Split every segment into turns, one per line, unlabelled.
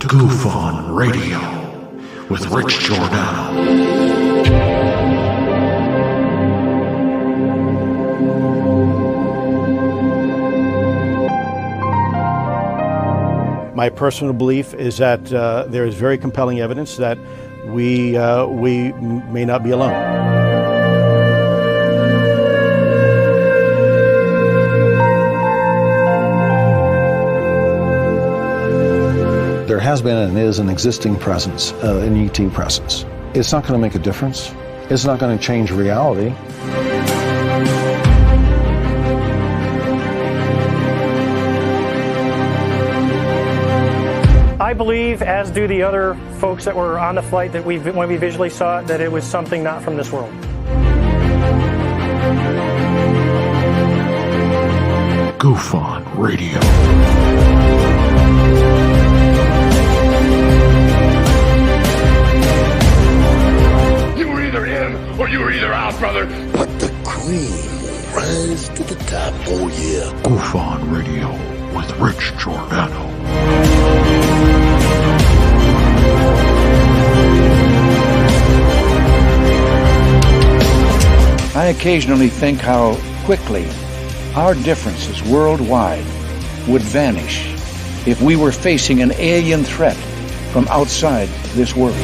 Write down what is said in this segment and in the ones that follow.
Goof On Radio with Rich Giordano.
My personal belief is that there is very compelling evidence that we may not be alone.
There has been and is an existing presence, an ET presence. It's not going to make a difference. It's not going to change reality.
I believe, as do the other folks that were on the flight, that when we visually saw it, that it was something not from this world.
Goof On Radio.
You were either in or you were either out, brother.
But the cream will rise to the top, oh yeah.
Goof On Radio with Rich Giordano.
I occasionally think how quickly our differences worldwide would vanish if we were facing an alien threat from outside this world.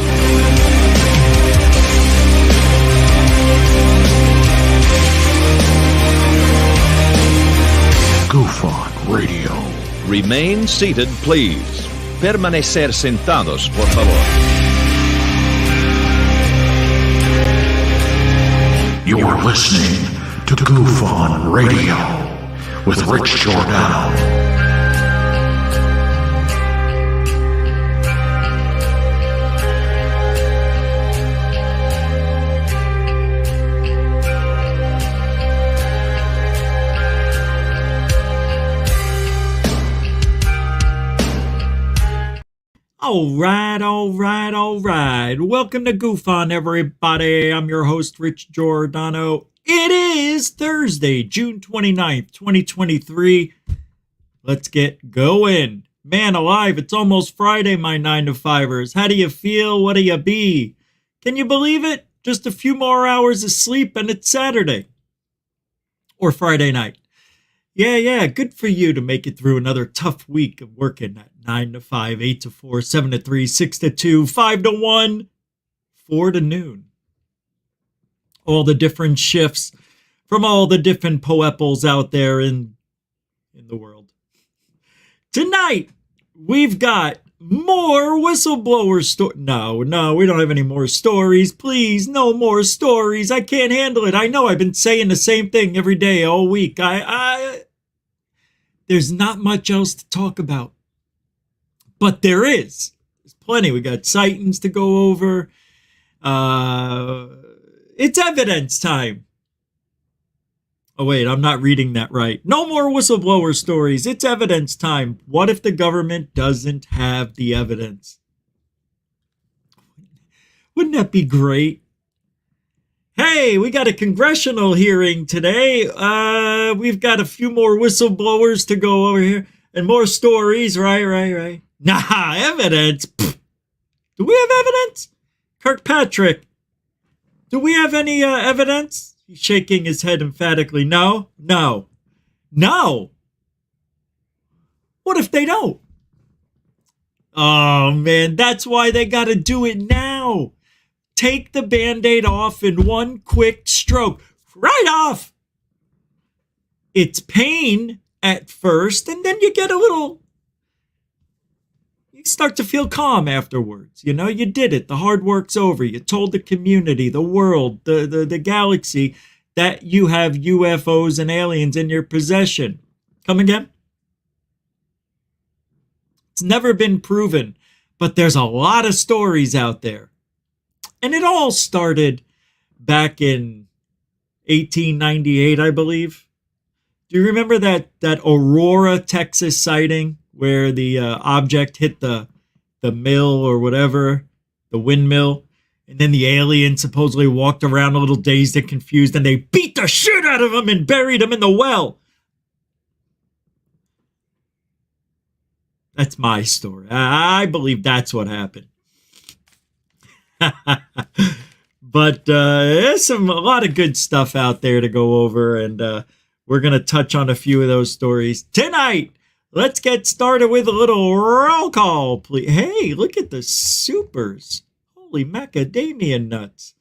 Goof On Radio.
Remain seated, please. Permanecer sentados, por favor.
You're listening to Goof On Radio with Rich Giordano.
All right. Welcome to Goof On, everybody. I'm your host, Rich Giordano. It is Thursday, June 29th, 2023. Let's get going. Man alive, it's almost Friday, my 9-to-5ers. How do you feel? What do you be? Can you believe it? Just a few more hours of sleep and it's Saturday. Or Friday night. Yeah, good for you to make it through another tough week of working at 9 to 5, 8 to 4, 7 to 3, 6 to 2, 5 to 1, 4 to noon. All the different shifts from all the different poeples out there in the world. Tonight, we've got more whistleblower stories. No, we don't have any more stories. Please, no more stories. I can't handle it. I know I've been saying the same thing every day all week. There's not much else to talk about. But there is. There's plenty. We got sightings to go over. It's evidence time. Oh, wait, I'm not reading that right. No more whistleblower stories. It's evidence time. What if the government doesn't have the evidence? Wouldn't that be great? Hey, we got a congressional hearing today. We've got a few more whistleblowers to go over here. And more stories. Right. Nah, evidence. Pfft. Do we have evidence? Kirkpatrick, do we have any evidence? He's shaking his head emphatically. No. What if they don't? Oh, man, that's why they got to do it now. Take the Band-Aid off in one quick stroke. Right off. It's pain at first, and then you get you start to feel calm afterwards. You know, you did it. The hard work's over. You told the community, the world, the galaxy that you have UFOs and aliens in your possession. Come again? It's never been proven, but there's a lot of stories out there. And it all started back in 1898, I believe. Do you remember that Aurora, Texas sighting where the object hit the mill or whatever, the windmill, and then the alien supposedly walked around a little dazed and confused, and they beat the shit out of him and buried him in the well? That's my story. I believe that's what happened. But there's a lot of good stuff out there to go over, and we're going to touch on a few of those stories tonight. Let's get started with a little roll call, please. Hey, look at the supers. Holy macadamia nuts.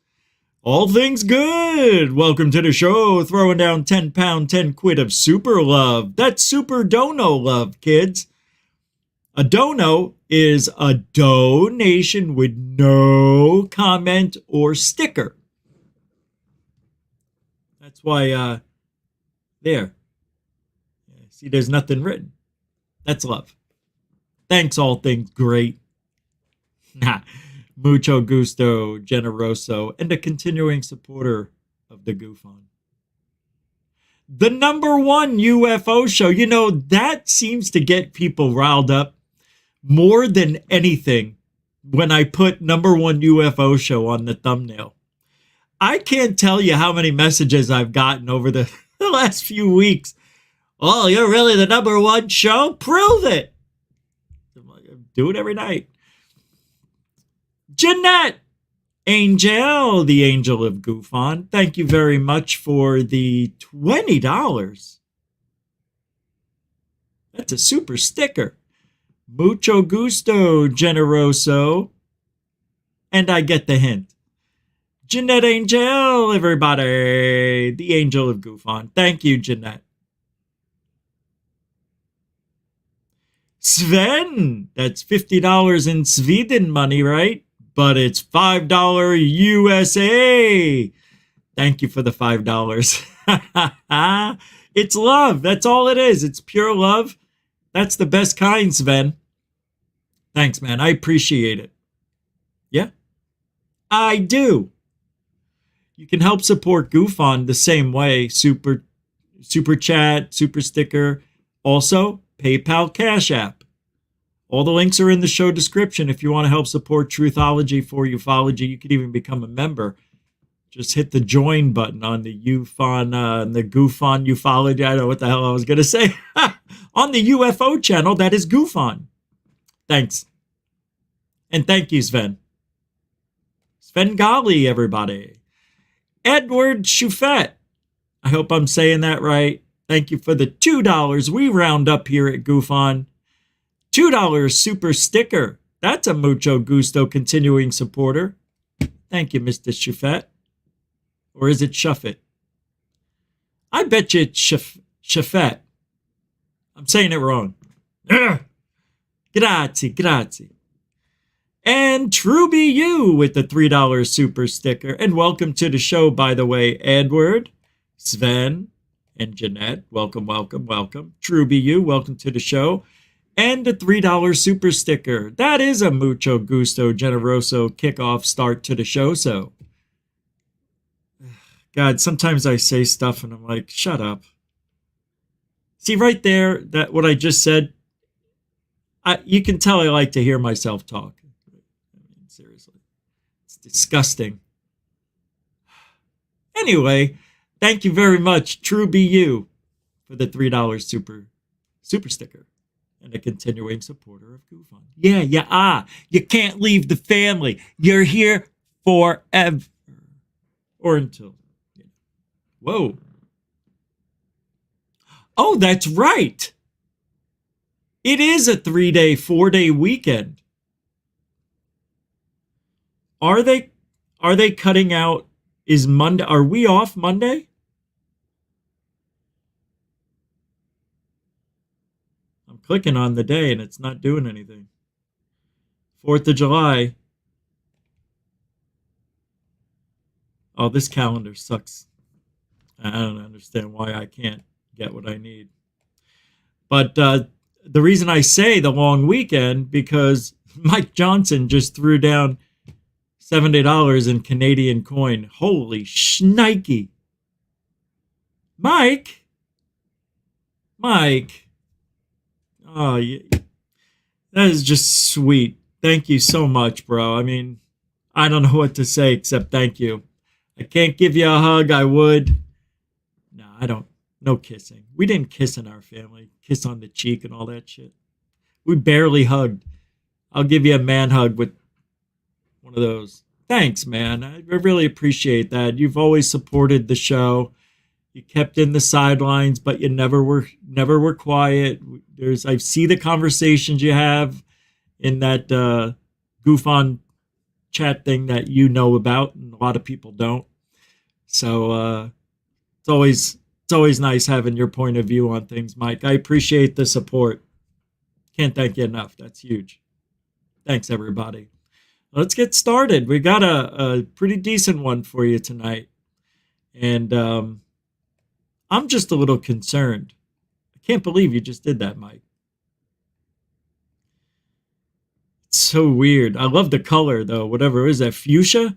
All things good. Welcome to the show. Throwing down 10 pound, 10 quid of super love. That's super dono love, kids. A dono is a donation with no comment or sticker. That's why, there. See, there's nothing written. That's love. Thanks, all things great. Mucho gusto, generoso, and a continuing supporter of the Goof On. The #1 UFO show. You know, that seems to get people riled up more than anything when I put #1 UFO show on the thumbnail. I can't tell you how many messages I've gotten over the last few weeks. Oh, you're really the #1 show? Prove it. I do it every night. Jeanette Angel, the angel of Goof On. Thank you very much for the $20. That's a super sticker. Mucho gusto, generoso. And I get the hint. Jeanette Angel, everybody. The angel of Goof On. Thank you, Jeanette. Sven, that's $50 in Sweden money, right? But it's $5 USA. Thank you for the $5. It's love. That's all it is. It's pure love. That's the best kind, Sven. Thanks, man. I appreciate it. Yeah, I do. You can help support Goof On the same way. Super chat, super sticker. Also, PayPal, Cash App. All the links are in the show description. If you want to help support Truthology for ufology, you could even become a member. Just hit the join button on the UFON, the Goof On ufology. I don't know what the hell I was going to say. On the UFO channel, that is Goof On. Thanks. And thank you, Sven. Svengali, everybody. Edward Schufett. I hope I'm saying that right. Thank you for the $2. We round up here at Goof On. $2 super sticker. That's a mucho gusto continuing supporter. Thank you, Mr. Schufett. Or is it Shuffet? I bet you it's Shuffet. I'm saying it wrong. Grazie. And Truby U with the $3 super sticker. And welcome to the show, by the way, Edward, Sven, and Jeanette. Welcome. Truby U, welcome to the show. And a $3 super sticker. That is a mucho gusto, generoso kickoff start to the show. So, God, sometimes I say stuff and I'm like, shut up. See, right there, that what I just said, you can tell I like to hear myself talk. I mean, seriously. It's disgusting. Anyway, thank you very much, True BU, for the $3 super sticker. And a continuing supporter of Goof On. Yeah. You can't leave the family. You're here forever. Or until. Whoa. Oh, that's right. It is a 3-day, 4-day weekend. Are they cutting out? Is Monday? Are we off Monday? Clicking on the day and it's not doing anything. 4th of July. Oh, this calendar sucks. I don't understand why I can't get what I need. But the reason I say the long weekend, because Mike Johnson just threw down $70 in Canadian coin. Holy shnikey. Mike. Oh, yeah. That is just sweet. Thank you so much, bro. I mean, I don't know what to say except thank you. I can't give you a hug. I would. No, I don't. No kissing. We didn't kiss in our family. Kiss on the cheek and all that shit. We barely hugged. I'll give you a man hug with one of those. Thanks, man. I really appreciate that. You've always supported the show. You kept in the sidelines, but you never were quiet. I see the conversations you have in that goof on chat thing that you know about, and a lot of people don't. So it's always nice having your point of view on things, Mike. I appreciate the support. Can't thank you enough. That's huge. Thanks, everybody. Let's get started. We got a pretty decent one for you tonight. And I'm just a little concerned. I can't believe you just did that, Mike. It's so weird. I love the color, though. Whatever is that, fuchsia?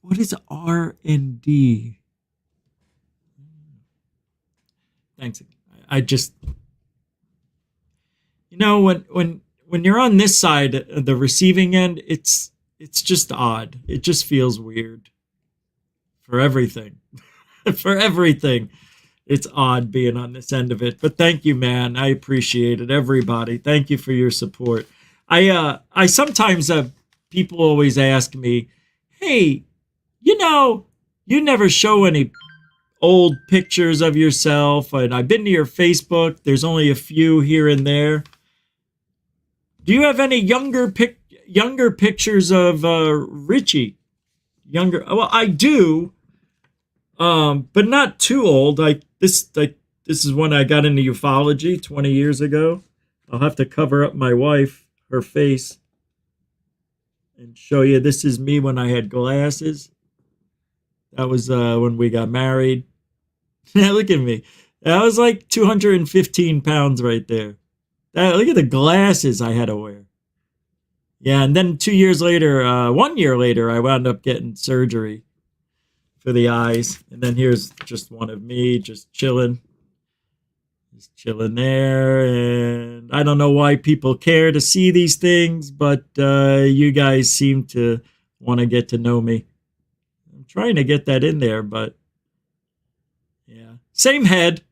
What is R&D? Thanks. I just... You know, when you're on this side, the receiving end, it's just odd. It just feels weird. For everything. For everything. It's odd being on this end of it. But thank you, man. I appreciate it. Everybody. Thank you for your support. I sometimes people always ask me, hey, you know, you never show any old pictures of yourself, and I've been to your Facebook. There's only a few here and there. Do you have any younger pictures of Richie? Younger? Well, I do, but not too old. This is when I got into ufology 20 years ago. I'll have to cover up my wife, her face, and show you. This is me when I had glasses. That was when we got married. Yeah, look at me. That was like 215 pounds right there. Look at the glasses I had to wear. Yeah, and then 1 year later, I wound up getting surgery for the eyes. And then here's just one of me just chilling. Just chilling there. And I don't know why people care to see these things, but you guys seem to want to get to know me. I'm trying to get that in there, but yeah. Same head.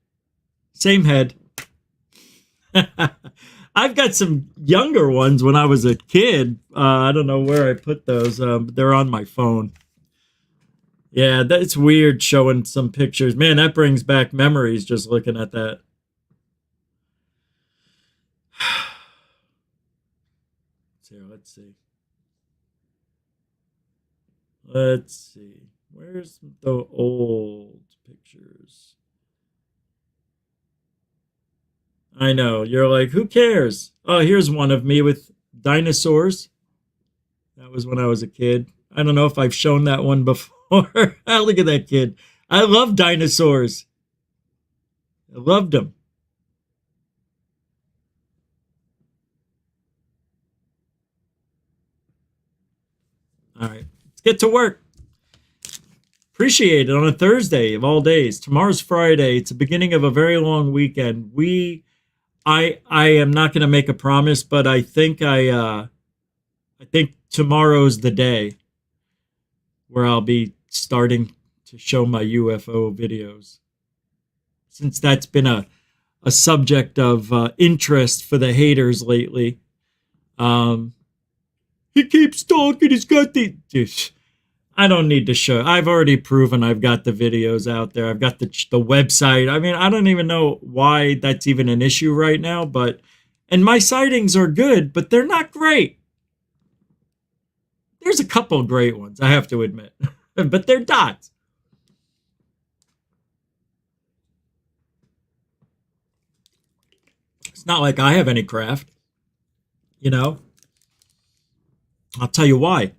I've got some younger ones when I was a kid. I don't know where I put those. But they're on my phone. Yeah, that's weird showing some pictures. Man, that brings back memories just looking at that. Let's see. Where's the old pictures? I know. You're like, who cares? Oh, here's one of me with dinosaurs. That was when I was a kid. I don't know if I've shown that one before. Look at that kid. I love dinosaurs. I loved them. All right. Let's get to work. Appreciate it on a Thursday of all days. Tomorrow's Friday. It's the beginning of a very long weekend. I am not going to make a promise, but I think tomorrow's the day where I'll be starting to show my UFO videos, since that's been a subject of interest for the haters lately. He keeps talking. He's got the. I don't need to show. I've already proven I've got the videos out there. I've got the website. I mean, I don't even know why that's even an issue right now. And my sightings are good, but they're not great. There's a couple great ones, I have to admit, but they're dots. It's not like I have any craft, you know. I'll tell you why.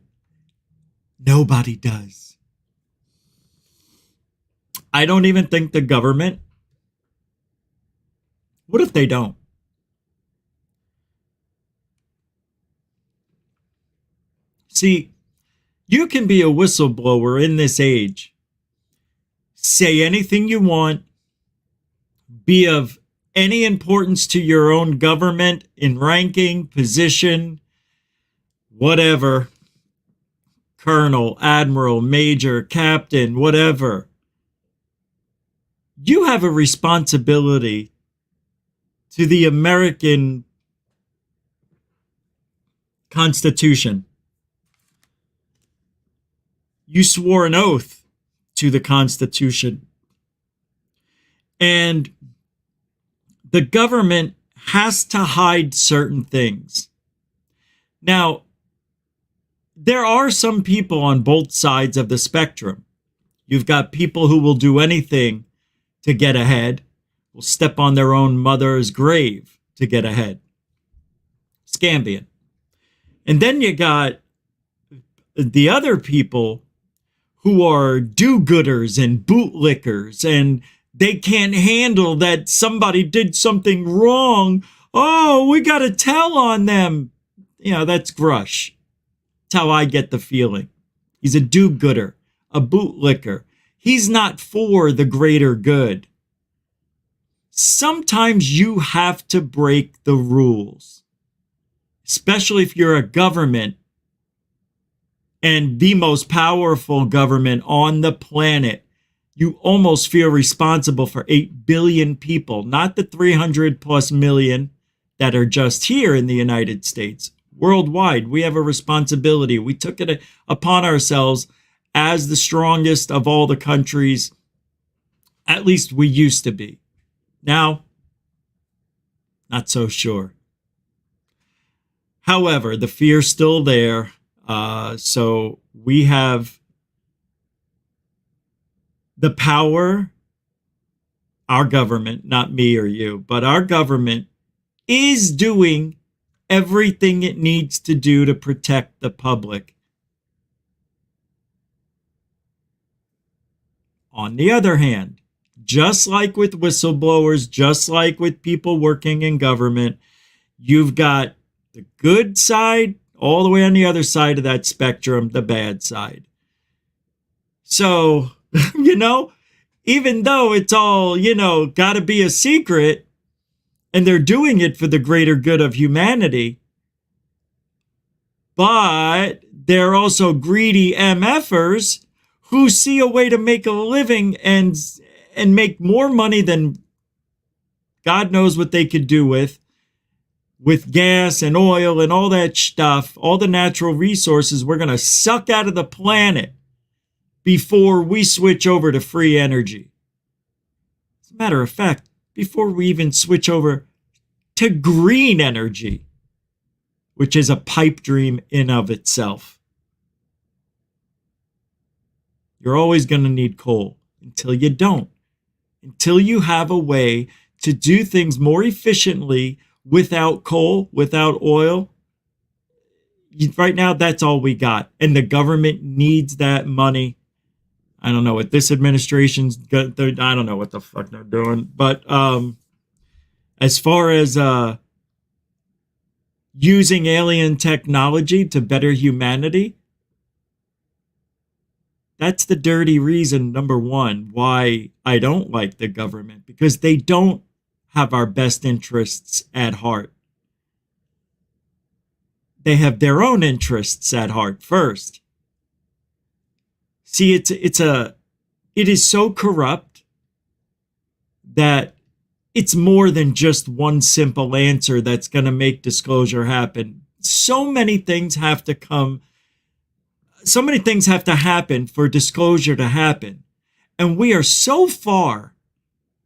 Nobody does. I don't even think the government. What if they don't? See, you can be a whistleblower in this age. Say anything you want. Be of any importance to your own government in ranking, position, whatever. Colonel, admiral, major, captain, whatever. you have a responsibility to the American Constitution. You swore an oath to the Constitution. And the government has to hide certain things. Now, there are some people on both sides of the spectrum. You've got people who will do anything to get ahead, will step on their own mother's grave to get ahead. Scambian. And then you got the other people who are do-gooders and bootlickers, and they can't handle that somebody did something wrong. Oh, we got to tell on them. You know, that's Grush. That's how I get the feeling. He's a do-gooder, a bootlicker. He's not for the greater good. Sometimes you have to break the rules, especially if you're a government and the most powerful government on the planet. You almost feel responsible for 8 billion people, not the 300 plus million that are just here in the United States. Worldwide, we have a responsibility. We took it upon ourselves as the strongest of all the countries. At least we used to be. Now, not so sure. However, the fear's still there. So we have the power, our government, not me or you, but our government is doing everything it needs to do to protect the public. On the other hand, just like with whistleblowers, just like with people working in government, you've got the good side all the way on the other side of that spectrum, the bad side. So, even though it's all, got to be a secret, and they're doing it for the greater good of humanity, but they're also greedy MFers who see a way to make a living and make more money than God knows what they could do with gas and oil and all that stuff, all the natural resources we're going to suck out of the planet before we switch over to free energy. As a matter of fact, before we even switch over to green energy, which is a pipe dream in of itself. You're always going to need coal until you don't. Until you have a way to do things more efficiently without coal, without oil. Right now, that's all we got. And the government needs that money. I don't know what this administration's got. I don't know what the fuck they're doing. But as far as using alien technology to better humanity, that's the dirty reason, number one, why I don't like the government, because they don't have our best interests at heart. They have their own interests at heart first. See, it is so corrupt that it's more than just one simple answer that's going to make disclosure happen. So many things have to happen for disclosure to happen. And we are so far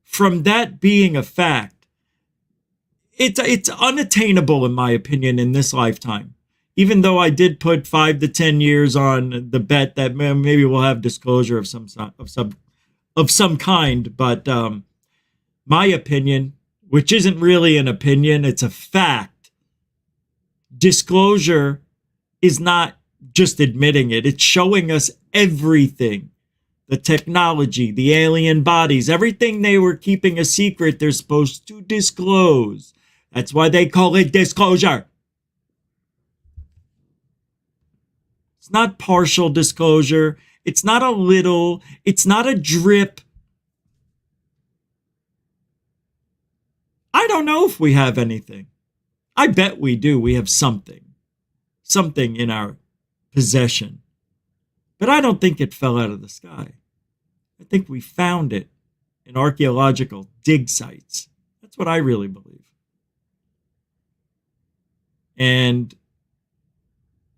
from that being a fact. It's unattainable, in my opinion, in this lifetime. Even though I did put 5 to 10 years on the bet that maybe we'll have disclosure of some kind. But my opinion, which isn't really an opinion, it's a fact. Disclosure is not just admitting it. It's showing us everything. The technology, the alien bodies, everything they were keeping a secret, they're supposed to disclose. That's why they call it disclosure. It's not partial disclosure. It's not a little. It's not a drip. I don't know if we have anything. I bet we do. We have something in our possession. But I don't think it fell out of the sky. I think we found it. in archaeological dig sites. That's what I really believe. And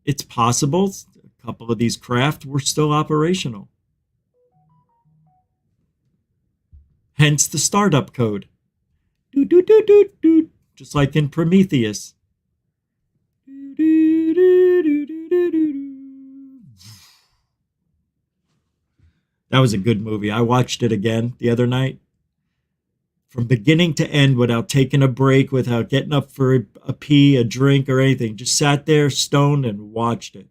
it's possible a couple of these craft were still operational. Hence the startup code. Doo, doo, doo, doo, doo. Just like in Prometheus. Doo, doo, doo, doo, doo, doo, doo. That was a good movie. I watched it again the other night. From beginning to end without taking a break, without getting up for a pee, a drink, or anything. Just sat there stoned and watched it.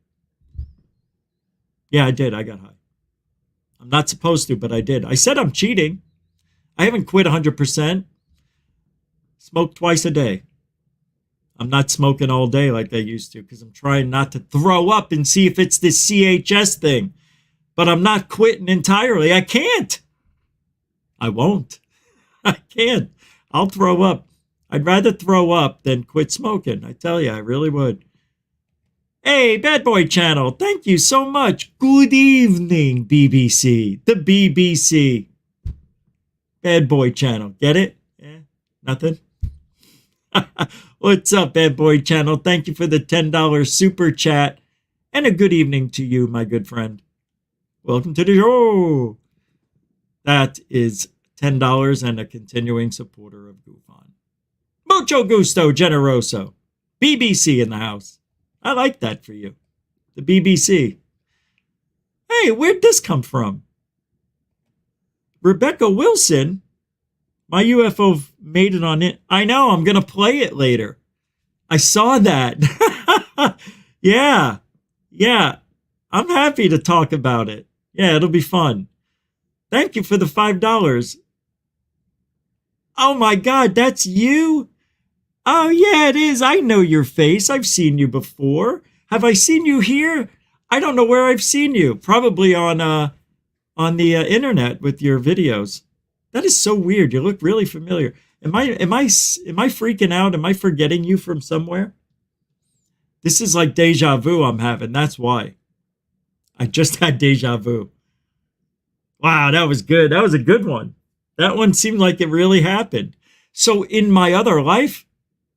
Yeah, I did. I got high. I'm not supposed to, but I did. I said I'm cheating. I haven't quit 100%. Smoke twice a day. I'm not smoking all day like I used to because I'm trying not to throw up and see if it's this CHS thing. But I'm not quitting entirely. I can't. I won't. I can't. I'll throw up. I'd rather throw up than quit smoking. I tell you, I really would. Hey, Bad Boy Channel, thank you so much. Good evening, BBC. The BBC. Bad Boy Channel. Get it? Yeah? Nothing? What's up, Bad Boy Channel? Thank you for the $10 super chat. And a good evening to you, my good friend. Welcome to the show. That is $10 and a continuing supporter of Goof On. Mucho gusto, generoso. BBC in the house. I like that for you. The BBC. Hey, where'd this come from? Rebecca Wilson, my UFO made it on it. I know, I'm going to play it later. I saw that. Yeah. I'm happy to talk about it. Yeah, it'll be fun. Thank you for the $5. Oh my God, that's you? Oh yeah, it is. I know your face. I've seen you before. Have I seen you here? I don't know where I've seen you. Probably on the internet with your videos. That is so weird. You look really familiar. Am I freaking out? Am I forgetting you from somewhere? This is like deja vu I'm having. That's why. I just had deja vu. Wow, that was good. That was a good one. That one seemed like it really happened. So in my other life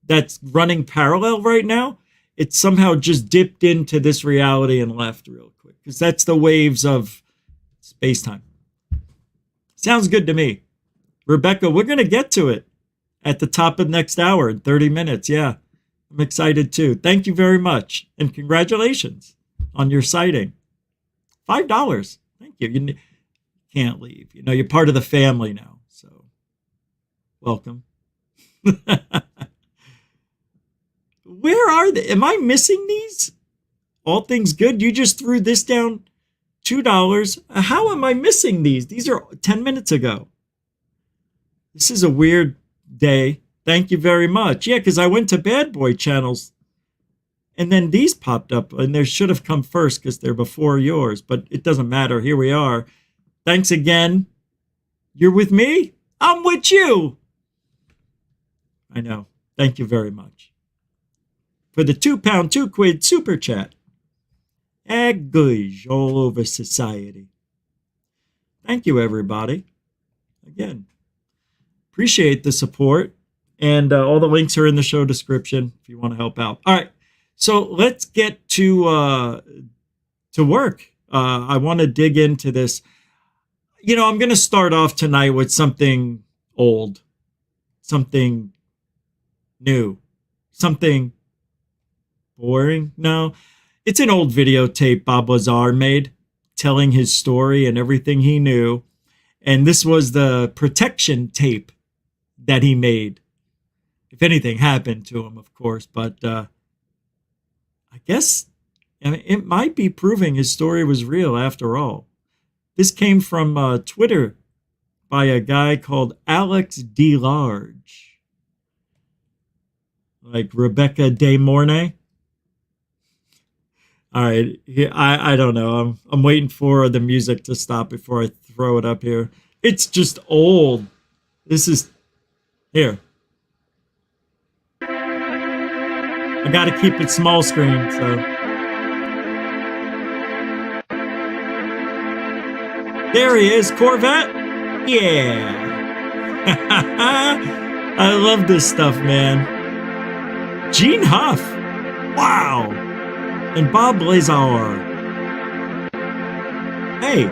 that's running parallel right now, it somehow just dipped into this reality and left real quick. Because that's the waves of space-time. Sounds good to me. Rebecca, we're going to get to it at the top of next hour in 30 minutes. Yeah, I'm excited too. Thank you very much. And congratulations on your sighting. $5. Thank you. You can't leave. You know, you're part of the family now. So, welcome. Where are they? Am I missing these? All things good. You just threw this down. $2. How am I missing these? These are 10 minutes ago. This is a weird day. Thank you very much. Yeah, because I went to Bad Boy channels and then these popped up and they should have come first because they're before yours, but it doesn't matter. Here we are. Thanks again. You're with me? I'm with you. I know. Thank you very much. For the £2, 2 quid super chat. Good all over society. Thank you, everybody. Again, appreciate the support. And all the links are in the show description if you want to help out. All right, so let's get to work. I want to dig into this. You know, I'm going to start off tonight with something old, something new, something boring. No. It's an old videotape Bob Lazar made telling his story and everything he knew. And this was the protection tape that he made. If anything happened to him, of course. But I guess it might be proving his story was real after all. This came from Twitter by a guy called Alex D. Large. Like Rebecca De Mornay. All right, I don't know. I'm waiting for the music to stop before I throw it up here. It's just old. This is here. I got to keep it small screen, so. There he is, Corvette. Yeah. I love this stuff, man. Gene Huff. Wow. And Bob Lazar. Hey.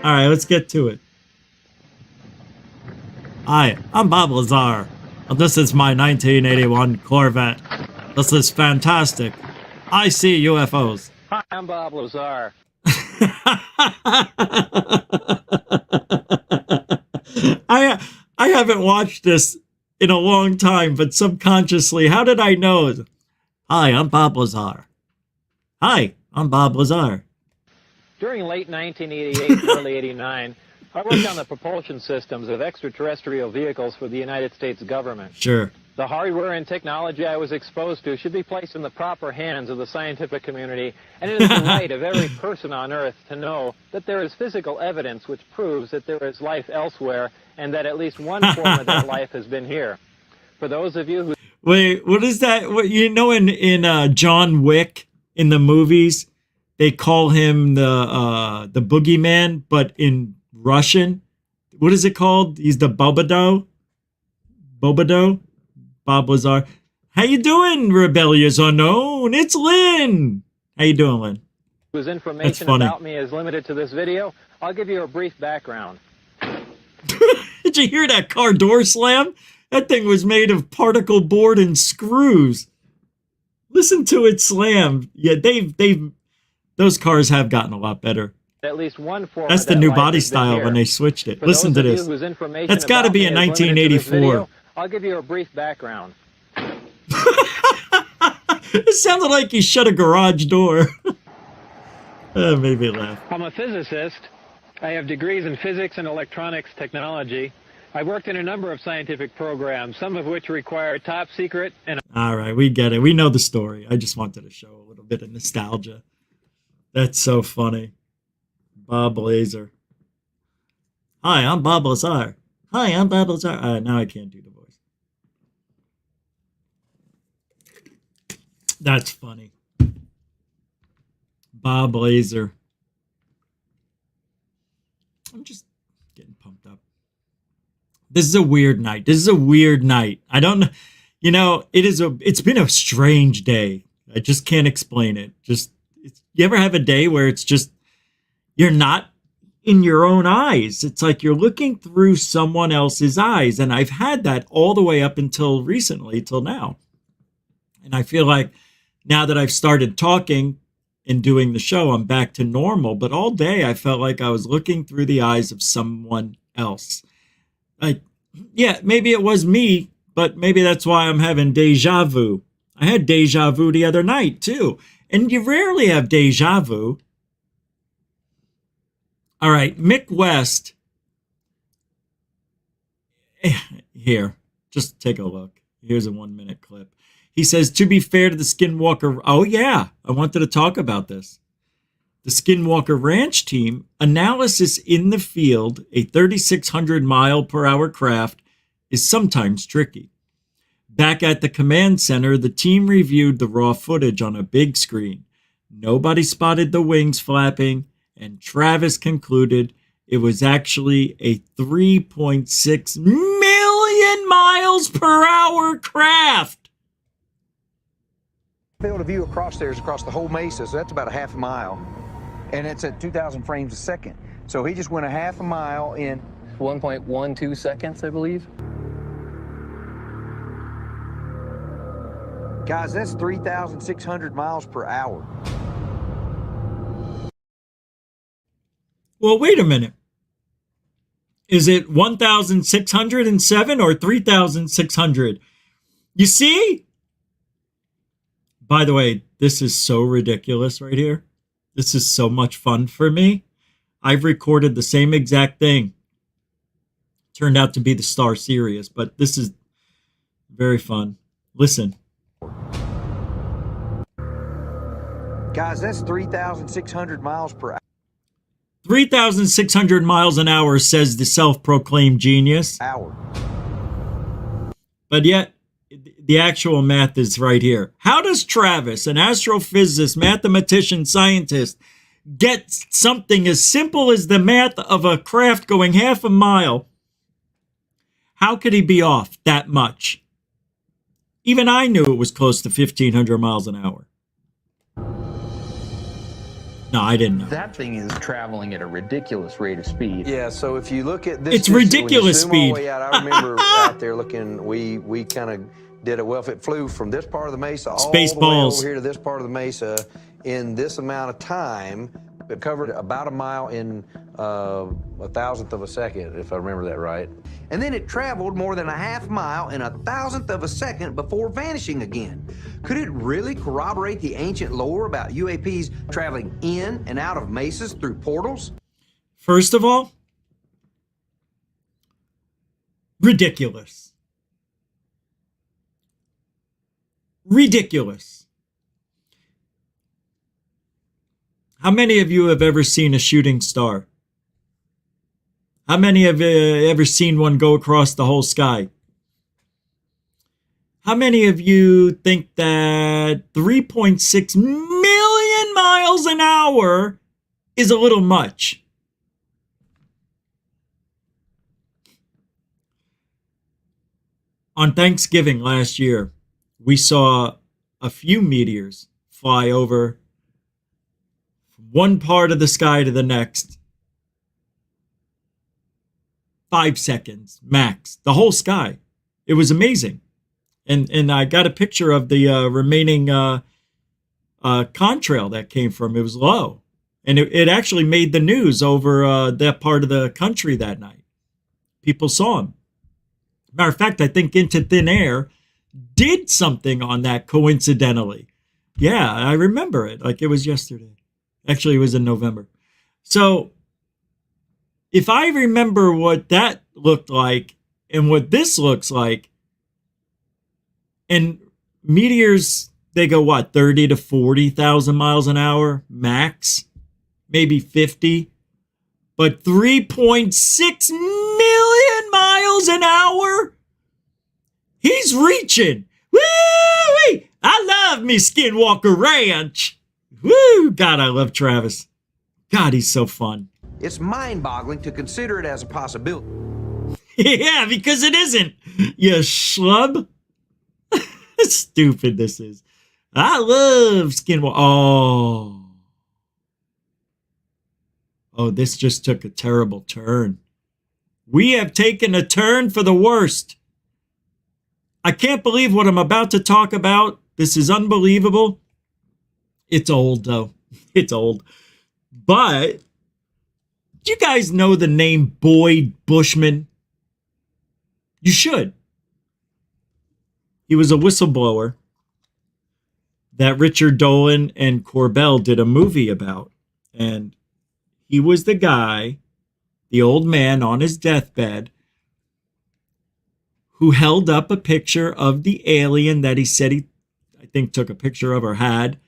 All right, let's get to it. Hi, I'm Bob Lazar. This is my 1981 Corvette. This is fantastic. I see UFOs.
Hi, I'm Bob Lazar.
I haven't watched this in a long time, but subconsciously, how did I know? Hi, I'm Bob Lazar. Hi, I'm Bob Lazar.
During late 1988 and early 89, I worked on the propulsion systems of extraterrestrial vehicles for the United States government.
Sure.
The hardware and technology I was exposed to should be placed in the proper hands of the scientific community, and it is the right of every person on Earth to know that there is physical evidence which proves that there is life elsewhere and that at least one form of that life has been here. For those of you who...
Wait, what is that? What, you know, in John Wick, in the movies, they call him the boogeyman, but in Russian, what is it called? He's the Bobado? Bob Lazar. How you doing, Rebellious Unknown? It's Lynn. How you doing, Lynn?
Whose information about me is limited to this video, I'll give you a brief background.
Did you hear that car door slam? That thing was made of particle board and screws. Listen to it slam. Yeah, those cars have gotten a lot better.
At least one form
That's
of
the
that
new
life
body
has been
style
here.
when they switched it.
For
Listen to
those of
this.
you whose information
That's got to
about
be
me
in
is limited to this
1984.
video, I'll give you a brief background.
It sounded like he shut a garage door. That made me laugh.
I'm a physicist. I have degrees in physics and electronics technology. I worked in a number of scientific programs, some of which require top secret and...
All right, we get it. We know the story. I just wanted to show a little bit of nostalgia. That's so funny. Bob Lazar. Hi, I'm Bob Lazar. Hi, I'm Bob Lazar. Now I can't do the voice. That's funny. Bob Lazar. I'm just getting pumped up. This is a weird night. I don't know. You know, it's been a strange day. I just can't explain it. You ever have a day where it's just, you're not in your own eyes. It's like you're looking through someone else's eyes. And I've had that all the way up until recently, till now. And I feel like now that I've started talking and doing the show, I'm back to normal. But all day I felt like I was looking through the eyes of someone else. Like, yeah, maybe it was me, but maybe that's why I'm having deja vu. I had deja vu the other night too. And you rarely have deja vu. All right, Mick West. Here, just take a look. Here's a 1-minute clip. He says, to be fair to the Skinwalker... Oh, yeah, I wanted to talk about this. The Skinwalker Ranch team, analysis in the field, a 3,600 mile per hour craft, is sometimes tricky. Back at the command center, the team reviewed the raw footage on a big screen. Nobody spotted the wings flapping, and Travis concluded it was actually a 3.6 million miles per hour craft.
Field of view across there is across the whole mesa, so that's about a half a mile. And it's at 2,000 frames a second. So he just went a half a mile in
1.12 seconds, I believe.
Guys, that's 3,600 miles per hour.
Well, wait a minute. Is it 1,607 or 3,600? You see? By the way, this is so ridiculous right here. This is so much fun for me. I've recorded the same exact thing. Turned out to be the Star Sirius, but this is very fun. Listen.
Guys, that's 3,600 miles per hour.
3,600 miles an hour, says the self-proclaimed genius. But yet, the actual math is right here. How does Travis, an astrophysicist, mathematician, scientist, get something as simple as the math of a craft going half a mile, how could he be off that much? Even I knew it was close to 1,500 miles an hour. No, I didn't know.
That thing is traveling at a ridiculous rate of speed.
Yeah, so if you look at this,
it's ridiculous
when you zoom all
speed.
the way out, I remember out there looking. We kind of did it. Well, if it flew from this part of the mesa all the way over here to this part of the mesa in this amount of time, it covered about a mile in a thousandth of a second, if I remember that right. And then it traveled more than a half mile in a thousandth of a second before vanishing again. Could it really corroborate the ancient lore about UAPs traveling in and out of mesas through portals?
First of all, ridiculous. Ridiculous. How many of you have ever seen a shooting star? How many have ever seen one go across the whole sky? How many of you think that 3.6 million miles an hour is a little much? On Thanksgiving last year, we saw a few meteors fly over from one part of the sky to the next. 5 seconds max, the whole sky. It was amazing. And I got a picture of the remaining contrail that came from. It was low. And it actually made the news over that part of the country that night. People saw him. Matter of fact, I think Into Thin Air did something on that coincidentally. Yeah, I remember it like it was yesterday. Actually, it was in November. So if I remember what that looked like and what this looks like, and meteors, they go what, 30 to 40,000 miles an hour max, maybe 50, but 3.6 million miles an hour. He's reaching. Woo-wee! I love me Skinwalker Ranch. Woo! God, I love Travis. God, he's so fun.
It's mind-boggling to consider it as a possibility.
Yeah, because it isn't, you schlub. Stupid this is. I love Skinwalker. Oh, this just took a terrible turn. We have taken a turn for the worst. I can't believe what I'm about to talk about. This is unbelievable. It's old, though. It's old. But do you guys know the name Boyd Bushman? You should. He was a whistleblower that Richard Dolan and Corbell did a movie about. And he was the guy, the old man on his deathbed, who held up a picture of the alien that he said he, I think, took a picture of or had.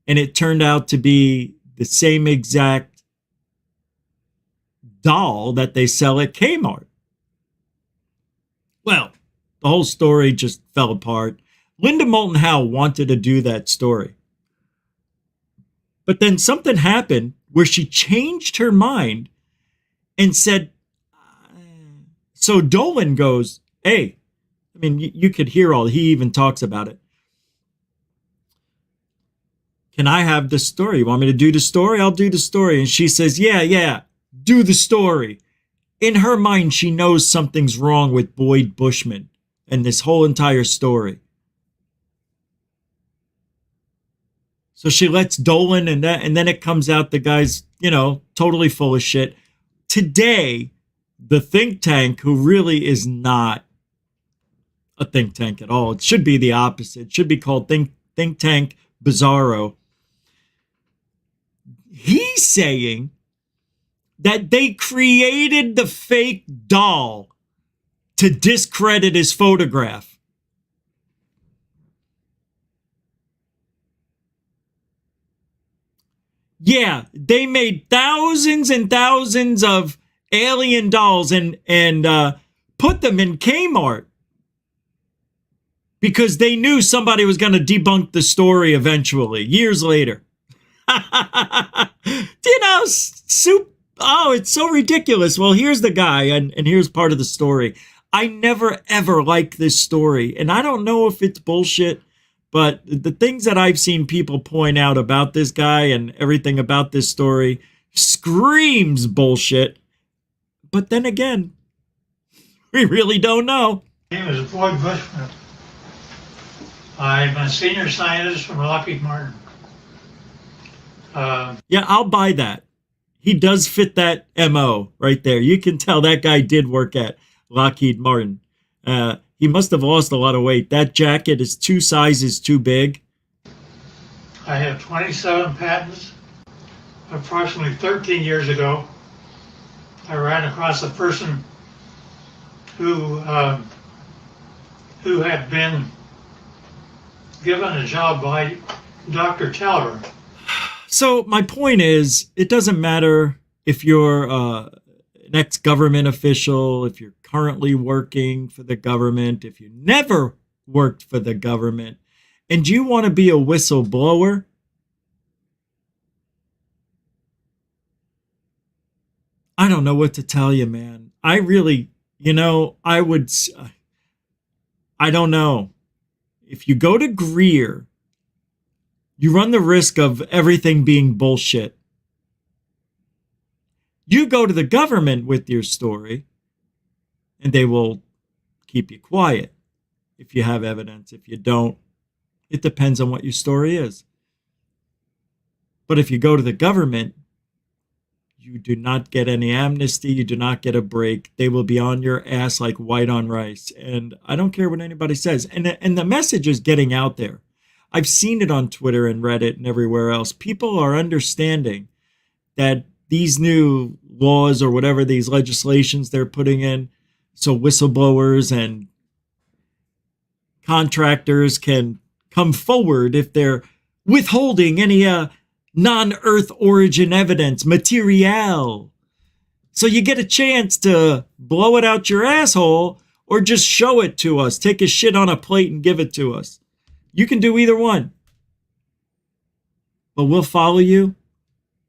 And it turned out to be the same exact doll that they sell at Kmart. Well, the whole story just fell apart. Linda Moulton Howe wanted to do that story. But then something happened where she changed her mind and said, so Dolan goes, hey, I mean, you could hear he even talks about it. Can I have the story? You want me to do the story? I'll do the story. And she says, yeah, do the story. In her mind, she knows something's wrong with Boyd Bushman and this whole entire story. So she lets Dolan and then it comes out the guy's, totally full of shit. Today, the think tank, who really is not a think tank at all, it should be the opposite. It should be called Think Tank Bizarro. He's saying that they created the fake doll to discredit his photograph. Yeah, they made thousands and thousands of alien dolls and put them in Kmart because they knew somebody was going to debunk the story eventually, years later. You know, soup. Oh, it's so ridiculous. Well, here's the guy, and here's part of the story. I never, ever liked this story, and I don't know if it's bullshit, but the things that I've seen people point out about this guy and everything about this story screams bullshit. But then again, we really don't know.
My name is Boyd Bushman. I'm a senior scientist from Lockheed Martin.
Yeah, I'll buy that. He does fit that MO right there. You can tell that guy did work at Lockheed Martin. He must have lost a lot of weight. That jacket is 2 sizes too big.
I have 27 patents. Approximately 13 years ago, I ran across a person who had been given a job by Dr. Talbert.
So my point is, it doesn't matter if you're an ex-government official, if you're currently working for the government, if you never worked for the government, and you want to be a whistleblower, I don't know what to tell you, man. I really, I don't know. If you go to Greer, you run the risk of everything being bullshit. You go to the government with your story, and they will keep you quiet if you have evidence. If you don't, it depends on what your story is. But if you go to the government, you do not get any amnesty. You do not get a break. They will be on your ass like white on rice. And I don't care what anybody says. And the message is getting out there. I've seen it on Twitter and Reddit and everywhere else. People are understanding that these new laws or whatever, these legislations they're putting in, so whistleblowers and contractors can come forward if they're withholding any non-Earth origin evidence, material. So you get a chance to blow it out your asshole or just show it to us. Take a shit on a plate and give it to us. You can do either one. But we'll follow you.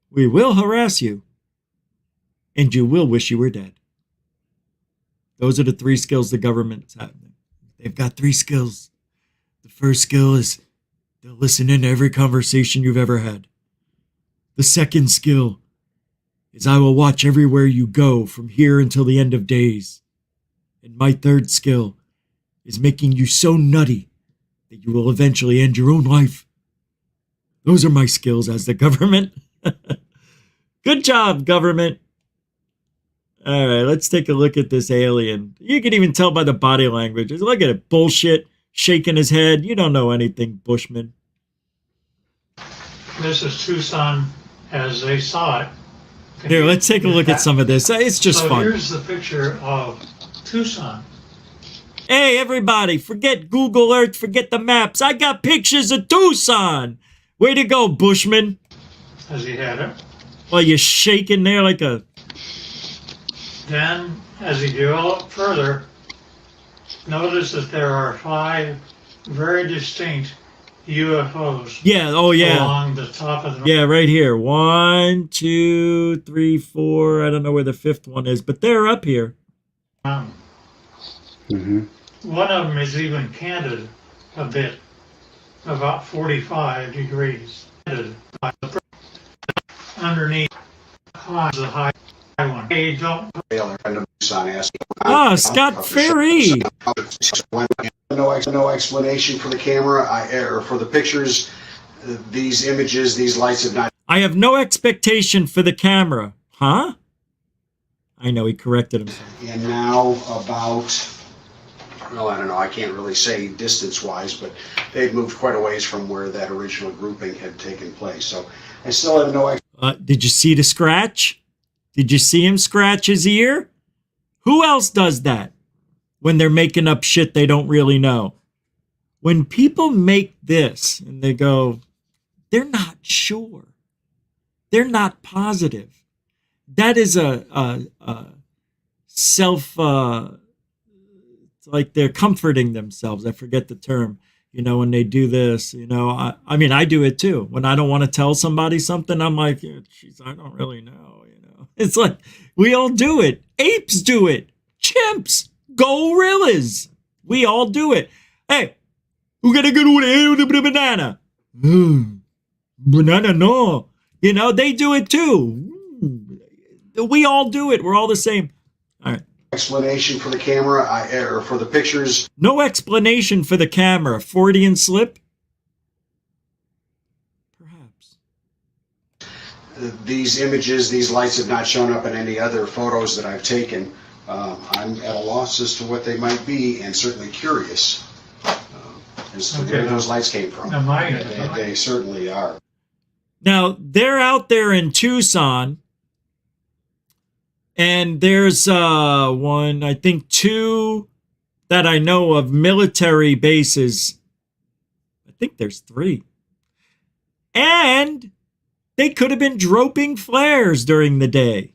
We will harass you. And you will wish you were dead. Those are the 3 skills the government's having. They've got 3 skills. The first skill is they'll listen in to every conversation you've ever had. The second skill is I will watch everywhere you go from here until the end of days. And my third skill is making you so nutty that you will eventually end your own life. Those are my skills as the government. Good job, government. All right, let's take a look at this alien. You can even tell by the body language. Look at it, bullshit, shaking his head. You don't know anything, Bushman.
This is Tucson as they saw it.
Here, let's take a look at some of this. It's just fun.
Here's the picture of Tucson.
Hey, everybody, forget Google Earth, forget the maps. I got pictures of Tucson. Way to go, Bushman.
As he had it.
Well, you're shaking there like a...
Then, as he developed further, notice that there are 5 very distinct UFOs.
Yeah, oh yeah.
Along the top of the...
Yeah, right here. 1, 2, 3, 4. I don't know where the 5th one is, but they're up here.
Mm-hmm. One of them is even canted a bit, about 45 degrees. Underneath the high one. Hey, don't...
Scott Ferry.
No explanation for the camera or for the pictures. These images, these lights have not...
I have no expectation for the camera. Huh? I know, he corrected himself.
And now about... Well, I don't know, I can't really say distance-wise, but they've moved quite a ways from where that original grouping had taken place. So I still have no...
Did you see the scratch? Did you see him scratch his ear? Who else does that when they're making up shit they don't really know? When people make this and they go, they're not sure. They're not positive. That is a self... it's like they're comforting themselves. I forget the term. you know, when they do this, you know, I mean, I do it too. When I don't want to tell somebody something, I'm like, geez, I don't really know, you know. It's like, we all do it. Apes do it. Chimps, gorillas. We all do it. Hey, who gonna go to the banana? Banana, no. You know, they do it too. We all do it. We're all the same. All right.
Explanation for the camera, or for the pictures.
No explanation for the camera. Freudian slip? Perhaps.
These images, these lights have not shown up in any other photos that I've taken. I'm at a loss as to what they might be, and certainly curious as to where those lights came from. They certainly are.
Now, they're out there in Tucson. And there's one, I think 2 that I know of, military bases. I think there's 3. And they could have been dropping flares during the day.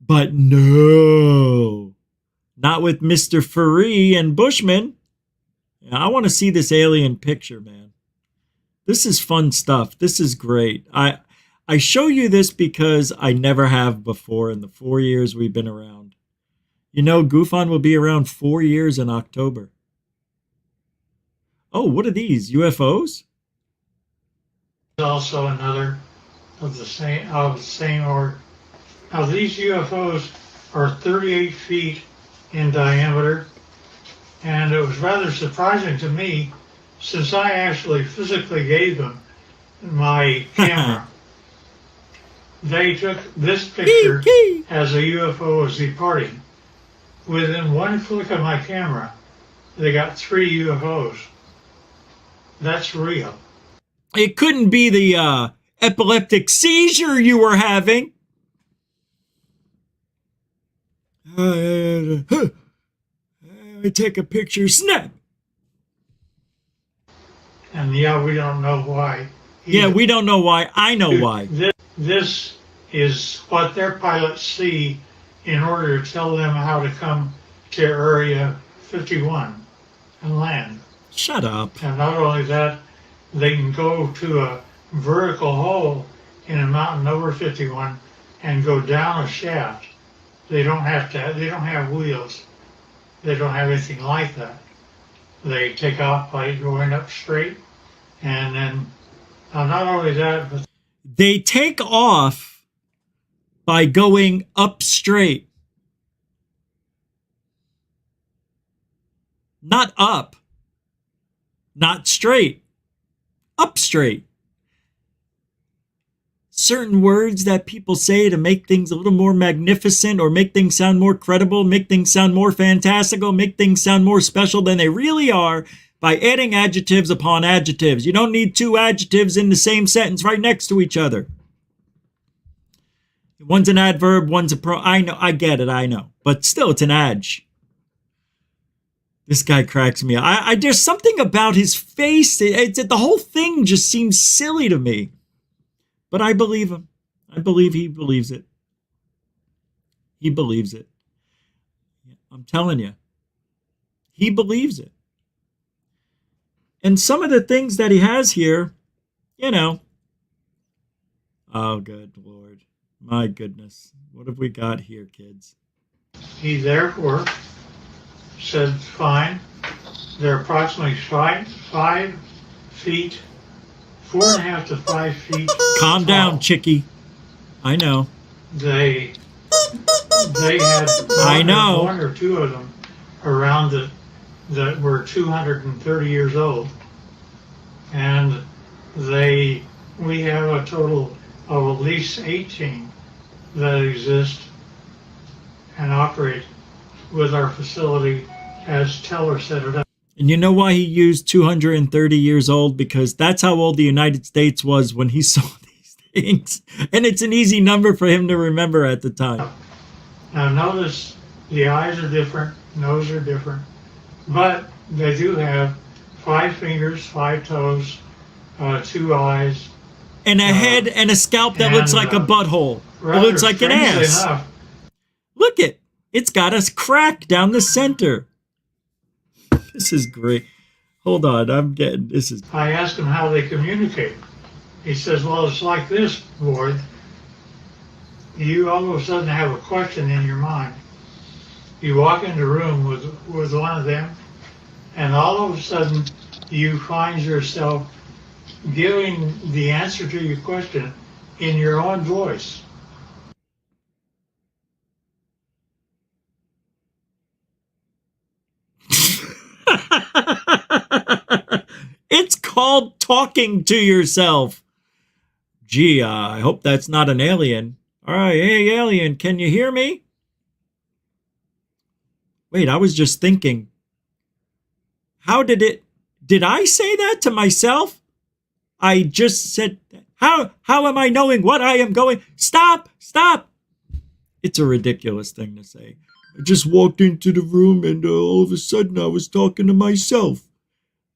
But no, not with Mr. Furry and Bushman. I want to see this alien picture, man. This is fun stuff. This is great. I show you this because I never have before in the 4 years we've been around. You know, GoofOn will be around 4 years in October. Oh, what are these? UFOs?
Also another of the same order. Now these UFOs are 38 feet in diameter, and it was rather surprising to me since I actually physically gave them my camera. They took this picture as a UFO was departing. Within one flick of my camera, they got 3 UFOs. That's real.
It couldn't be the epileptic seizure you were having. I take a picture, snap.
And yeah, we don't know why.
Yeah, we don't know why. I know why.
This is what their pilots see in order to tell them how to come to Area 51 and land.
Shut up.
And not only that, they can go to a vertical hole in a mountain over 51 and go down a shaft. They don't have wheels. They don't have anything like that. They take off by going up straight, and then not only that, but
they take off by going up straight. Not up. Not straight. Up straight. Certain words that people say to make things a little more magnificent or make things sound more credible, make things sound more fantastical, make things sound more special than they really are by adding adjectives upon adjectives. You don't need 2 adjectives in the same sentence right next to each other. One's an adverb, one's a I know, I get it, I know. But still, it's an adj. This guy cracks me up. There's something about his face. The whole thing just seems silly to me. But I believe him. I believe he believes it. He believes it. I'm telling you. He believes it. And some of the things that he has here, you know. Oh, good Lord. My goodness. What have we got here, kids?
he therefore said, fine, they're approximately 5 feet, 4.5 to 5 feet.
Calm down, chickie. I know.
They had one or two of them around that were 230 years old, and we have a total of at least 18 that exist and operate with our facility as Teller set it up.
And you know why he used 230 years old? Because that's how old the United States was when he saw these things. And it's an easy number for him to remember at the time.
Now notice the eyes are different, nose are different, but they do have 5 fingers, 5 toes, 2 eyes.
And a head and a scalp that looks like a butthole. It looks like an ass.
Enough,
Look it's got a crack down the center. This is great. Hold on, I'm getting, this is...
I asked him how they communicate. He says, well, it's like this, boy. You all of a sudden have a question in your mind. You walk into a room with one of them, and all of a sudden you find yourself giving the answer to your question in your own voice.
It's called talking to yourself. Gee, I hope that's not an alien. All right, hey, alien, can you hear me? Wait, I was just thinking. How did I say that to myself? I just said, how am I knowing what I am going? Stop. It's a ridiculous thing to say. I just walked into the room and all of a sudden I was talking to myself.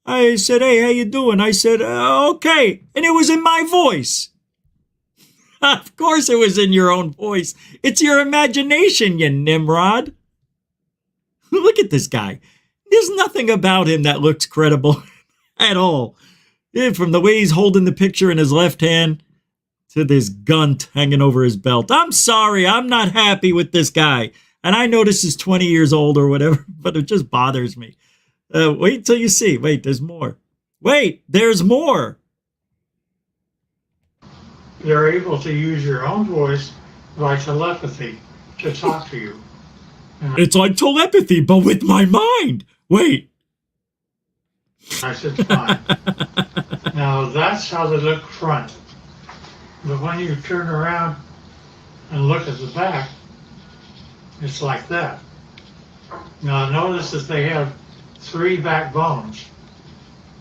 I said, hey, how you doing? I said, okay. And it was in my voice. Of course it was in your own voice. It's your imagination, you Nimrod. Look at this guy. There's nothing about him that looks credible at all. From the way he's holding the picture in his left hand to this gun hanging over his belt. I'm sorry, I'm not happy with this guy. And I know this is 20 years old or whatever, but it just bothers me. Wait till you see. Wait, there's more. Wait, there's more.
They're able to use your own voice by telepathy to talk to you.
It's like telepathy, but with my mind. Wait.
I said, fine. Now, that's how they look front. But when you turn around and look at the back, it's like that. Now, notice that they have 3 backbones.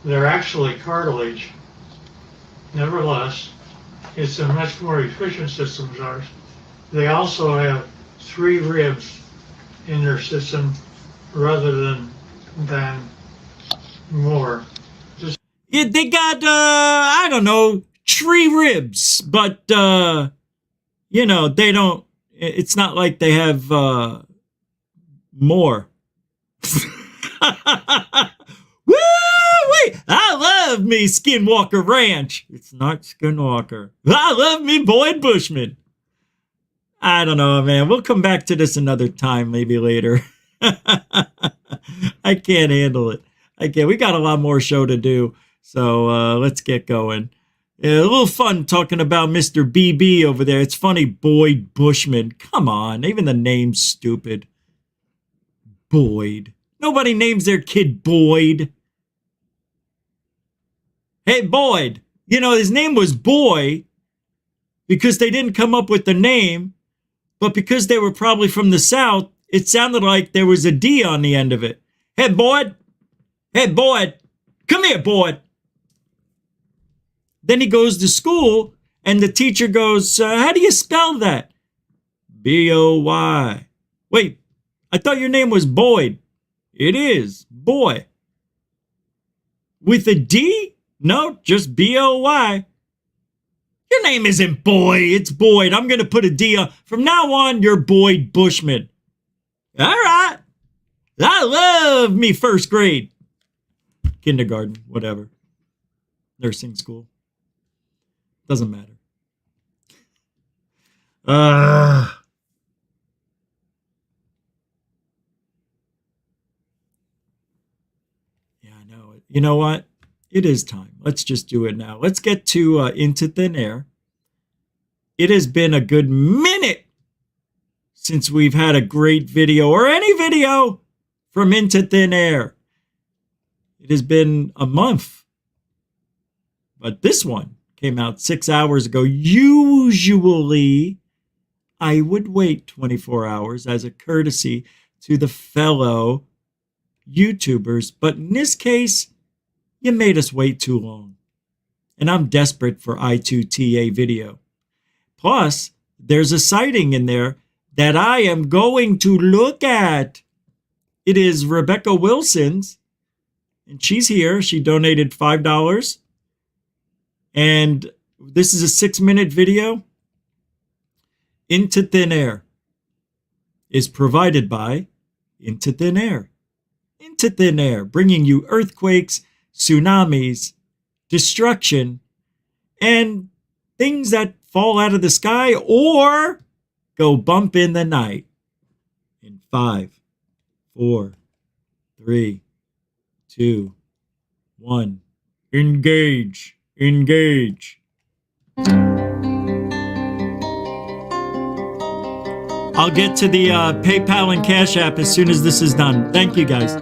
They're actually cartilage. Nevertheless, it's a much more efficient system as ours. They also have 3 ribs in their system rather than more.
Yeah, they got, I don't know, tree ribs, but, you know, they don't, it's not like they have more. Woo-wee! I love me Skinwalker Ranch. It's not Skinwalker. I love me Boyd Bushman. I don't know, man. We'll come back to this another time, maybe later. I can't handle it. I can't. We got a lot more show to do, so let's get going. Yeah, a little fun talking about Mr. BB over there. It's funny, Boyd Bushman. Come on, even the name's stupid. Boyd. Nobody names their kid Boyd. Hey, Boyd. You know, his name was Boy because they didn't come up with the name, but because they were probably from the South, it sounded like there was a D on the end of it. Hey, Boyd. Hey, Boyd. Come here, Boyd. Then he goes to school, and the teacher goes, how do you spell that? B-O-Y. Wait, I thought your name was Boyd. It is, Boy. With a D? No, just B-O-Y. Your name isn't Boy, it's Boyd. I'm going to put a D on. From now on, you're Boyd Bushman. All right. I love me first grade. Kindergarten, whatever. Nursing school. Doesn't matter. Yeah, I know it. You know what? It is time. Let's just do it now. Let's get to Into Thin Air. It has been a good minute since we've had a great video or any video from Into Thin Air. It has been a month. But this one came out 6 hours ago. Usually, I would wait 24 hours as a courtesy to the fellow YouTubers. But in this case, you made us wait too long. And I'm desperate for I2TA video. Plus, there's a sighting in there that I am going to look at. It is Rebecca Wilson's. And she's here. She donated $5. And this is a 6-minute video. Into Thin Air is provided by Into Thin Air. Into Thin Air, bringing you earthquakes tsunamis, destruction, and things that fall out of the sky or go bump in the night. In 5, 4, 3, 2, 1. Engage. Engage. I'll get to the PayPal and Cash App as soon as this is done. Thank you, guys.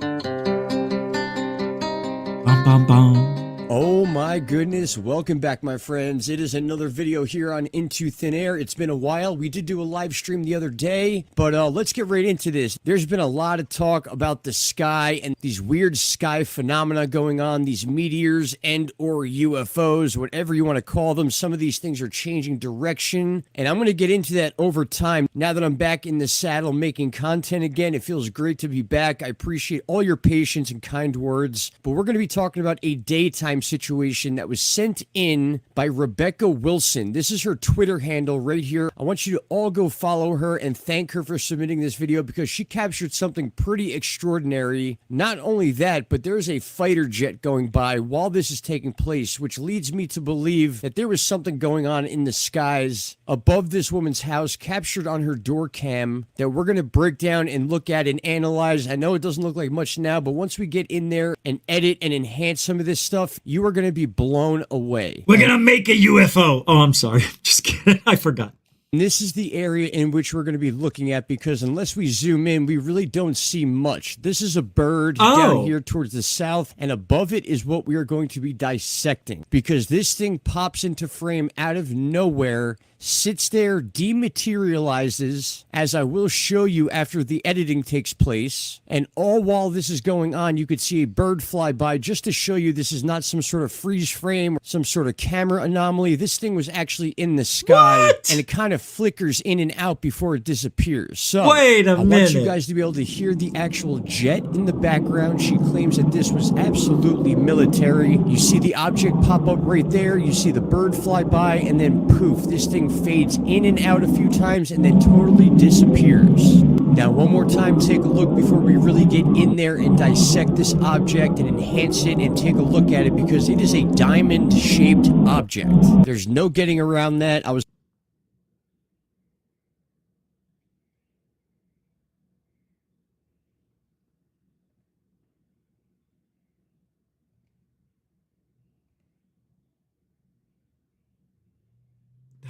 Bum, bum, bum.
Oh my goodness, welcome back my friends. It is another video here on Into Thin Air. It's been a while. We did do a live stream the other day, but let's get right into this. There's been a lot of talk about the sky and these weird sky phenomena going on, these meteors and or UFOs, whatever you want to call them. Some of these things are changing direction, and I'm going to get into that over time. Now that I'm back in the saddle making content again, it feels great to be back. I appreciate all your patience and kind words, but we're going to be talking about a daytime situation that was sent in by Rebecca Wilson. This is her Twitter handle right here. I want you to all go follow her and thank her for submitting this video because she captured something pretty extraordinary. Not only that, but there's a fighter jet going by while this is taking place, which leads me to believe that there was something going on in the skies above this woman's house captured on her door cam that we're going to break down and look at and analyze. I know it doesn't look like much now, but once we get in there and edit and enhance some of this stuff, you are going to be blown away.
We're going to make a UFO. Oh, I'm sorry. Just kidding. I forgot.
And this is the area in which we're going to be looking at because unless we zoom in, we really don't see much. This is a bird down here towards the south, and above it is what we are going to be dissecting because this thing pops into frame out of nowhere, sits there, dematerializes, as I will show you after the editing takes place, and all while this is going on, you could see a bird fly by just to show you this is not some sort of freeze frame or some sort of camera anomaly. This thing was actually in the sky, and it kind of flickers in and out before it disappears. So,
wait a minute.
I want you guys to be able to hear the actual jet in the background. She claims that this was absolutely military. You see the object pop up right there, you see the bird fly by, and then poof, this thing fades in and out a few times and then totally disappears. Now, one more time, take a look before we really get in there and dissect this object and enhance it and take a look at it because it is a diamond-shaped object. There's no getting around that.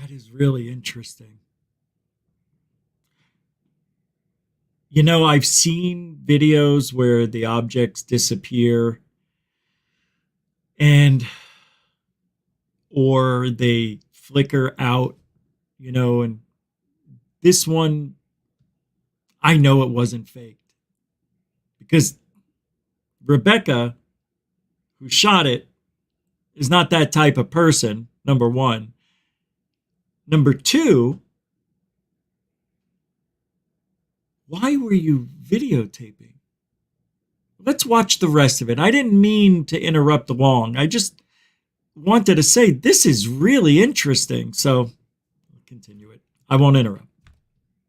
That is really interesting. You know, I've seen videos where the objects disappear or they flicker out, you know, and this one, I know it wasn't faked because Rebecca, who shot it, is not that type of person, number one. Number two, why were you videotaping? Let's watch the rest of it. I didn't mean to interrupt along. I just wanted to say this is really interesting. So I'll continue it. I won't interrupt.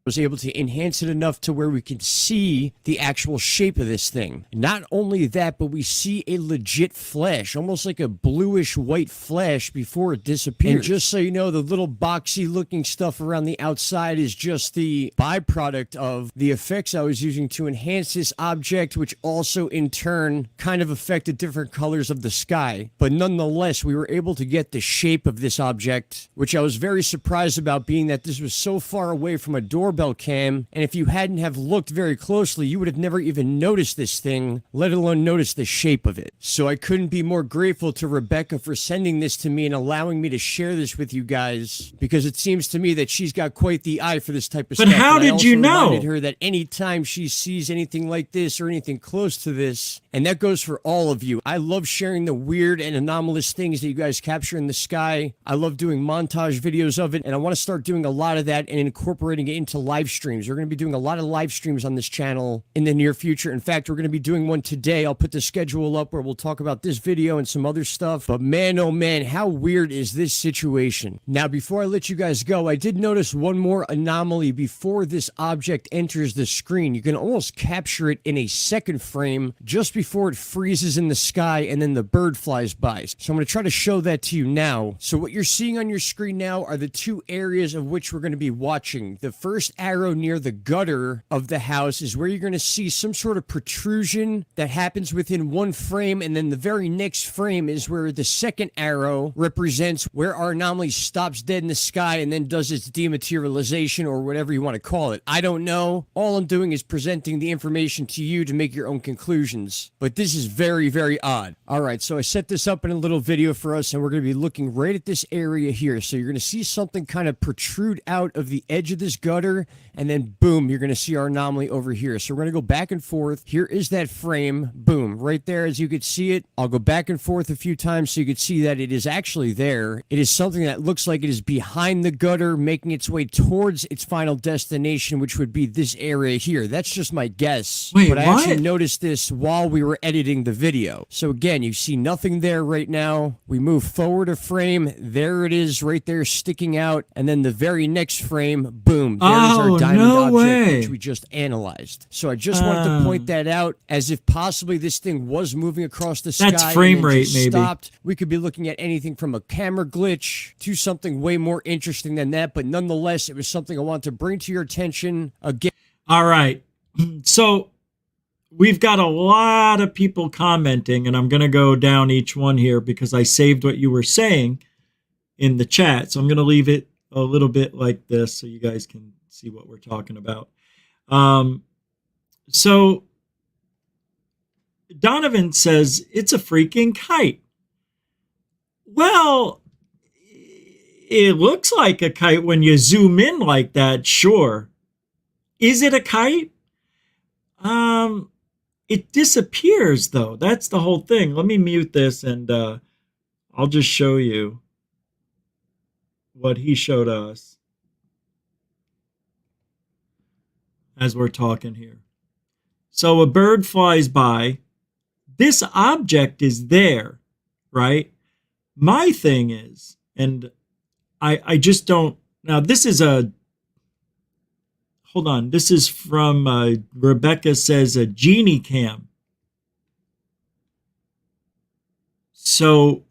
Was able to enhance it enough to where we can see the actual shape of this thing. Not only that, but we see a legit flash, almost like a bluish white flash before it disappears. And just so you know, the little boxy looking stuff around the outside is just the byproduct of the effects I was using to enhance this object, which also in turn kind of affected different colors of the sky. But nonetheless, we were able to get the shape of this object, which I was very surprised about, being that this was so far away from a doorbell cam, and if you hadn't have looked very closely, you would have never even noticed this thing, let alone noticed the shape of it. So I couldn't be more grateful to Rebecca for sending this to me and allowing me to share this with you guys, because it seems to me that she's got quite the eye for this type of stuff.
But how did you know?
I reminded her that anytime she sees anything like this or anything close to this, and that goes for all of you, I love sharing the weird and anomalous things that you guys capture in the sky. I love doing montage videos of it, and I want to start doing a lot of that and incorporating it into live streams. We're going to be doing a lot of live streams on this channel in the near future. In fact, we're going to be doing one today. I'll put the schedule up where we'll talk about this video and some other stuff. But man, oh man, how weird is this situation? Now, before I let you guys go, I did notice one more anomaly before this object enters the screen. You can almost capture it in a second frame just before it freezes in the sky and then the bird flies by. So I'm going to try to show that to you now. So what you're seeing on your screen now are the two areas of which we're going to be watching. The first arrow near the gutter of the house is where you're going to see some sort of protrusion that happens within one frame, and then the very next frame is where the second arrow represents where our anomaly stops dead in the sky and then does its dematerialization, or whatever you want to call it. I don't know. All I'm doing is presenting the information to you to make your own conclusions. But this is very, very odd. All right, so I set this up in a little video for us, and we're going to be looking right at this area here. So you're going to see something kind of protrude out of the edge of this gutter, and then boom, you're going to see our anomaly over here. So we're going to go back and forth. Here is that frame. Boom, right there as you could see it. I'll go back and forth a few times so you could see that it is actually there. It is something that looks like it is behind the gutter, making its way towards its final destination, which would be this area here. That's just my guess.
Wait,
but I
what?
actually noticed this while we were editing the video. So again, you see nothing there right now. We move forward a frame. There it is right there sticking out. And then the very next frame, boom, there's our diamond object, which we just analyzed. So I just wanted to point that out, as if possibly this thing was moving across the sky.
That's frame rate, maybe.
Stopped. We could be looking at anything from a camera glitch to something way more interesting than that. But nonetheless, it was something I wanted to bring to your attention again.
All right. So we've got a lot of people commenting, and I'm going to go down each one here because I saved what you were saying in the chat. So I'm going to leave it a little bit like this so you guys can see what we're talking about. So Donovan says, it's a freaking kite. Well, it looks like a kite when you zoom in like that, sure. Is it a kite? It disappears, though. That's the whole thing. Let me mute this, and I'll just show you what he showed us as we're talking here. So a bird flies by. This object is there, right? My thing is, and I just don't... Now, this is a... Hold on. This is from Rebecca says a Genie-Cam. So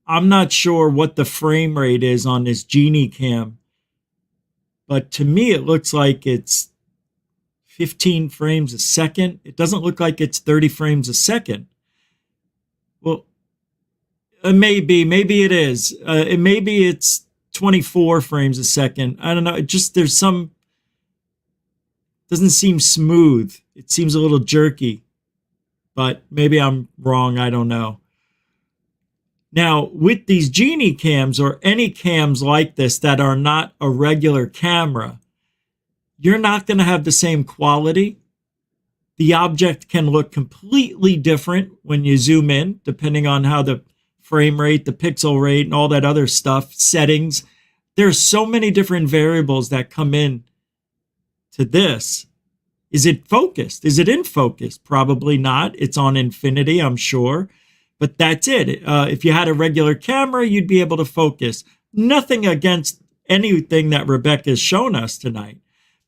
I'm not sure what the frame rate is on this Genie-Cam, but to me it looks like it's 15 frames a second. It doesn't look like it's 30 frames a second. Well, maybe it is. Maybe it's 24 frames a second. I don't know. It just, there's some, doesn't seem smooth. It seems a little jerky, but maybe I'm wrong. I don't know. Now, with these Genie-Cams or any cams like this that are not a regular camera, you're not going to have the same quality. The object can look completely different when you zoom in, depending on how the frame rate, the pixel rate, and all that other stuff, settings. There's so many different variables that come in to this. Is it focused? Is it in focus? Probably not. It's on infinity, I'm sure. But that's it. If you had a regular camera, you'd be able to focus. Nothing against anything that Rebecca's shown us tonight,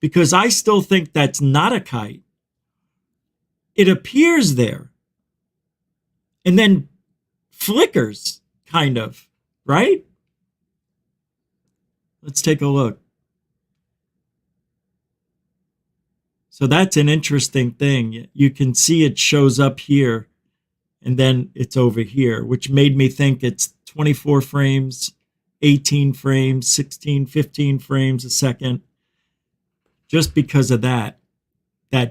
because I still think that's not a kite. It appears there and then flickers, kind of, right? Let's take a look. So that's an interesting thing. You can see it shows up here and then it's over here, which made me think it's 24 frames, 18 frames, 16, 15 frames a second. Just because of that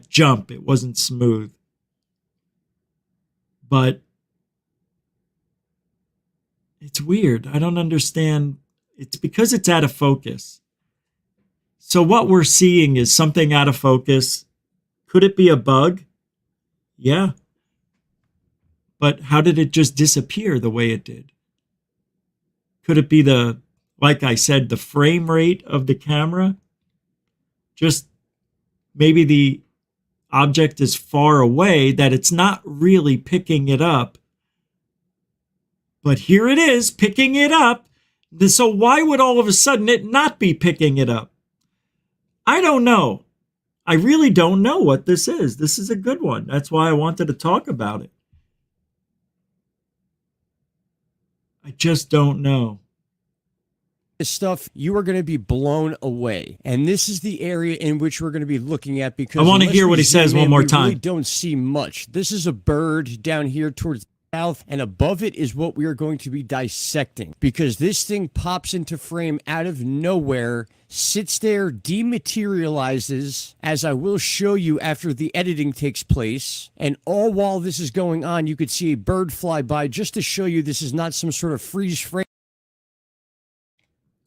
jump, it wasn't smooth. But it's weird. I don't understand. It's because it's out of focus. So what we're seeing is something out of focus. Could it be a bug? Yeah. But how did it just disappear the way it did? Could it be the like I said, the frame rate of the camera, just maybe the object is far away that it's not really picking it up. But here it is picking it up. So why would all of a sudden it not be picking it up? I don't know. I really don't know what this is. This is a good one. That's why I wanted to talk about it. I just don't know.
This stuff, you are going to be blown away. And this is the area in which we're going to be looking at, because
I want to hear what he says one more time.
We really don't see much. This is a bird down here towards the south, and above it is what we are going to be dissecting, because this thing pops into frame out of nowhere, sits there, dematerializes, as I will show you after the editing takes place. And all while this is going on, you could see a bird fly by, just to show you this is not some sort of freeze frame.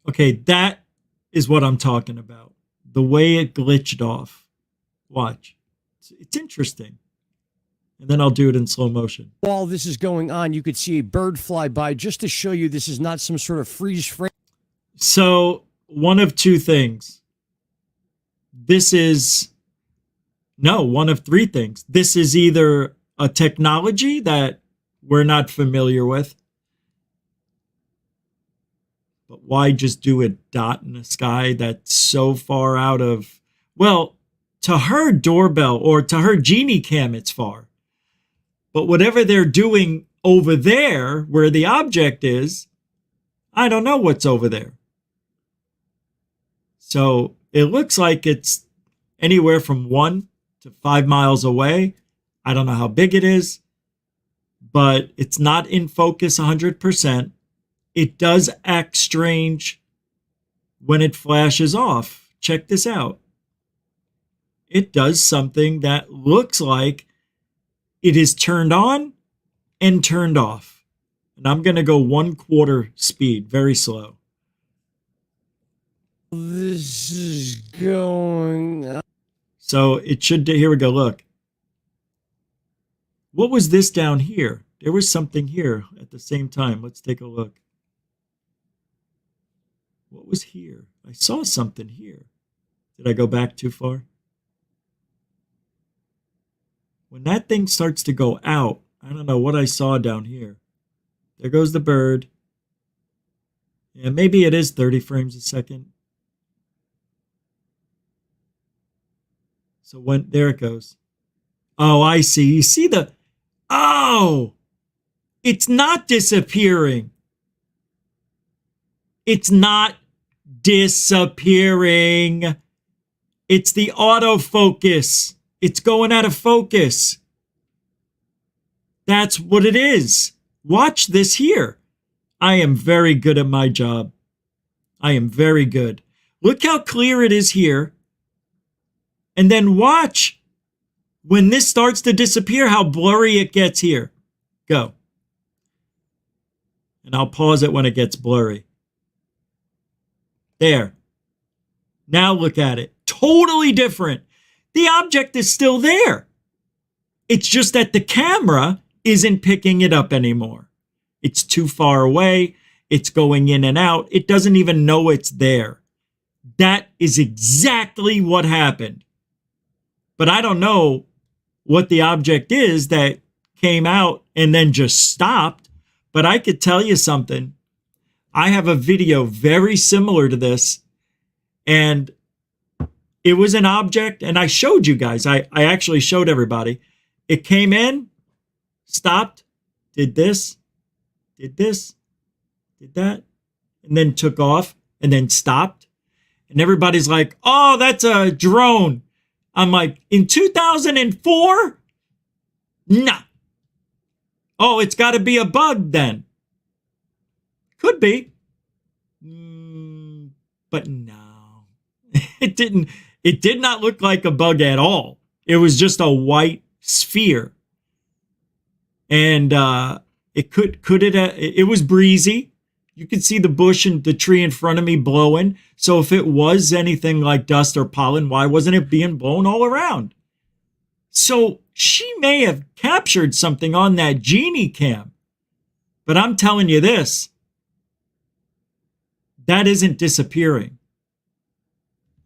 Okay, that is what I'm talking about. The way it glitched off. Watch. It's interesting. And then I'll do it in slow motion.
While this is going on, you could see a bird fly by, just to show you this is not some sort of freeze frame.
So, one of two things. One of three things. This is either a technology that we're not familiar with. But why just do a dot in the sky that's so far out of... Well, to her doorbell or to her Genie-Cam, it's far. But whatever they're doing over there, where the object is, I don't know what's over there. So it looks like it's anywhere from 1 to 5 miles away. I don't know how big it is, but it's not in focus 100%. It does act strange when it flashes off. Check this out. It does something that looks like it is turned on and turned off. And I'm going to go 1/4 speed, very slow.
This is going on.
So it should, here we go, look. What was this down here? There was something here at the same time. Let's take a look. What was here? I saw something here. Did I go back too far? When that thing starts to go out, I don't know what I saw down here. There goes the bird. Yeah, maybe it is 30 frames a second. So there it goes. Oh, I see. You see the... Oh! It's not disappearing. It's not disappearing. It's the autofocus. It's going out of focus. That's what it is. Watch this here. I am very good at my job. I am very good. Look how clear it is here. And then watch when this starts to disappear, how blurry it gets here. Go. And I'll pause it when it gets blurry. There. Now look at it. Totally different. The object is still there. It's just that the camera isn't picking it up anymore. It's too far away. It's going in and out. It doesn't even know it's there. That is exactly what happened. But I don't know what the object is that came out and then just stopped. But I could tell you something. I have a video very similar to this. And it was an object. And I showed you guys. I actually showed everybody. It came in, stopped, did this, did that, and then took off and then stopped. And everybody's like, oh, that's a drone. I'm like, in 2004? Nah. Oh, it's got to be a bug then. Could be. But no. It did not look like a bug at all. It was just a white sphere. And it was breezy. You could see the bush and the tree in front of me blowing. So if it was anything like dust or pollen, why wasn't it being blown all around? So she may have captured something on that Genie-Cam. But I'm telling you this. that isn't disappearing.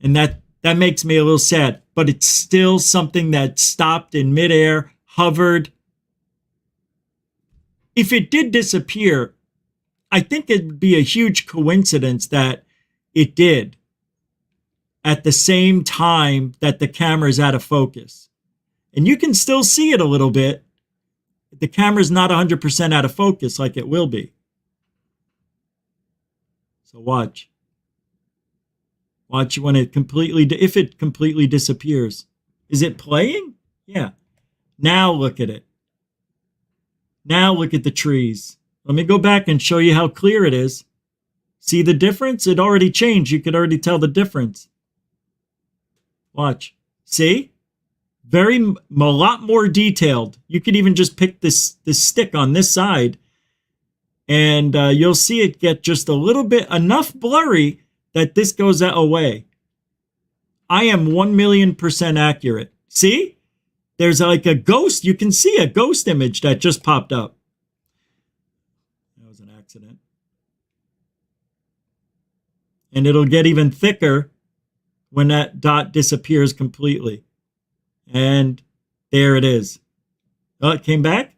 And that makes me a little sad, but it's still something that stopped in midair, hovered. If it did disappear, I think it'd be a huge coincidence that it did at the same time that the camera's out of focus. And you can still see it a little bit. The camera's not 100% out of focus like it will be. So watch. Watch when it if it completely disappears. Is it playing? Yeah. Now look at it. Now look at the trees. Let me go back and show you how clear it is. See the difference? It already changed. You could already tell the difference. Watch. See? A lot more detailed. You could even just pick this stick on this side, and you'll see it get just a little bit, enough blurry that this goes away. I am 1,000,000% accurate. See? There's like a ghost. You can see a ghost image that just popped up. That was an accident. And it'll get even thicker when that dot disappears completely. And there it is. Oh, it came back?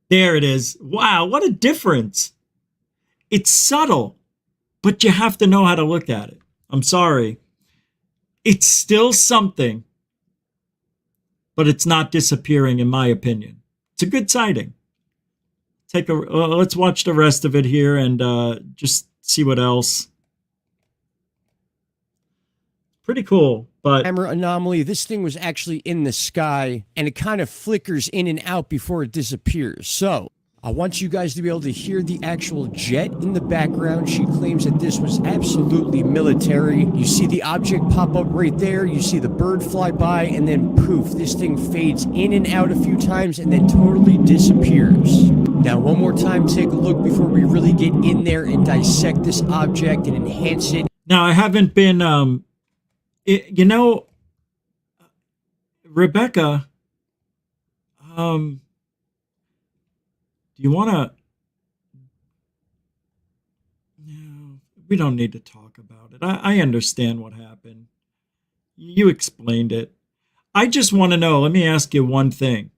There it is. Wow, what a difference. It's subtle, but you have to know how to look at it. I'm sorry. It's still something, but it's not disappearing, in my opinion. It's a good sighting. Let's watch the rest of it here and just see what else. Pretty cool, but
camera anomaly. This thing was actually in the sky, and it kind of flickers in and out before it disappears. So I want you guys to be able to hear the actual jet in the background. She claims that this was absolutely military. You see the object pop up right there. You see the bird fly by, and then poof, this thing fades in and out a few times and then totally disappears. Now, one more time, take a look before we really get in there and dissect this object and enhance it.
Now, I haven't been, Rebecca, do you want to? No, we don't need to talk about it. I understand what happened. You explained it. I just want to know, let me ask you one thing.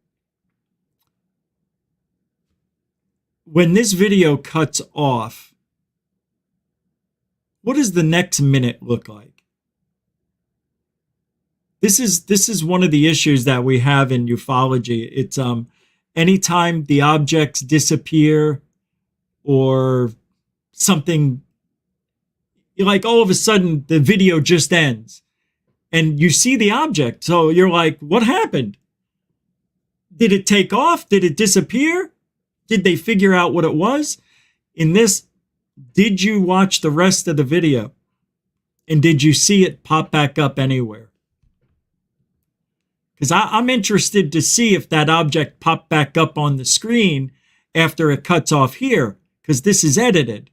When this video cuts off, what does the next minute look like? This is one of the issues that we have in ufology. It's anytime the objects disappear or something, like all of a sudden the video just ends and you see the object. So you're like, what happened? Did it take off? Did it disappear? Did they figure out what it was? In this, did you watch the rest of the video? And did you see it pop back up anywhere? Because I'm interested to see if that object popped back up on the screen after it cuts off here, because this is edited.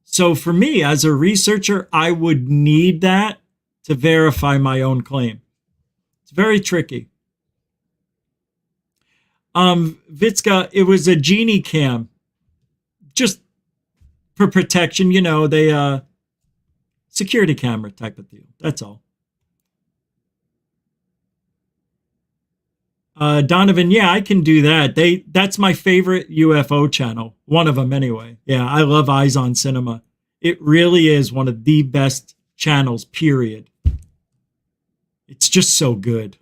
So for me, as a researcher, I would need that to verify my own claim. It's very tricky. Vitska, it was a Genie-Cam. Just for protection, they security camera type of deal. That's all. Donovan, yeah, I can do that. That's my favorite UFO channel. One of them anyway. Yeah, I love Eyes on Cinema. It really is one of the best channels, period. It's just so good.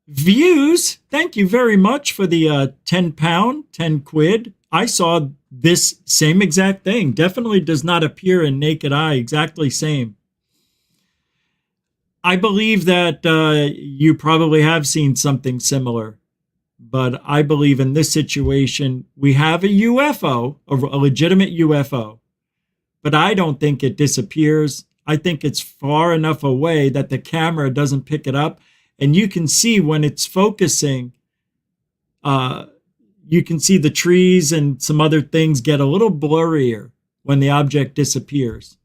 Views, thank you very much for the 10 pound, 10 quid. I saw this same exact thing. Definitely does not appear in naked eye. Exactly same. I believe that you probably have seen something similar, but I believe in this situation, we have a UFO, a legitimate UFO, but I don't think it disappears. I think it's far enough away that the camera doesn't pick it up. And you can see when it's focusing, you can see the trees and some other things get a little blurrier when the object disappears.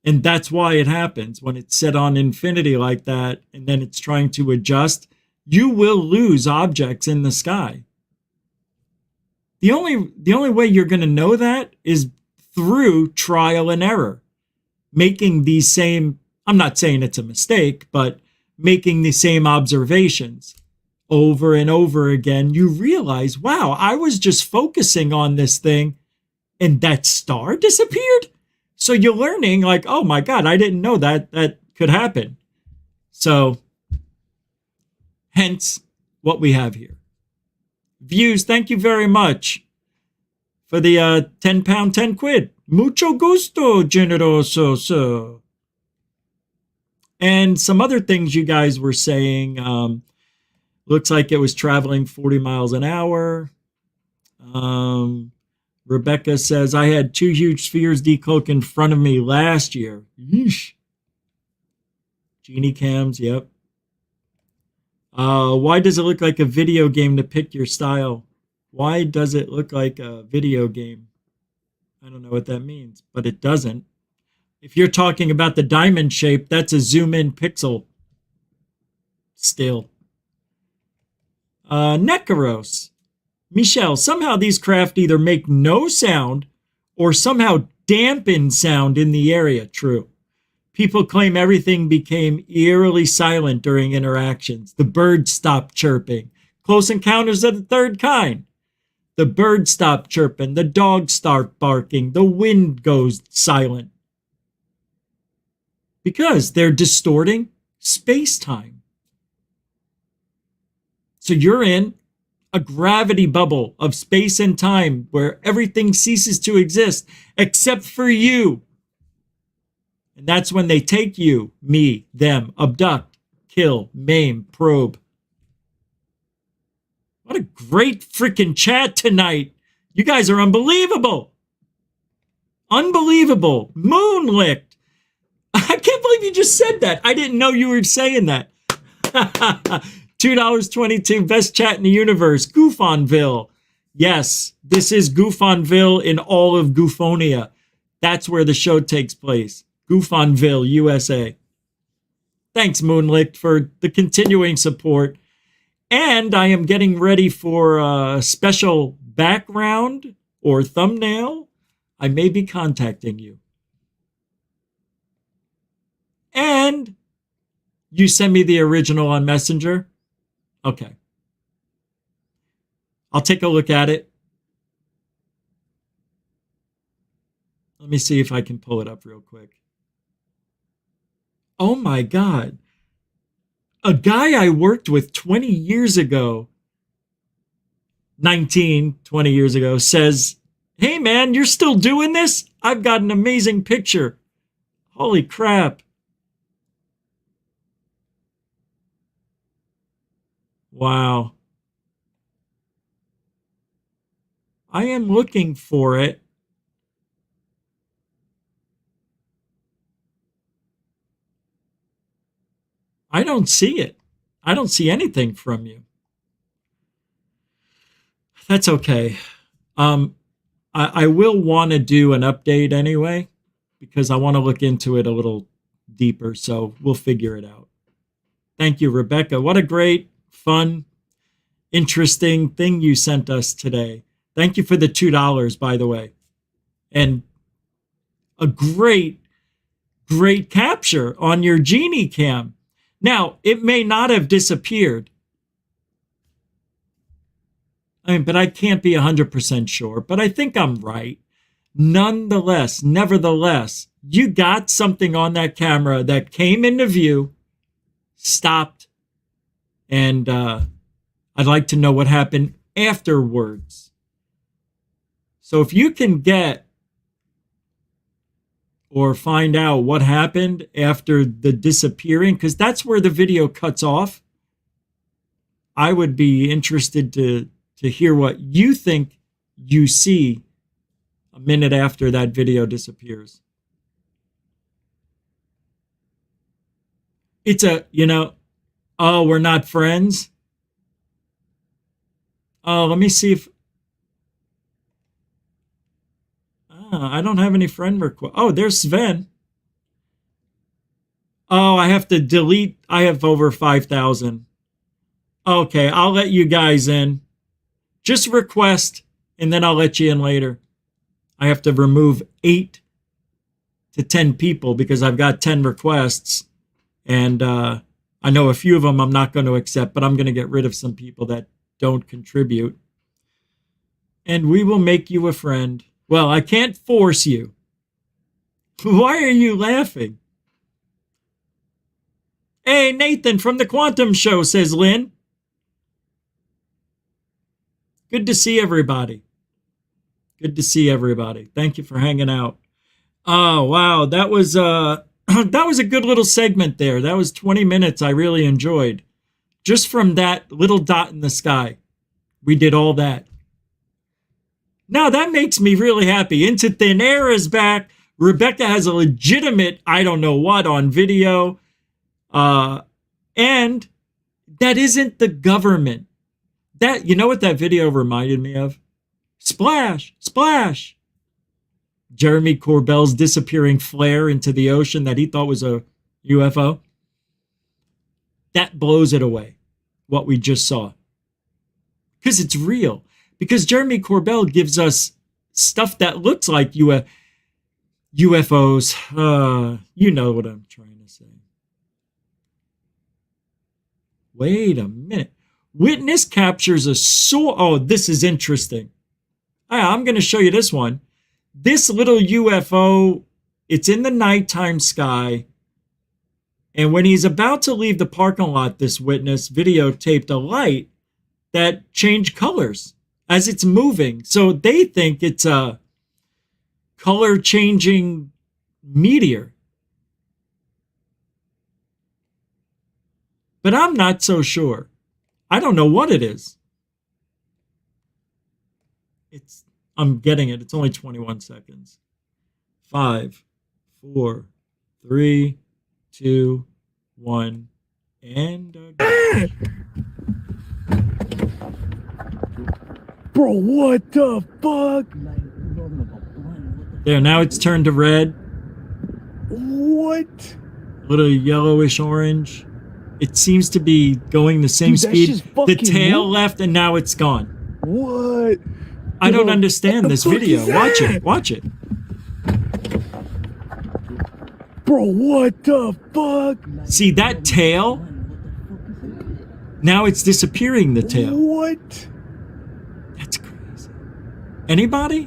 And that's why it happens when it's set on infinity like that, and then it's trying to adjust. you will lose objects in the sky. The only way you're going to know that is through trial and error. Making these same, I'm not saying it's a mistake, but making the same observations over and over again, you realize, wow, I was just focusing on this thing and that star disappeared. So you're learning like, oh my God, I didn't know that could happen. So hence what we have here. Views, thank you very much for the 10 pound, 10 quid. Mucho gusto, generoso, sir. And some other things you guys were saying. Looks like it was traveling 40 miles an hour. Rebecca says, I had 2 huge spheres decloak in front of me last year. Yeesh. Genie-Cams, yep. Why does it look like a video game to pick your style? Why does it look like a video game? I don't know what that means, but it doesn't. If you're talking about the diamond shape, that's a zoom-in pixel. Still. Nekaros. Michelle, somehow these craft either make no sound or somehow dampen sound in the area. True. People claim everything became eerily silent during interactions. The birds stopped chirping. Close encounters of the third kind. The birds stop chirping. The dogs start barking. The wind goes silent. Because they're distorting space-time. So you're in a gravity bubble of space and time where everything ceases to exist except for you. And that's when they take you, me, them, abduct, kill, maim, probe. What a great freaking chat tonight. You guys are unbelievable. Unbelievable. Moonlicked. I can't believe you just said that. I didn't know you were saying that. $2.22, best chat in the universe. Goofonville. Yes, this is Goofonville in all of Goofonia. That's where the show takes place. Goofonville, USA. Thanks, Moonlicked, for the continuing support. And I am getting ready for a special background or thumbnail. I may be contacting you. And you send me the original on Messenger. Okay. I'll take a look at it. Let me see if I can pull it up real quick. Oh my God. A guy I worked with 20 years ago, 20 years ago, says, hey man, you're still doing this? I've got an amazing picture. Holy crap. Wow. I am looking for it. I don't see it. I don't see anything from you. That's okay. I will want to do an update anyway, because I want to look into it a little deeper, so we'll figure it out. Thank you, Rebecca. What a great, fun, interesting thing you sent us today. Thank you for the $2, by the way. And a great, great capture on your Genie-Cam. Now, it may not have disappeared. But I can't be 100% sure. But I think I'm right. Nonetheless, nevertheless, you got something on that camera that came into view, stopped, and I'd like to know what happened afterwards. So if you can get or find out what happened after the disappearing, because that's where the video cuts off, I would be interested to hear what you think you see a minute after that video disappears. It's oh, we're not friends? Oh, let me see if... I don't have any friend requests. Oh, there's Sven. Oh, I have to delete. I have over 5,000. Okay, I'll let you guys in. Just request, and then I'll let you in later. I have to remove 8 to 10 people because I've got 10 requests. And I know a few of them I'm not going to accept, but I'm going to get rid of some people that don't contribute. And we will make you a friend. Well, I can't force you. Why are you laughing? Hey, Nathan from the Quantum Show, says Lynn. Good to see everybody. Good to see everybody. Thank you for hanging out. Oh, wow. That was that was a good little segment there. That was 20 minutes I really enjoyed. Just from that little dot in the sky. We did all that. Now that makes me really happy. Into Thin Air is back. Rebecca has a legitimate, I don't know what, on video. And that isn't the government. That, you know what that video reminded me of? Splash, splash. Jeremy Corbell's disappearing flare into the ocean that he thought was a UFO. That blows it away, what we just saw. Because it's real. Because Jeremy Corbell gives us stuff that looks like UFOs. You know what I'm trying to say. Wait a minute. Witness captures a Oh, this is interesting. I'm going to show you this one. This little UFO, it's in the nighttime sky. And when he's about to leave the parking lot, this witness videotaped a light that changed colors as it's moving. So they think it's a color-changing meteor. But I'm not so sure. I don't know what it is. I'm getting it. It's only 21 seconds. 5, 4, 3, 2, 1, and
bro, what the fuck?
There, now it's turned to red.
What?
A little yellowish orange. It seems to be going the same speed. The tail left and now it's gone.
What?
I don't understand this video. Watch it. Watch it.
Bro, what the fuck?
See that tail? Now it's disappearing, the tail.
What?
That's crazy. Anybody?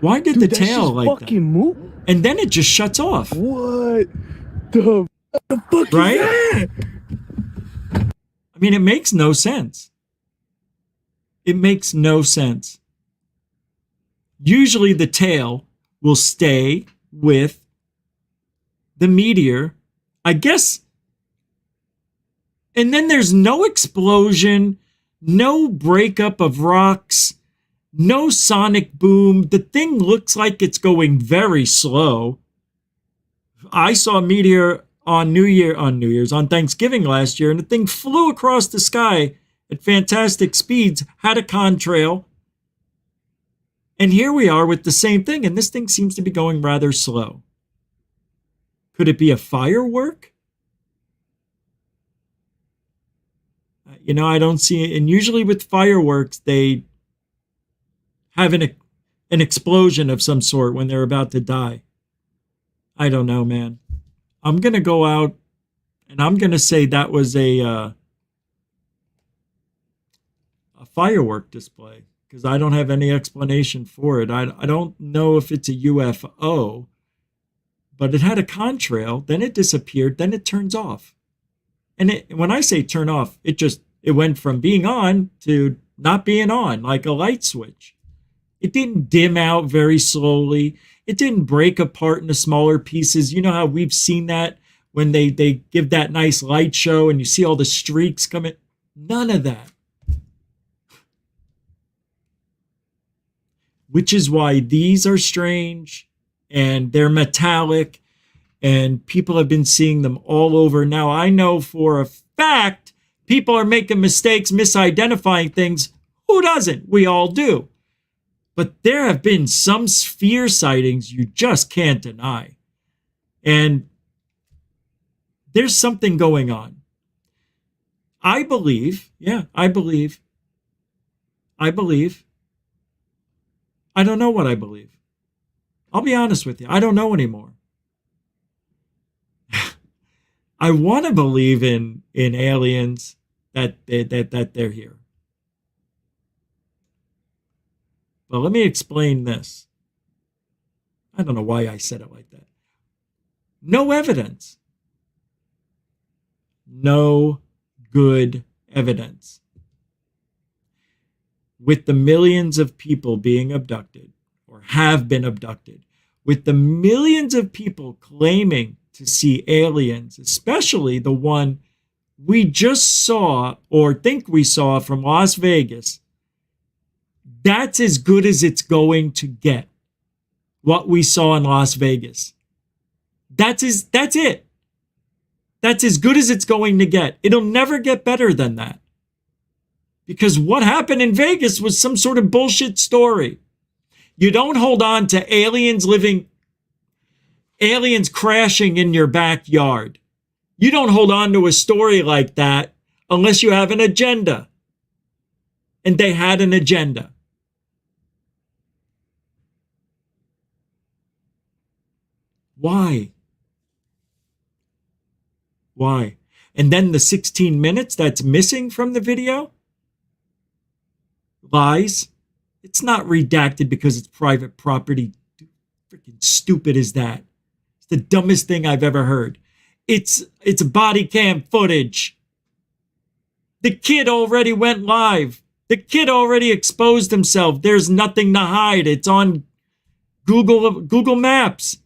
Why did the tail like that?
Move?
And then it just shuts off.
What the fuck
right?
is that?
I mean, it makes no sense. It makes no sense. Usually the tail will stay with the meteor, I guess. And then there's no explosion, no breakup of rocks, no sonic boom. The thing looks like it's going very slow. I saw a meteor on Thanksgiving last year, and the thing flew across the sky at fantastic speeds, had a contrail. And here we are with the same thing, and this thing seems to be going rather slow. Could it be a firework? You know, I don't see it. And usually with fireworks, they have an explosion of some sort when they're about to die. I don't know, man. I'm going to go out and I'm going to say that was a firework display because I don't have any explanation for it. I don't know if it's a UFO, but it had a contrail, then it disappeared, then it turns off. And when I say turn off, it went from being on to not being on, like a light switch. It didn't dim out very slowly. It didn't break apart into smaller pieces. You know how we've seen that when they give that nice light show and you see all the streaks coming? None of that. Which is why these are strange and they're metallic and people have been seeing them all over. Now, I know for a fact people are making mistakes, misidentifying things. Who doesn't? We all do. But there have been some sphere sightings you just can't deny. And there's something going on. I believe. I believe. I don't know what I believe. I'll be honest with you. I don't know anymore. I want to believe in aliens that they're here. But let me explain this. I don't know why I said it like that. No evidence. No good evidence. With the millions of people being abducted or have been abducted, with the millions of people claiming to see aliens, especially the one we just saw or think we saw from Las Vegas, that's as good as it's going to get. What we saw in Las Vegas. That's it. That's as good as it's going to get. It'll never get better than that. Because what happened in Vegas was some sort of bullshit story. You don't hold on to aliens crashing in your backyard. You don't hold on to a story like that unless you have an agenda. And they had an agenda. Why? Why? And then the 16 minutes that's missing from the video? Lies. It's not redacted because it's private property. Freaking stupid is that? It's the dumbest thing I've ever heard. It's body cam footage. The kid already went live. The kid already exposed himself. There's nothing to hide. It's on Google Maps.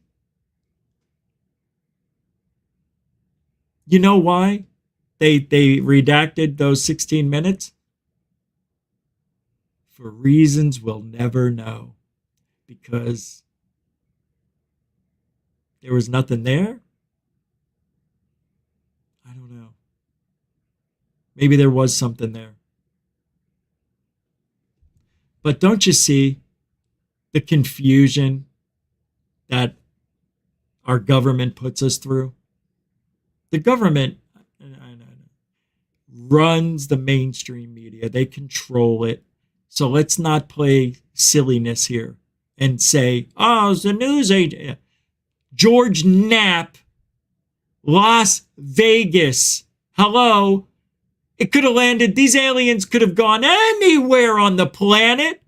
You know why they redacted those 16 minutes? For reasons we'll never know. Because there was nothing there? I don't know. Maybe there was something there. But don't you see the confusion that our government puts us through? The government runs the mainstream media. They control it. So let's not play silliness here and say, oh, it's the news agent. George Knapp, Las Vegas. Hello. It could have landed. These aliens could have gone anywhere on the planet,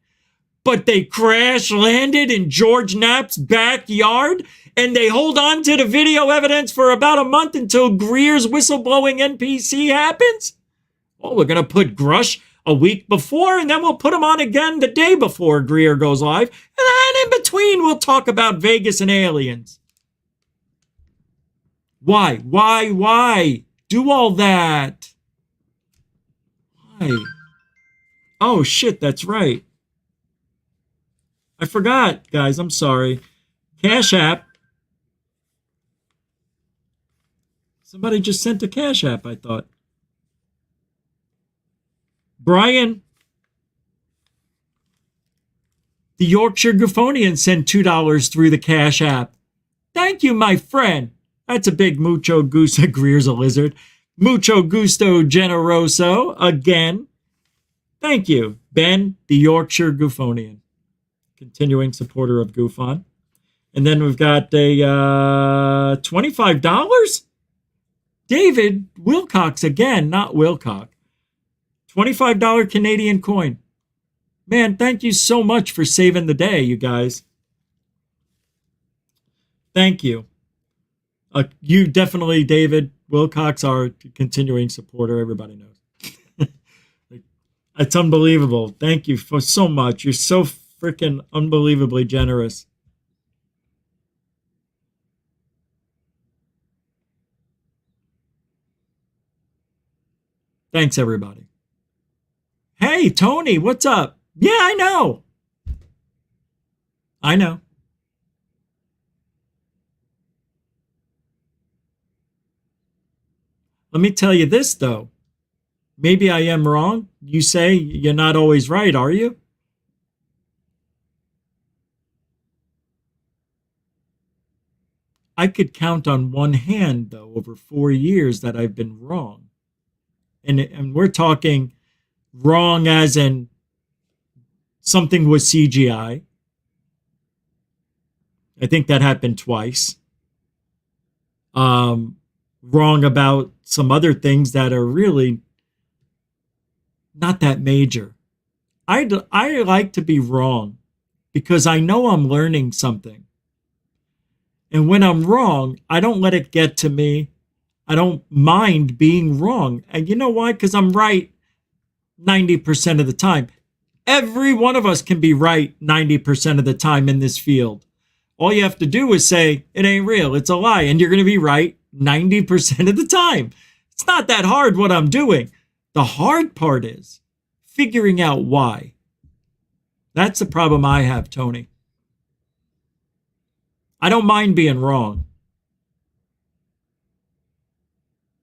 but they crash landed in George Knapp's backyard. And they hold on to the video evidence for about a month until Greer's whistleblowing NPC happens? Well, we're going to put Grush a week before, and then we'll put him on again the day before Greer goes live. And then in between, we'll talk about Vegas and aliens. Why do all that? Why? Oh, shit, that's right. I forgot, guys. I'm sorry. Cash App. Somebody just sent a Cash App, I thought. Brian, the Yorkshire Goophonian, sent $2 through the Cash App. Thank you, my friend. That's a big mucho gusto. Greer's a lizard. Mucho gusto generoso. Again. Thank you, Ben, the Yorkshire Goophonian. Continuing supporter of Goofon. And then we've got a $25? David Wilcox again, not Wilcock. $25 Canadian coin. Man, thank you so much for saving the day, you guys. Thank you. You definitely, David Wilcox, are a continuing supporter. Everybody knows. It's unbelievable. Thank you for so much. You're so freaking unbelievably generous. Thanks, everybody. Hey, Tony, what's up? Yeah, I know. I know. Let me tell you this, though. Maybe I am wrong. You say you're not always right, are you? I could count on one hand, though, over 4 years that I've been wrong. And we're talking wrong as in something was CGI. I think that happened twice. Wrong about some other things that are really not that major. I like to be wrong because I know I'm learning something. And when I'm wrong, I don't let it get to me. I don't mind being wrong. And you know why? Because I'm right 90% of the time. Every one of us can be right 90% of the time in this field. All you have to do is say, it ain't real, it's a lie, and you're going to be right 90% of the time. It's not that hard what I'm doing. The hard part is figuring out why. That's the problem I have, Tony. I don't mind being wrong.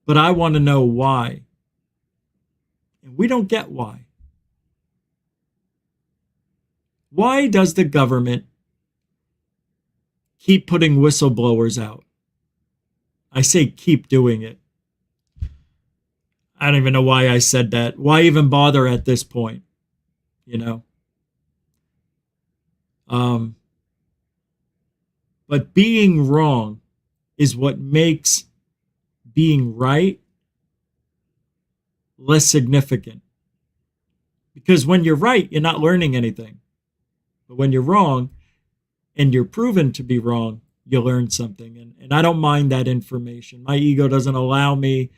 But I want to know why. And we don't get why. Why does the government keep putting whistleblowers out? I say keep doing it. I don't even know why I said that. Why even bother at this point? You know? But being wrong is what makes being right less significant. Because when you're right, you're not learning anything. But when you're wrong and you're proven to be wrong, you learn something. And I don't mind that information. My ego doesn't allow me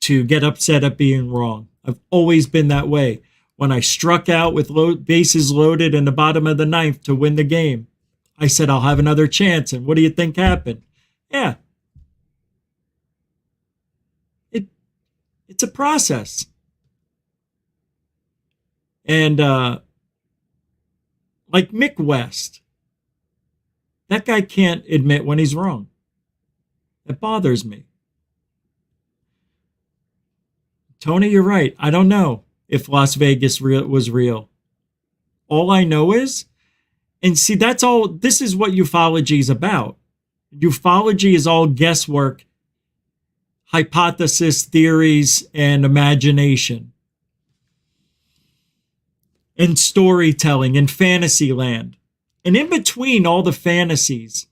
to get upset at being wrong. I've always been that way. When I struck out with bases loaded in the bottom of the ninth to win the game, I said, I'll have another chance. And what do you think happened? Yeah. It's a process. And like Mick West, that guy can't admit when he's wrong. It bothers me. Tony, you're right. I don't know if Las Vegas was real. All I know is, and see, that's all, this is what ufology is about. Ufology is all guesswork, hypothesis, theories, and imagination. And storytelling and fantasy land. And in between all the fantasies,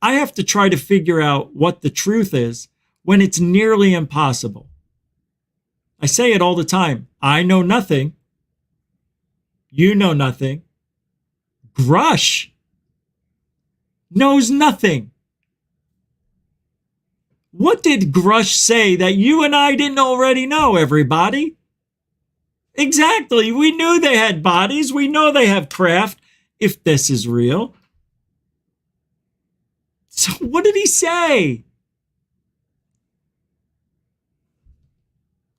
I have to try to figure out what the truth is when it's nearly impossible. I say it all the time. I know nothing. You know nothing. Grush knows nothing. What did Grush say that you and I didn't already know, everybody? Exactly. We knew they had bodies. We know they have craft, if this is real. So what did he say?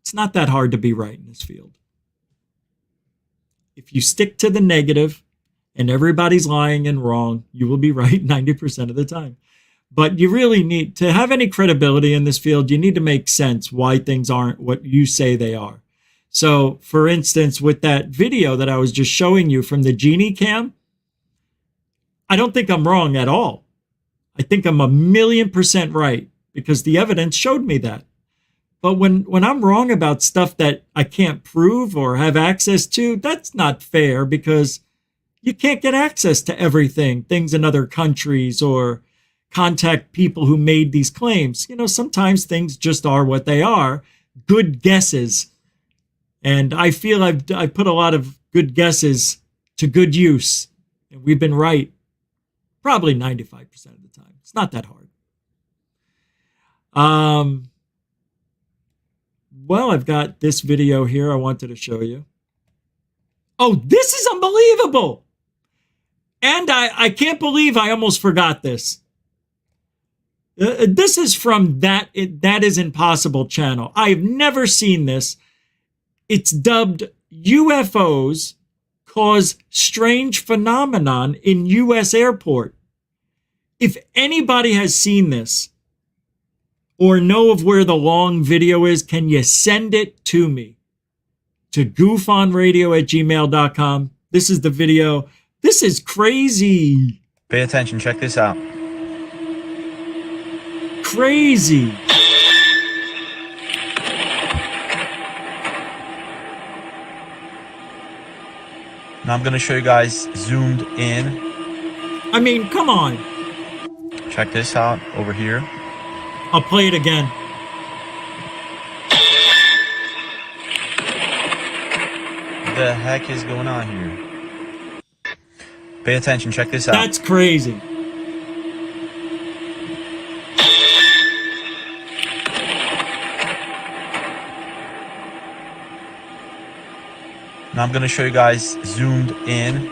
It's not that hard to be right in this field. If you stick to the negative and everybody's lying and wrong, you will be right 90% of the time. But you really need to have any credibility in this field. You need to make sense why things aren't what you say they are. So, for instance, with that video that I was just showing you from the Genie-Cam, I don't think I'm wrong at all. I think I'm 1,000,000% right because the evidence showed me that. But when I'm wrong about stuff that I can't prove or have access to, that's not fair because you can't get access to everything, things in other countries or contact people who made these claims. You know, sometimes things just are what they are. Good guesses. And I feel I've put a lot of good guesses to good use. And we've been right probably 95% of the time. It's not that hard. Well, I've got this video here I wanted to show you. Oh, this is unbelievable. And I can't believe I almost forgot this. This is from That Is Impossible channel. I've never seen this. It's dubbed UFOs Cause Strange Phenomenon in U.S. Airport. If anybody has seen this or know of where the long video is, can you send it to me? To goofonradio@gmail.com. This is the video. This is crazy.
Pay attention. Check this out.
Crazy.
Now I'm going to show you guys zoomed in.
I mean, come on.
Check this out over here.
I'll play it again.
What the heck is going on here? Pay attention, check this out.
That's crazy.
Now I'm going to show you guys zoomed in.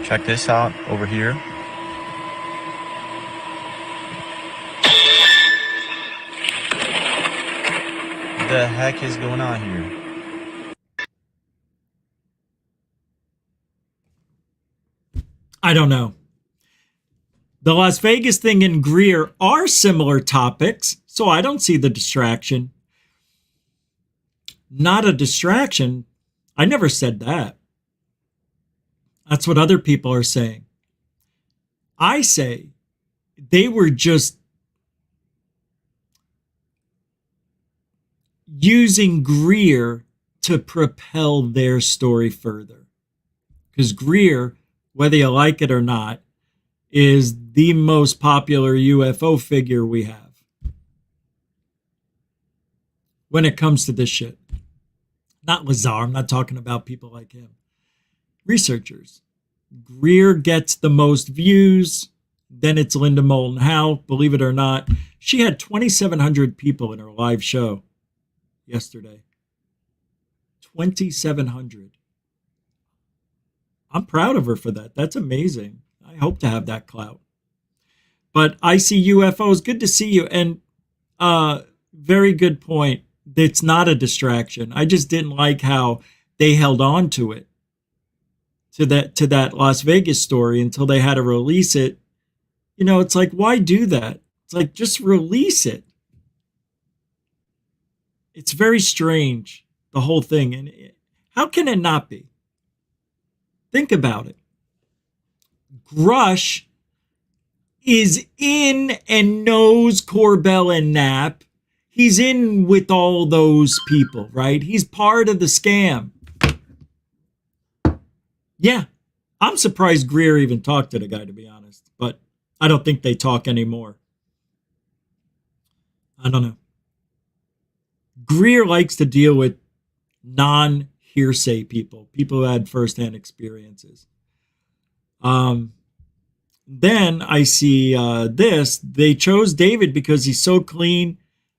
Check this out over here. What the heck is going on here?
I don't know. The Las Vegas thing and Greer are similar topics, so I don't see the distraction. Not a distraction. I never said that. That's what other people are saying. I say they were just using Greer to propel their story further. Because Greer, whether you like it or not, is the most popular UFO figure we have when it comes to this shit. Not Lazar, I'm not talking about people like him. Researchers. Greer gets the most views, then it's Linda Moulton Howe, believe it or not. She had 2,700 people in her live show yesterday. 2,700. I'm proud of her for that. That's amazing. I hope to have that clout. But I see UFOs. Good to see you. And very good point. It's not a distraction. I just didn't like how they held on to it, to that Las Vegas story until they had to release it. You know, it's like, why do that? It's like, just release it. It's very strange, the whole thing. And how can it not be? Think about it. Grush is in and knows Corbell and Knapp. He's in with all those people, right? He's part of the scam. Yeah, I'm surprised Greer even talked to the guy, to be honest. But I don't think they talk anymore. I don't know. Greer likes to deal with non-hearsay people who had firsthand experiences. Then I see this. They chose David because he's so clean,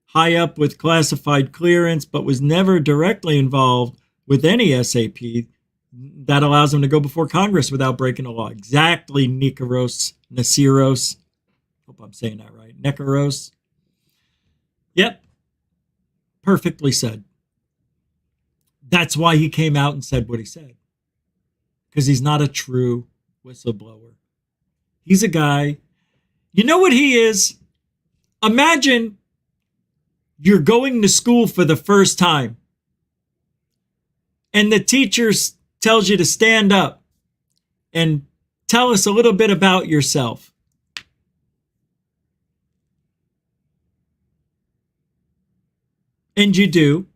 high up with classified clearance, but was never directly involved with any SAP. That allows him to go before Congress without breaking the law. Exactly, Nasiros. Hope I'm saying that right. Nekaros. Yep. Perfectly said. That's why he came out and said what he said. Because he's not a true whistleblower. He's a guy. You know what he is? Imagine you're going to school for the first time and the teacher tells you to stand up and tell us a little bit about yourself. And you do.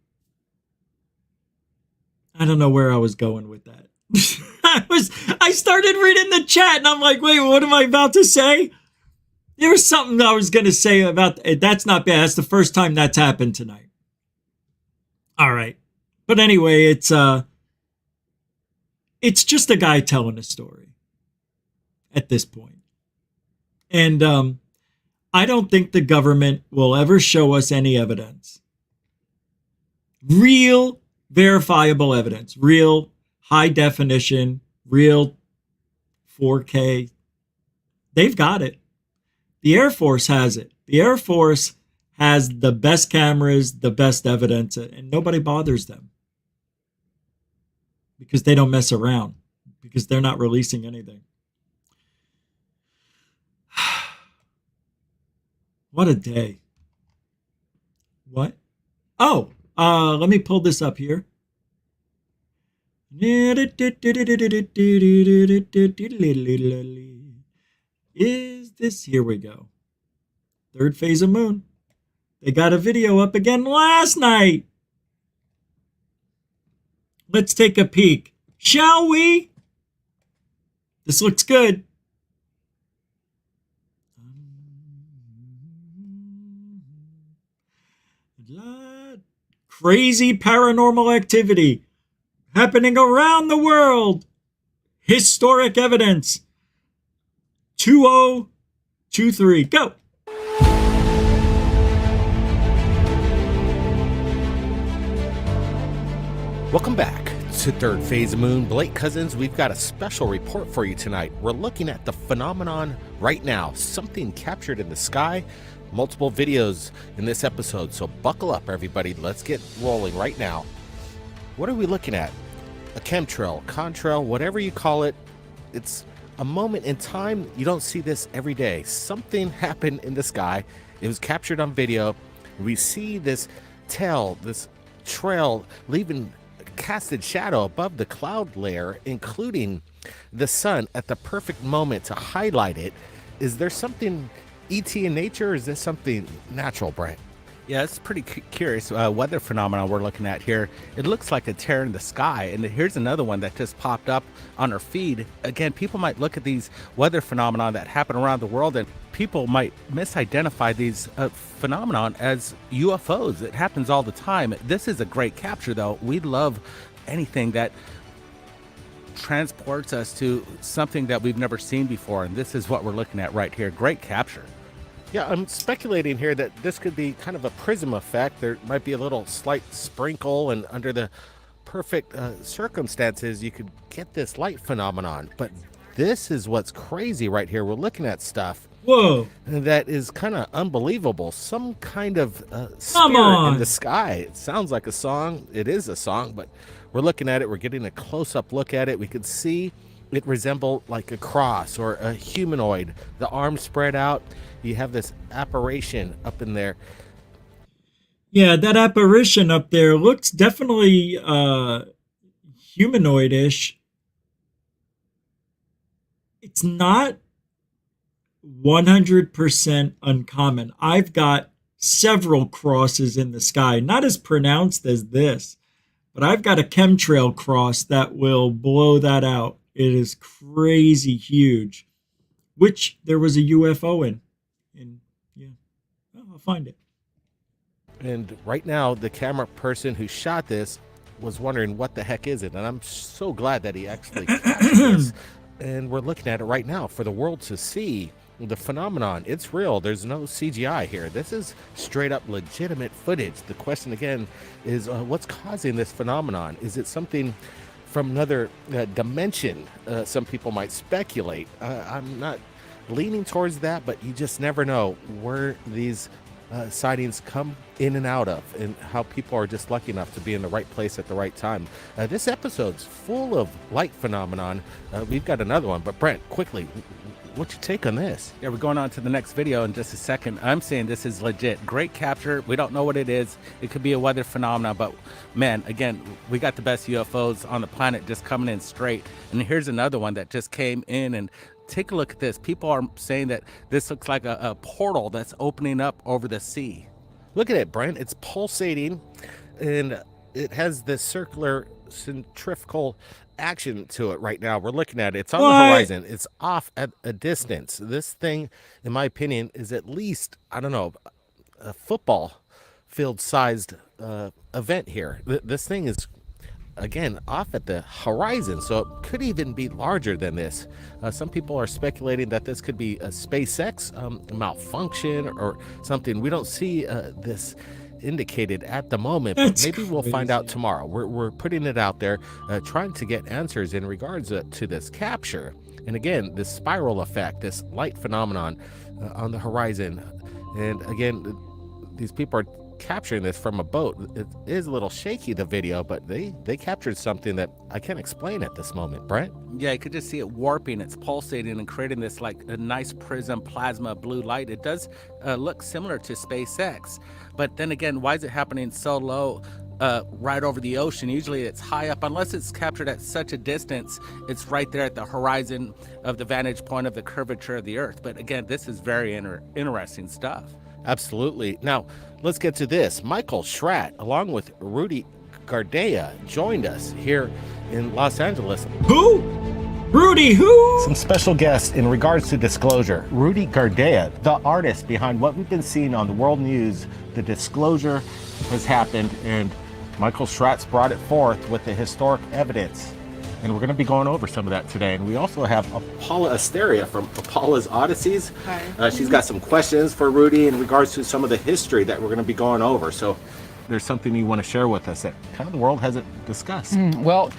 I don't know where I was going with that. I started reading the chat and I'm like, wait, what am I about to say? There was something I was going to say about that's not bad. That's the first time that's happened tonight. All right. But anyway, it's just a guy telling a story at this point. And I don't think the government will ever show us any evidence. Real verifiable evidence, real high definition, real 4K. They've got it. The Air Force has it. The Air Force has the best cameras, the best evidence, and nobody bothers them because they don't mess around, because they're not releasing anything. What a day. What? Oh, let me pull this up here. Is this, here we go. Third phase of moon. They got a video up again last night. Let's take a peek, shall we? This looks good. Crazy paranormal activity happening around the world. Historic evidence. 2023. Go.
Welcome back to Third Phase of Moon. Blake Cousins, we've got a special report for you tonight. We're looking at the phenomenon right now. Something captured in the sky. Multiple videos in this episode, so buckle up, everybody. Let's get rolling right now. What are we looking at? A chemtrail, contrail, whatever you call it. It's a moment in time. You don't see this every day. Something happened in the sky. It was captured on video. We see this tail, this trail leaving a casted shadow above the cloud layer, including the sun at the perfect moment to highlight it. Is there something ET in nature, or is this something natural, Brent?
Yeah, it's pretty curious weather phenomenon we're looking at here. It looks like a tear in the sky, and here's another one that just popped up on our feed. Again, people might look at these weather phenomena that happen around the world, and people might misidentify these phenomenon as UFOs. It happens all the time. This is a great capture, though. We love anything that transports us to something that we've never seen before, and this is what we're looking at right here. Great capture.
Yeah, I'm speculating here that this could be kind of a prism effect. There might be a little slight sprinkle, and under the perfect circumstances, you could get this light phenomenon. But this is what's crazy right here. We're looking at stuff.
Whoa.
That is kind of unbelievable. Some kind of spirit in the sky. It sounds like a song. It is a song, but we're looking at it. We're getting a close-up look at it. We could see it resemble like a cross or a humanoid. The arms spread out. You have this apparition up in there.
Yeah, that apparition up there looks definitely humanoid-ish. It's not 100% uncommon. I've got several crosses in the sky, not as pronounced as this, but I've got a chemtrail cross that will blow that out. It is crazy huge, which there was a UFO in. And yeah, well, I'll find it.
And right now, the camera person who shot this was wondering what the heck is it, and I'm so glad that he actually captured this. And we're looking at it right now for the world to see the phenomenon. It's real. There's no CGI here. This is straight up legitimate footage. The question again is what's causing this phenomenon? Is it something from another dimension? Some people might speculate. I'm not leaning towards that, but you just never know where these sightings come in and out of, and how people are just lucky enough to be in the right place at the right time. This episode's full of light phenomenon. We've got another one, but Brent, quickly, what's your take on this?
Yeah, we're going on to the next video in just a second. I'm saying this is legit. Great capture. We don't know what it is. It could be a weather phenomenon, but man, again, we got the best UFOs on the planet just coming in straight. And here's another one that just came in, and take a look at this. People are saying that this looks like a portal that's opening up over the sea.
Look at it, Brent. It's pulsating, and it has this circular centrifugal action to it right now. We're looking at it. It's on the horizon. It's off at a distance. This thing, in my opinion, is at least, I don't know, a football field-sized event here. This thing is, again, off at the horizon, so it could even be larger than this. Some people are speculating that this could be a SpaceX malfunction or something. We don't see this indicated at the moment, but maybe we'll find out tomorrow. We're putting it out there, trying to get answers in regards to this capture. And again, this spiral effect, this light phenomenon on the horizon. And again, these people are capturing this from a boat. It is a little shaky, the video, but they captured something that I can't explain at this moment. Brent?
Yeah, you could just see it warping. It's pulsating and creating this like a nice prism plasma blue light. It does look similar to SpaceX, but then again, why is it happening so low right over the ocean? Usually it's high up, unless it's captured at such a distance. It's right there at the horizon of the vantage point of the curvature of the Earth. But again, this is very interesting stuff.
Absolutely. Now, let's get to this. Michael Schratt, along with Rudy Giordano joined us here in Los Angeles.
Who? Rudy who?
Some special guests in regards to disclosure. Rudy Giordano, the artist behind what we've been seeing on the world news. The disclosure has happened, and Michael Schratz brought it forth with the historic evidence. And we're going to be going over some of that today. And we also have Paula Asteria from Paula's Odysseys.
Hi.
She's got some questions for Rudy in regards to some of the history that we're going to be going over. So there's something you want to share with us that kind of the world hasn't discussed.
Well,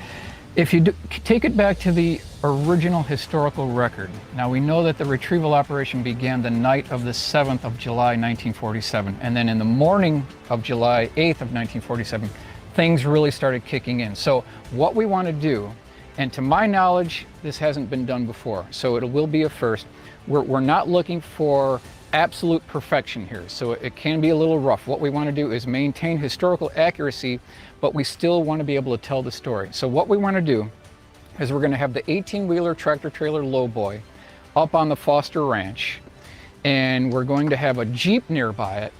if you take it back to the original historical record, now we know that the retrieval operation began the night of the 7th of July, 1947. And then in the morning of July 8th of 1947, things really started kicking in. So what we want to do, and to my knowledge, this hasn't been done before, so it will be a first. We're not looking for absolute perfection here, so it can be a little rough. What we want to do is maintain historical accuracy, but we still want to be able to tell the story. So what we want to do is we're going to have the 18-wheeler tractor-trailer lowboy up on the Foster Ranch, and we're going to have a Jeep nearby it.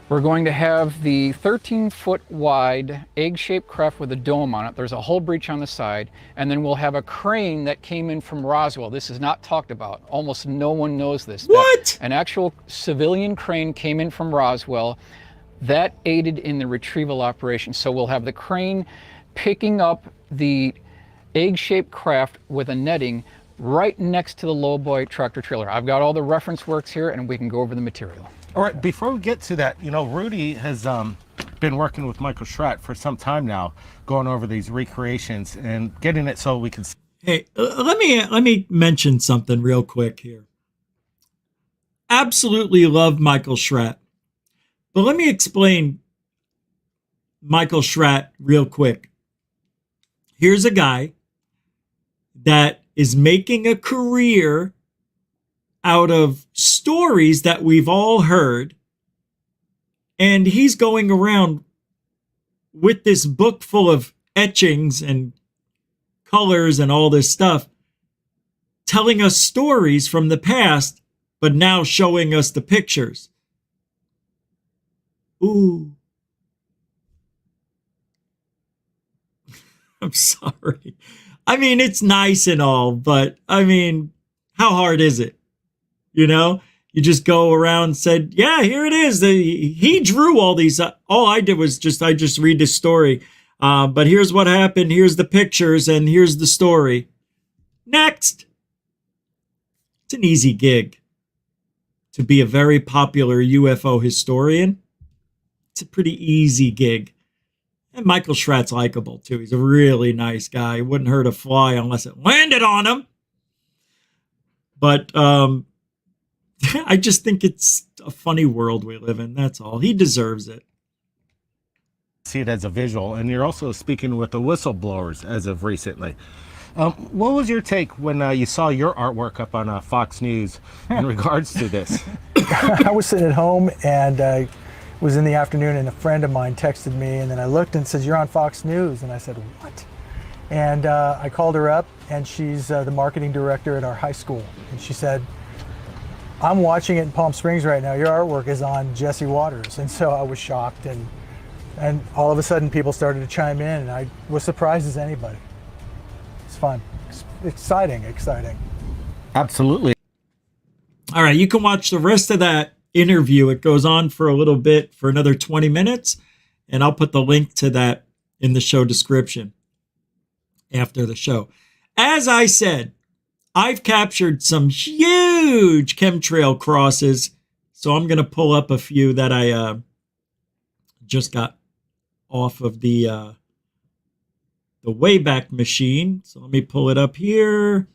We're going to have the 13-foot wide egg-shaped craft with a dome on it. There's a hull breach on the side. And then we'll have a crane that came in from Roswell. This is not talked about. Almost no one knows this.
What?
An actual civilian crane came in from Roswell that aided in the retrieval operation. So we'll have the crane picking up the egg-shaped craft with a netting right next to the lowboy tractor-trailer. I've got all the reference works here, and we can go over the material.
All right, before we get to that, you know, Rudy has been working with Michael Schratz for some time now, going over these recreations and getting it so we can.
Hey, let me mention something real quick here. Absolutely love Michael Schratz, but let me explain Michael Schratz real quick. Here's a guy that is making a career out of stories that we've all heard, and he's going around with this book full of etchings and colors and all this stuff, telling us stories from the past, but now showing us the pictures. Ooh. I'm sorry. I mean, it's nice and all, but I mean, how hard is it? You know, you just go around and said, yeah, here it is. He drew all these. All I did was I just read the story. But here's what happened. Here's the pictures and here's the story. Next. It's an easy gig to be a very popular UFO historian. It's a pretty easy gig. And Michael Schratz likable too. He's a really nice guy. He wouldn't hurt a fly unless it landed on him. But I just think it's a funny world we live in. That's all. He deserves it.
See it as a visual, and you're also speaking with the Whistleblowers as of recently. What was your take when you saw your artwork up on Fox News in regards to this?
I was sitting at home, and it was in the afternoon, and a friend of mine texted me, and then I looked and says, "You're on Fox News," and I said, "What?" And I called her up, and she's the marketing director at our high school, and she said, "I'm watching it in Palm Springs right now. Your artwork is on Jesse Waters." And so I was shocked, and all of a sudden people started to chime in, and I was surprised as anybody. It's fun. It's exciting.
Absolutely.
All right, you can watch the rest of that interview. It goes on for a little bit, for another 20 minutes, and I'll put the link to that in the show description after the show. As I said, I've captured some huge chemtrail crosses, so I'm going to pull up a few that I just got off of the Wayback Machine. So let me pull it up here.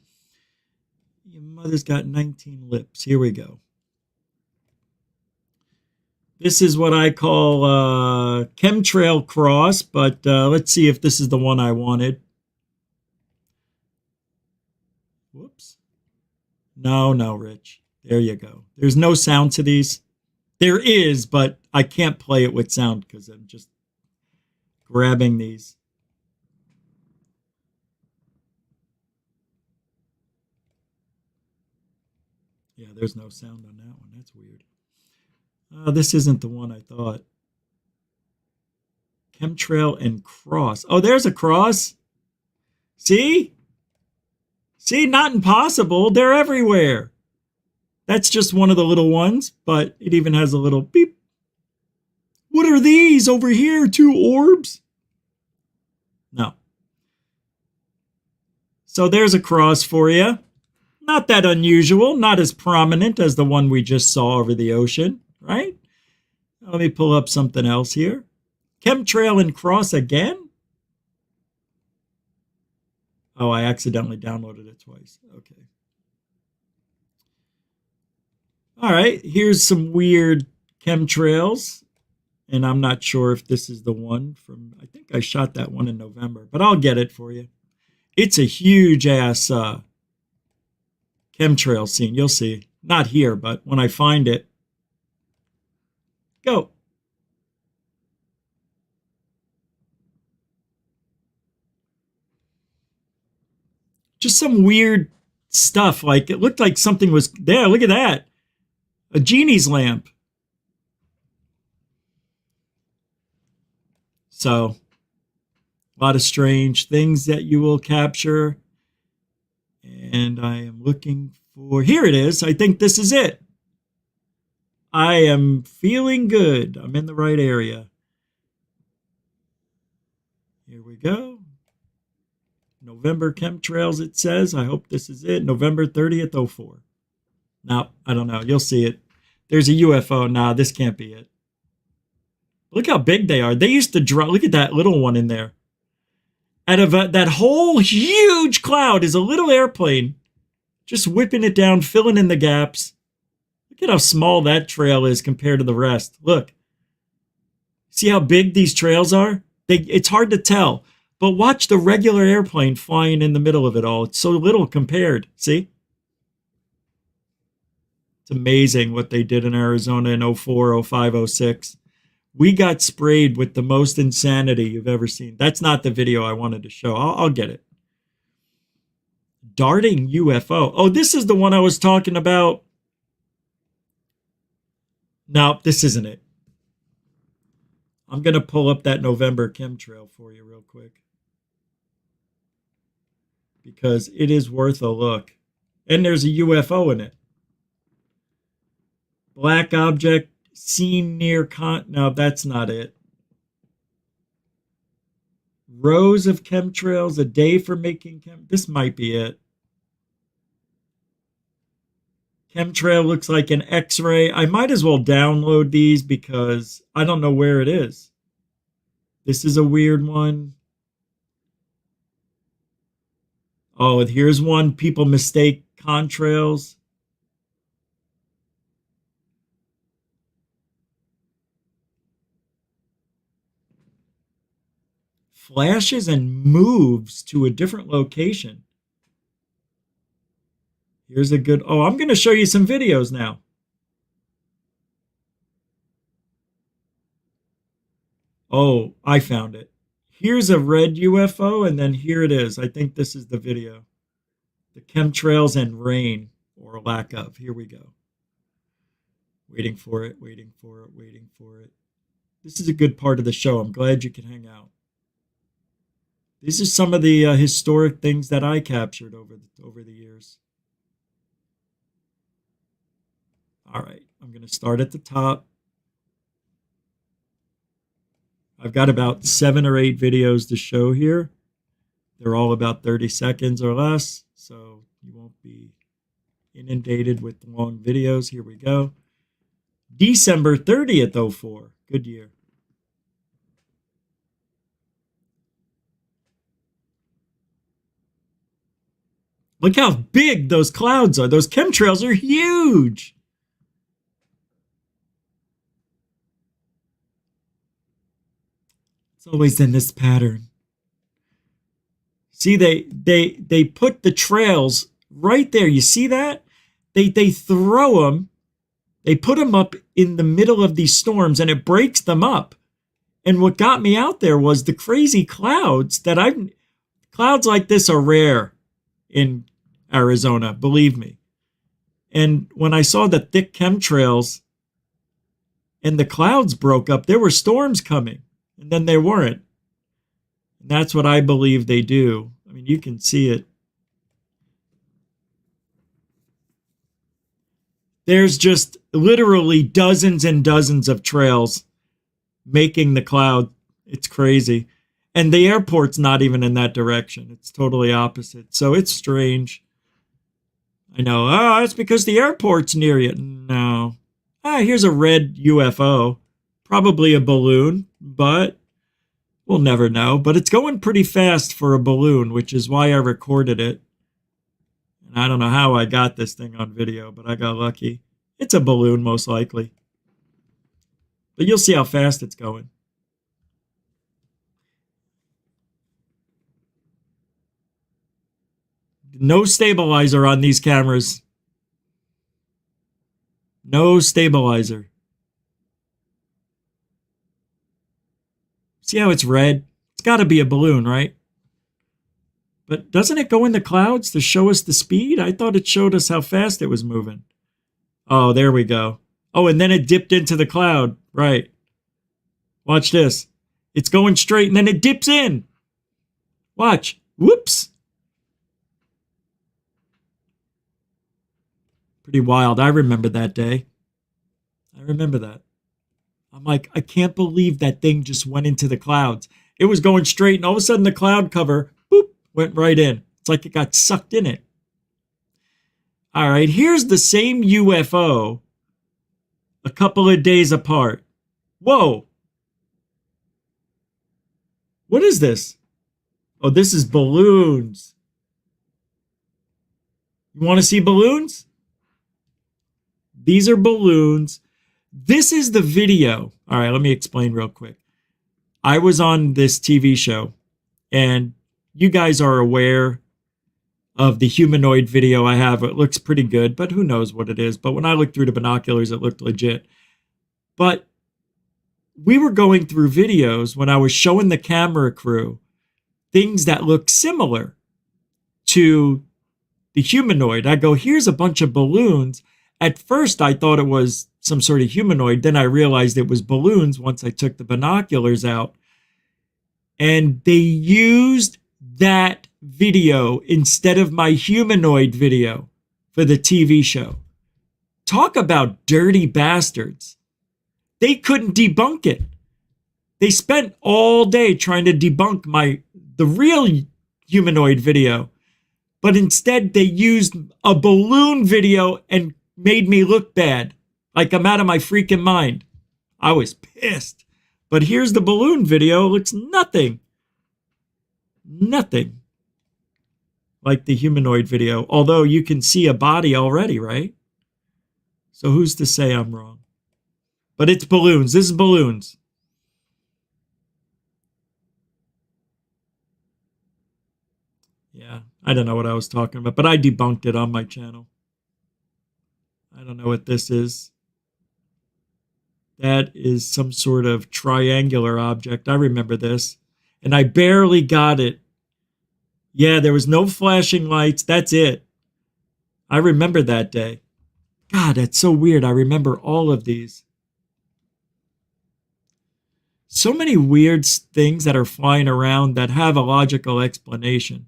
Your mother's got 19 lips. Here we go. This is what I call chemtrail cross, but let's see if this is the one I wanted. Whoops. No, Rich. There you go. There's no sound to these. There is, but I can't play it with sound because I'm just grabbing these. Yeah, there's no sound on that one. That's weird. This isn't the one I thought. Chemtrail and cross. Oh, there's a cross. See? See, not impossible. They're everywhere. That's just one of the little ones, but it even has a little beep. What are these over here? 2 orbs? No. So there's a cross for you. Not that unusual, not as prominent as the one we just saw over the ocean, right? Let me pull up something else here. Chemtrail and cross again? Oh, I accidentally downloaded it twice. Okay. All right, here's some weird chemtrails. And I'm not sure if this is the one from, I think I shot that one in November, but I'll get it for you. It's a huge ass chemtrail scene. You'll see. Not here, but when I find it. Go. Just some weird stuff. Like it looked like something was there. Look at that. A genie's lamp. So, a lot of strange things that you will capture. And I am looking for, here it is. I think this is it. I am feeling good. I'm in the right area. Here we go. November chemtrails, it says. I hope this is it. November 30th, 04. No, I don't know. You'll see it. There's a UFO. Nah, this can't be it. Look how big they are. They used to draw. Look at that little one in there. Out of that whole huge cloud is a little airplane. Just whipping it down, filling in the gaps. Look at how small that trail is compared to the rest. Look. See how big these trails are? It's hard to tell. But watch the regular airplane flying in the middle of it all. It's so little compared. See? It's amazing what they did in Arizona in 04, 05, 06. We got sprayed with the most insanity you've ever seen. That's not the video I wanted to show. I'll get it. Darting UFO. Oh, this is the one I was talking about. No, this isn't it. I'm going to pull up that November chemtrail for you real quick. Because it is worth a look. And there's a UFO in it. Black object seen near no, that's not it. Rows of chemtrails a day for making this might be it. Chemtrail looks like an X-ray. I might as well download these because I don't know where it is. This is a weird one. Oh, here's one. People mistake contrails. Flashes and moves to a different location. Here's a good, oh, I'm going to show you some videos now. Oh, I found it. Here's a red UFO, and then here it is. I think this is the video. The chemtrails and rain, or lack of. Here we go. Waiting for it, waiting for it, waiting for it. This is a good part of the show. I'm glad you can hang out. These are some of the historic things that I captured over the years. All right, I'm going to start at the top. I've got about 7 or 8 videos to show here. They're all about 30 seconds or less, so you won't be inundated with long videos. Here we go. December 30th, 04. Good year. Look how big those clouds are. Those chemtrails are huge. It's always in this pattern. See, they put the trails right there. You see that? They throw them. They put them up in the middle of these storms, and it breaks them up. And what got me out there was the crazy clouds clouds like this are rare in Arizona, believe me. And when I saw the thick chemtrails and the clouds broke up, there were storms coming. And then they weren't. And that's what I believe they do. I mean, you can see it. There's just literally dozens and dozens of trails making the cloud. It's crazy. And the airport's not even in that direction. It's totally opposite. So it's strange. I know. Oh, it's because the airport's near you. No. Here's a red UFO. Probably a balloon, but we'll never know. But it's going pretty fast for a balloon, which is why I recorded it. And I don't know how I got this thing on video, but I got lucky. It's a balloon, most likely. But you'll see how fast it's going. No stabilizer on these cameras. No stabilizer. See how it's red? It's got to be a balloon, right? But doesn't it go in the clouds to show us the speed? I thought it showed us how fast it was moving. Oh, there we go. Oh, and then it dipped into the cloud. Right. Watch this. It's going straight and then it dips in. Watch. Whoops. Pretty wild. I remember that day. I remember that. I'm like, I can't believe that thing just went into the clouds. It was going straight and all of a sudden the cloud cover, boop, went right in. It's like it got sucked in it. All right, here's the same UFO a couple of days apart. Whoa. What is this? Oh, this is balloons. You want to see balloons? These are balloons. This is the video. All right, let me explain real quick. I was on this TV show, and you guys are aware of the humanoid video I have. It looks pretty good, but who knows what it is. But when I looked through the binoculars, it looked legit. But we were going through videos when I was showing the camera crew things that look similar to the humanoid. I go, here's a bunch of balloons. At first, I thought it was some sort of humanoid. Then I realized it was balloons once I took the binoculars out. And they used that video instead of my humanoid video for the TV show. Talk about dirty bastards. They couldn't debunk it. They spent all day trying to debunk the real humanoid video. But instead, they used a balloon video and made me look bad. Like I'm out of my freaking mind. I was pissed. But here's the balloon video. It looks nothing. Nothing like the humanoid video. Although you can see a body already, right? So who's to say I'm wrong? But it's balloons. This is balloons. Yeah, I don't know what I was talking about, but I debunked it on my channel. I don't know what this is. That is some sort of triangular object. I remember this. And I barely got it. Yeah, there was no flashing lights. That's it. I remember that day. God, that's so weird. I remember all of these. So many weird things that are flying around that have a logical explanation.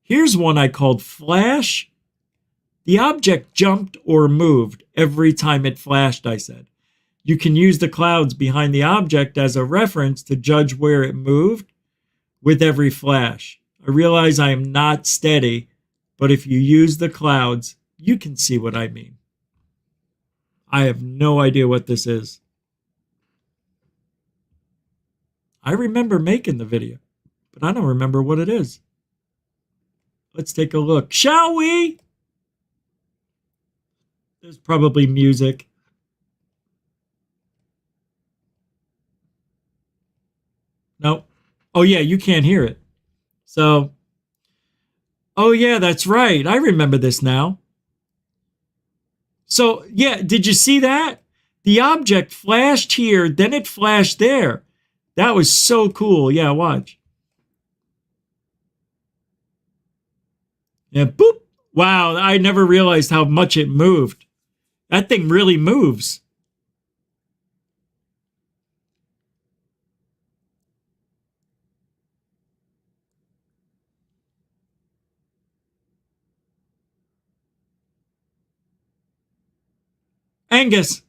Here's one I called Flash. The object jumped or moved every time it flashed, I said. You can use the clouds behind the object as a reference to judge where it moved with every flash. I realize I am not steady, but if you use the clouds, you can see what I mean. I have no idea what this is. I remember making the video, but I don't remember what it is. Let's take a look, shall we? There's probably music. Nope. Oh, yeah, you can't hear it. So, oh, yeah, that's right. I remember this now. So, yeah, did you see that? The object flashed here, then it flashed there. That was so cool. Yeah, watch. Yeah, boop. Wow, I never realized how much it moved. That thing really moves. Angus.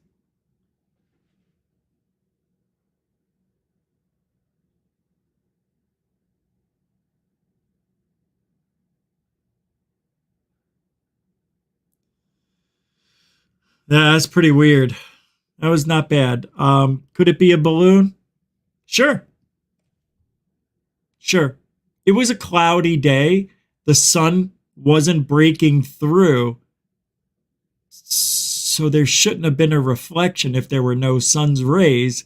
Yeah, that's pretty weird. That was not bad. Could it be a balloon? Sure. Sure. It was a cloudy day. The sun wasn't breaking through. So there shouldn't have been a reflection if there were no sun's rays.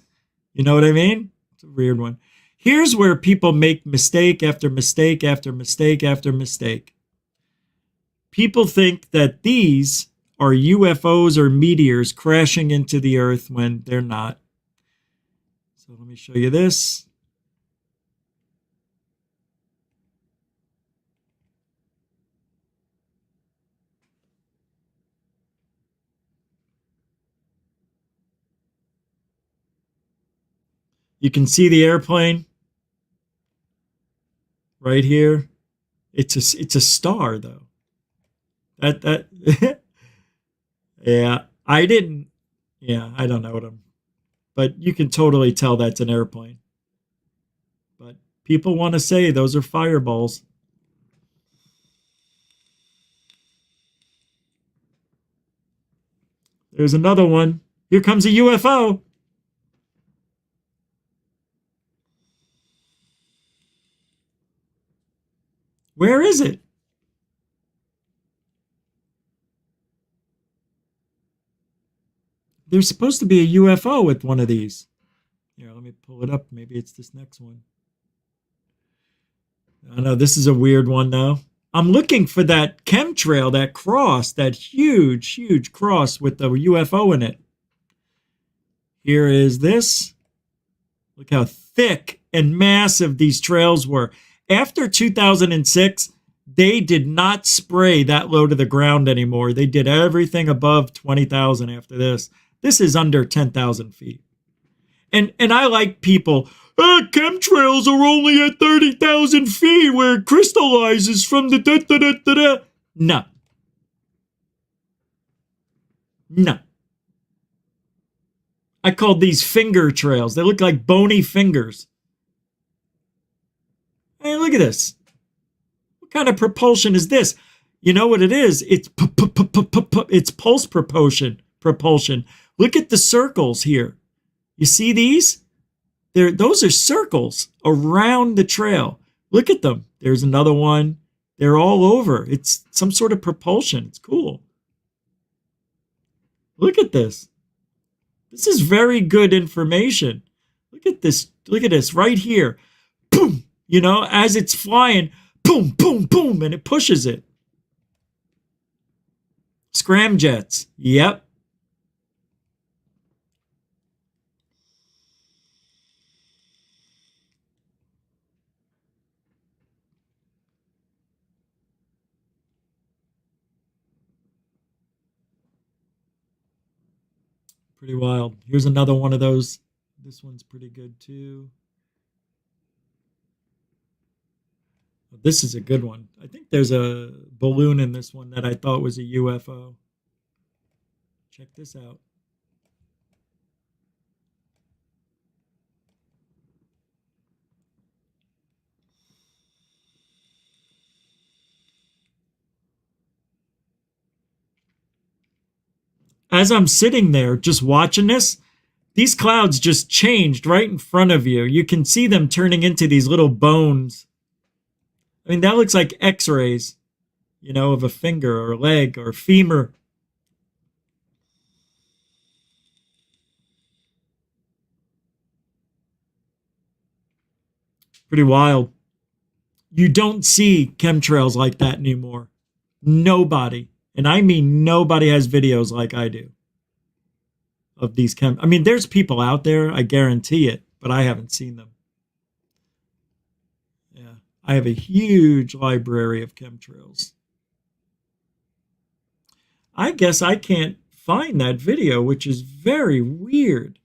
You know what I mean? It's a weird one. Here's where people make mistake after mistake after mistake after mistake. People think that these are UFOs or meteors crashing into the earth when they're not. So let me show you this. You can see the airplane right here. It's a star though. That yeah, I don't know what but you can totally tell that's an airplane. But people want to say those are fireballs. There's another one. Here comes a UFO. Where is it? There's supposed to be a UFO with one of these. Here, let me pull it up. Maybe it's this next one. I know this is a weird one though. I'm looking for that chemtrail, that cross, that huge, huge cross with the UFO in it. Here is this. Look how thick and massive these trails were. After 2006, they did not spray that low to the ground anymore. They did everything above 20,000 after this. This is under 10,000 feet. And I like people, chemtrails are only at 30,000 feet where it crystallizes from the da-da-da-da-da. No. No. I called these finger trails. They look like bony fingers. Hey, look at this. What kind of propulsion is this? You know what it is? It's pulse propulsion. Look at the circles here. You see these? Those are circles around the trail. Look at them. There's another one. They're all over. It's some sort of propulsion. It's cool. Look at this. This is very good information. Look at this. Look at this right here. Boom. You know, as it's flying, boom, boom, boom, and it pushes it. Scramjets. Yep. Pretty wild. Here's another one of those. This one's pretty good too. This is a good one. I think there's a balloon in this one that I thought was a UFO. Check this out. As I'm sitting there just watching this, these clouds just changed right in front of you. You can see them turning into these little bones. I mean, that looks like x-rays, you know, of a finger or a leg or a femur. Pretty wild. You don't see chemtrails like that anymore. Nobody. And I mean nobody has videos like I do of these I mean, there's people out there, I guarantee it, but I haven't seen them. Yeah, I have a huge library of chemtrails. I guess I can't find that video, which is very weird.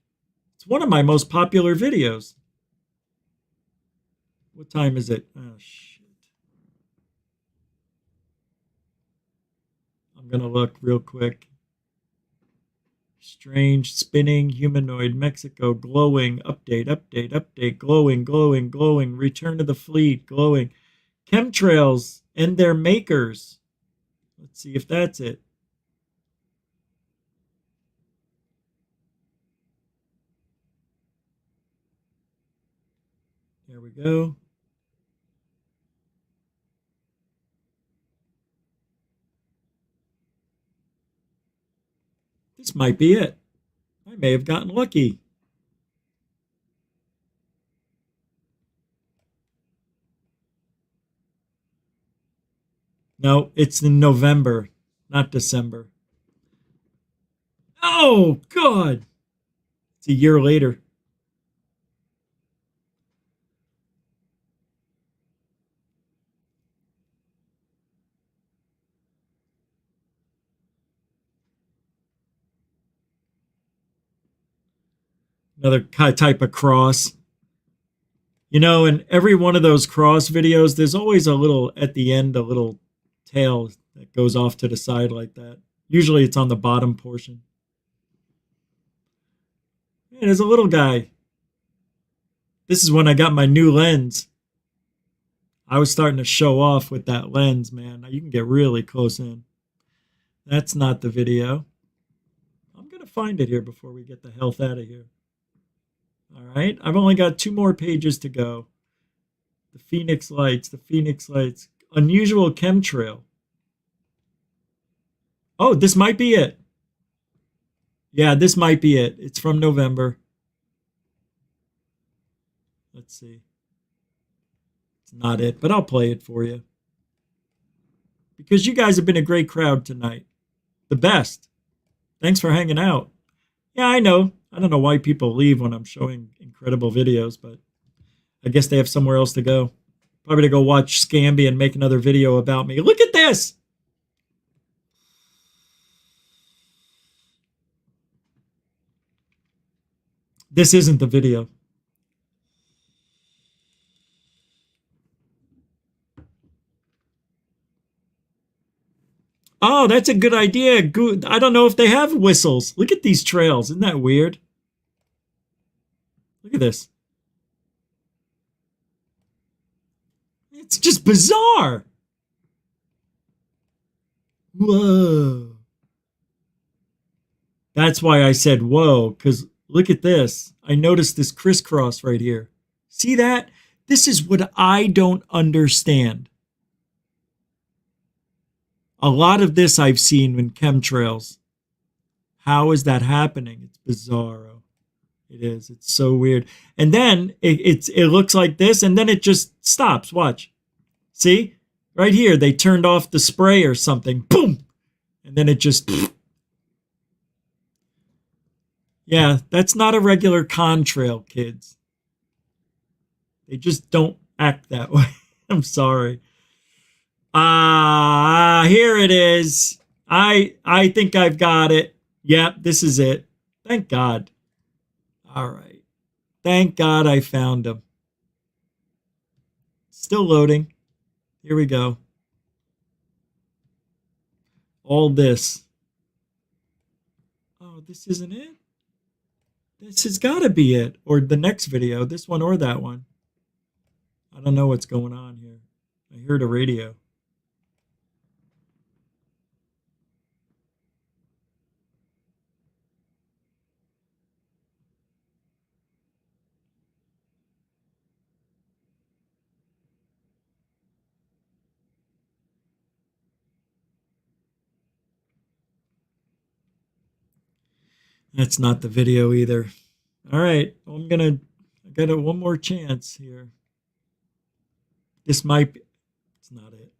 It's one of my most popular videos. What time is it? Oh, shit. I'm going to look real quick. Strange, spinning, humanoid, Mexico, glowing, update, glowing, return to the fleet, glowing. Chemtrails and their makers. Let's see if that's it. There we go. This might be it. I may have gotten lucky. No, it's in November, not December. Oh, God. It's a year later. Another type of cross. You know, in every one of those cross videos, there's always a little, at the end, a little tail that goes off to the side like that. Usually it's on the bottom portion. Yeah, there's a little guy. This is when I got my new lens. I was starting to show off with that lens, man. You can get really close in. That's not the video. I'm going to find it here before we get the health out of here. All right, I've only got 2 more pages to go. The Phoenix Lights, unusual chemtrail. Oh, this might be it. Yeah, this might be it. It's from November. Let's see. It's not it, but I'll play it for you. Because you guys have been a great crowd tonight. The best. Thanks for hanging out. Yeah, I know. I don't know why people leave when I'm showing incredible videos, but I guess they have somewhere else to go. Probably to go watch Scamby and make another video about me. Look at this! This isn't the video. Oh, that's a good idea. Good. I don't know if they have whistles. Look at these trails. Isn't that weird? Look at this. It's just bizarre. Whoa. That's why I said whoa, because look at this. I noticed this crisscross right here. See that? This is what I don't understand. A lot of this I've seen in chemtrails. How is that happening? It's bizarro. It is. It's so weird. And then it looks like this, and then it just stops. Watch. See? Right here, they turned off the spray or something. Boom! And then it just... Yeah, that's not a regular contrail, kids. They just don't act that way. I'm sorry. Here it is. I think I've got it. Yep, this is it. Thank God. All right. Thank God I found him. Still loading. Here we go. All this. Oh, this isn't it? This has got to be it. Or the next video. This one or that one. I don't know what's going on here. I heard a radio. That's not the video either. All right, I got one more chance here. This might be, it's not it.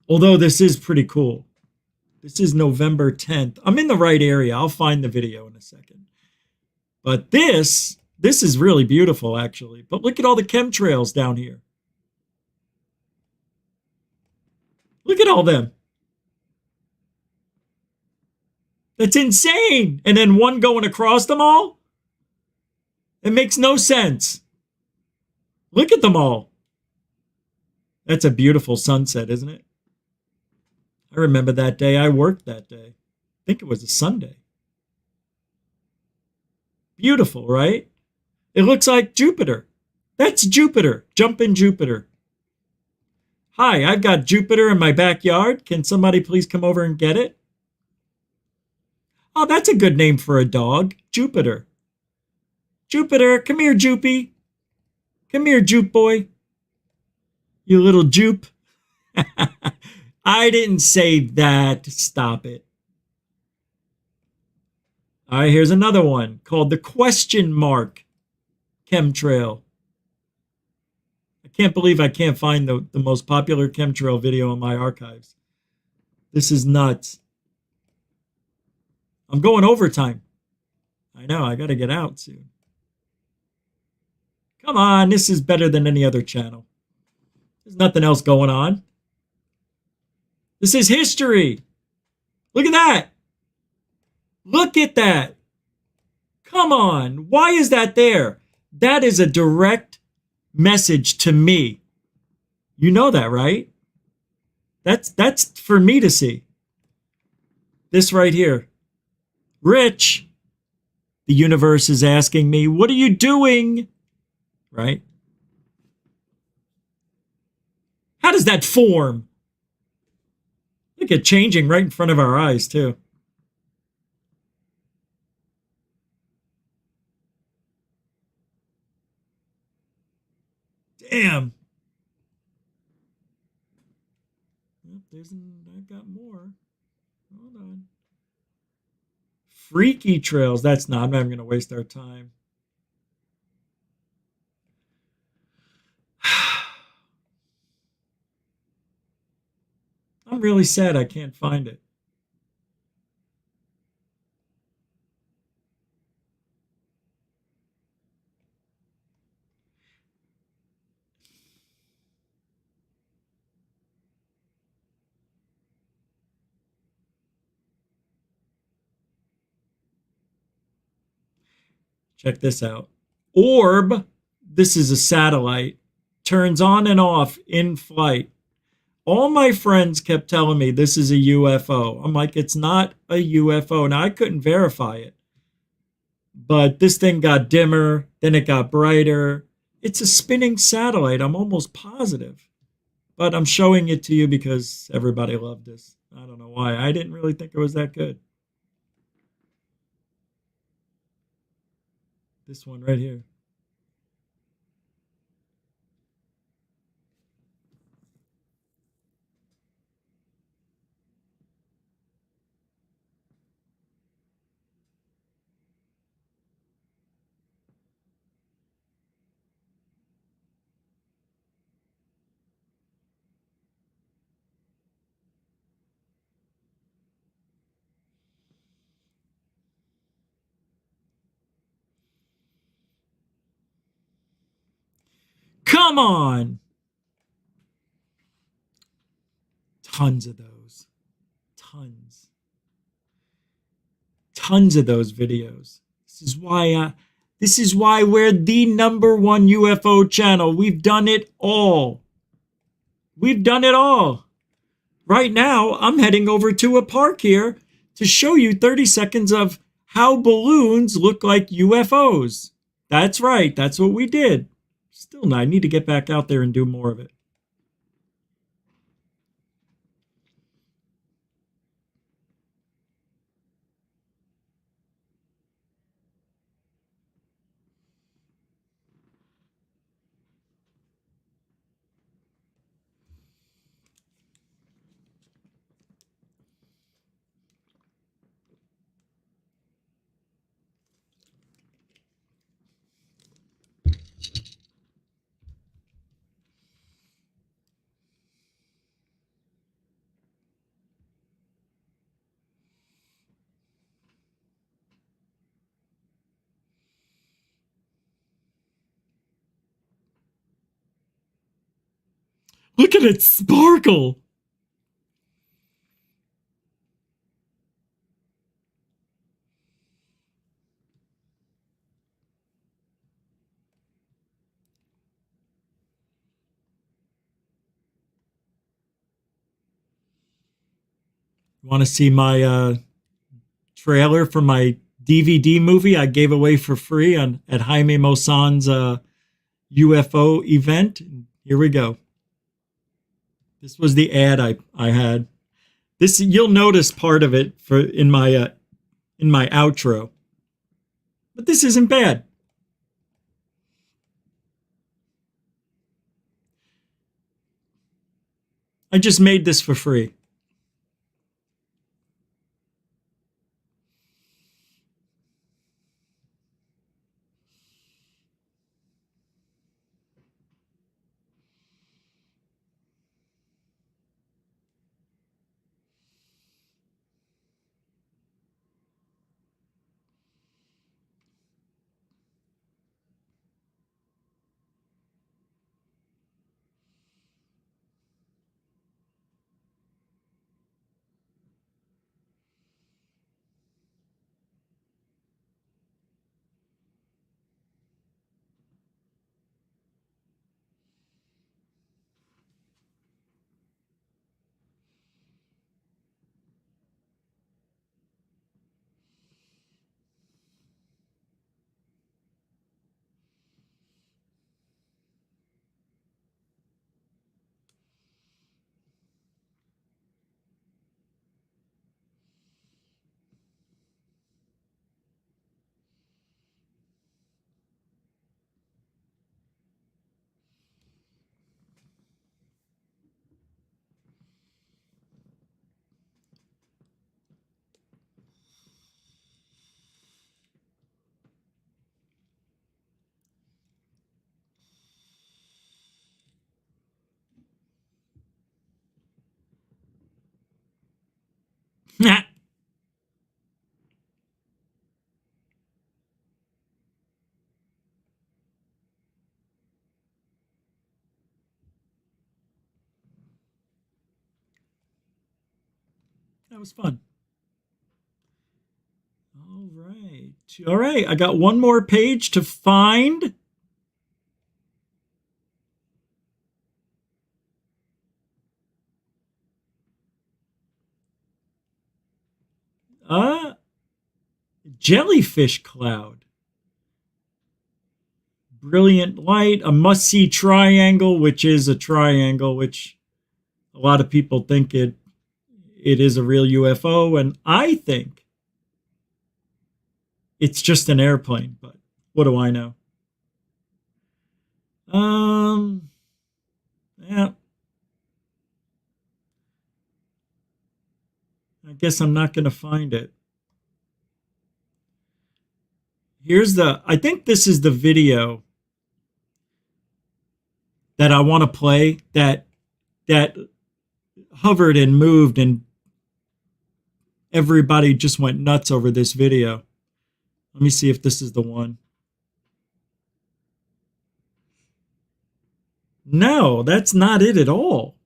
Although this is pretty cool. This is November 10th. I'm in the right area. I'll find the video in a second. But this is really beautiful, actually. But look at all the chemtrails down here. Look at all them. That's insane. And then one going across them all? It makes no sense. Look at them all. That's a beautiful sunset, isn't it? I remember that day. I worked that day. I think it was a Sunday. Beautiful, right? It looks like Jupiter. That's Jupiter. Jumping Jupiter. Hi, I've got Jupiter in my backyard. Can somebody please come over and get it? Oh, that's a good name for a dog. Jupiter. Jupiter, come here, Jupy. Come here, Jupe boy. You little Jupe. I didn't say that. Stop it. All right, here's another one called the question mark chemtrail. I can't believe I can't find the most popular chemtrail video in my archives. This is nuts. I'm going overtime. I know, I got to get out soon. Come on, this is better than any other channel. There's nothing else going on. This is history. Look at that. Look at that. Come on. Why is that there? That is a direct message to me. You know that, right? That's for me to see. This right here. Rich, the universe is asking me, what are you doing? Right? How does that form? Look at changing right in front of our eyes, too. Damn. I've got more. Hold on. Freaky trails. That's not. I'm not even going to waste our time. I'm really sad I can't find it. Check this out. Orb, this is a satellite, turns on and off in flight. All my friends kept telling me this is a UFO. I'm like, it's not a UFO. Now, I couldn't verify it. But this thing got dimmer, then it got brighter. It's a spinning satellite. I'm almost positive. But I'm showing it to you because everybody loved this. I don't know why. I didn't really think it was that good. This one right here. Come on. Tons of those. Tons. Tons of those videos. This is why we're the #1 UFO channel. We've done it all. We've done it all. Right now, I'm heading over to a park here to show you 30 seconds of how balloons look like UFOs. That's right. That's what we did. Still, I need to get back out there and do more of it. Look at it sparkle. Want to see my trailer for my DVD movie I gave away for free at Jaime Maussan's UFO event. Here we go. This was the ad I had. This, you'll notice part of it in my outro. But this isn't bad. I just made this for free. Nah. That was fun. All right. All right. I got one more page to find. Jellyfish cloud. Brilliant light, a must-see triangle, which is a triangle, which a lot of people think it is a real UFO, and I think it's just an airplane, but what do I know? Yeah. I guess I'm not going to find it. I think this is the video that I want to play that hovered and moved and everybody just went nuts over this video. Let me see if this is the one. No, that's not it at all.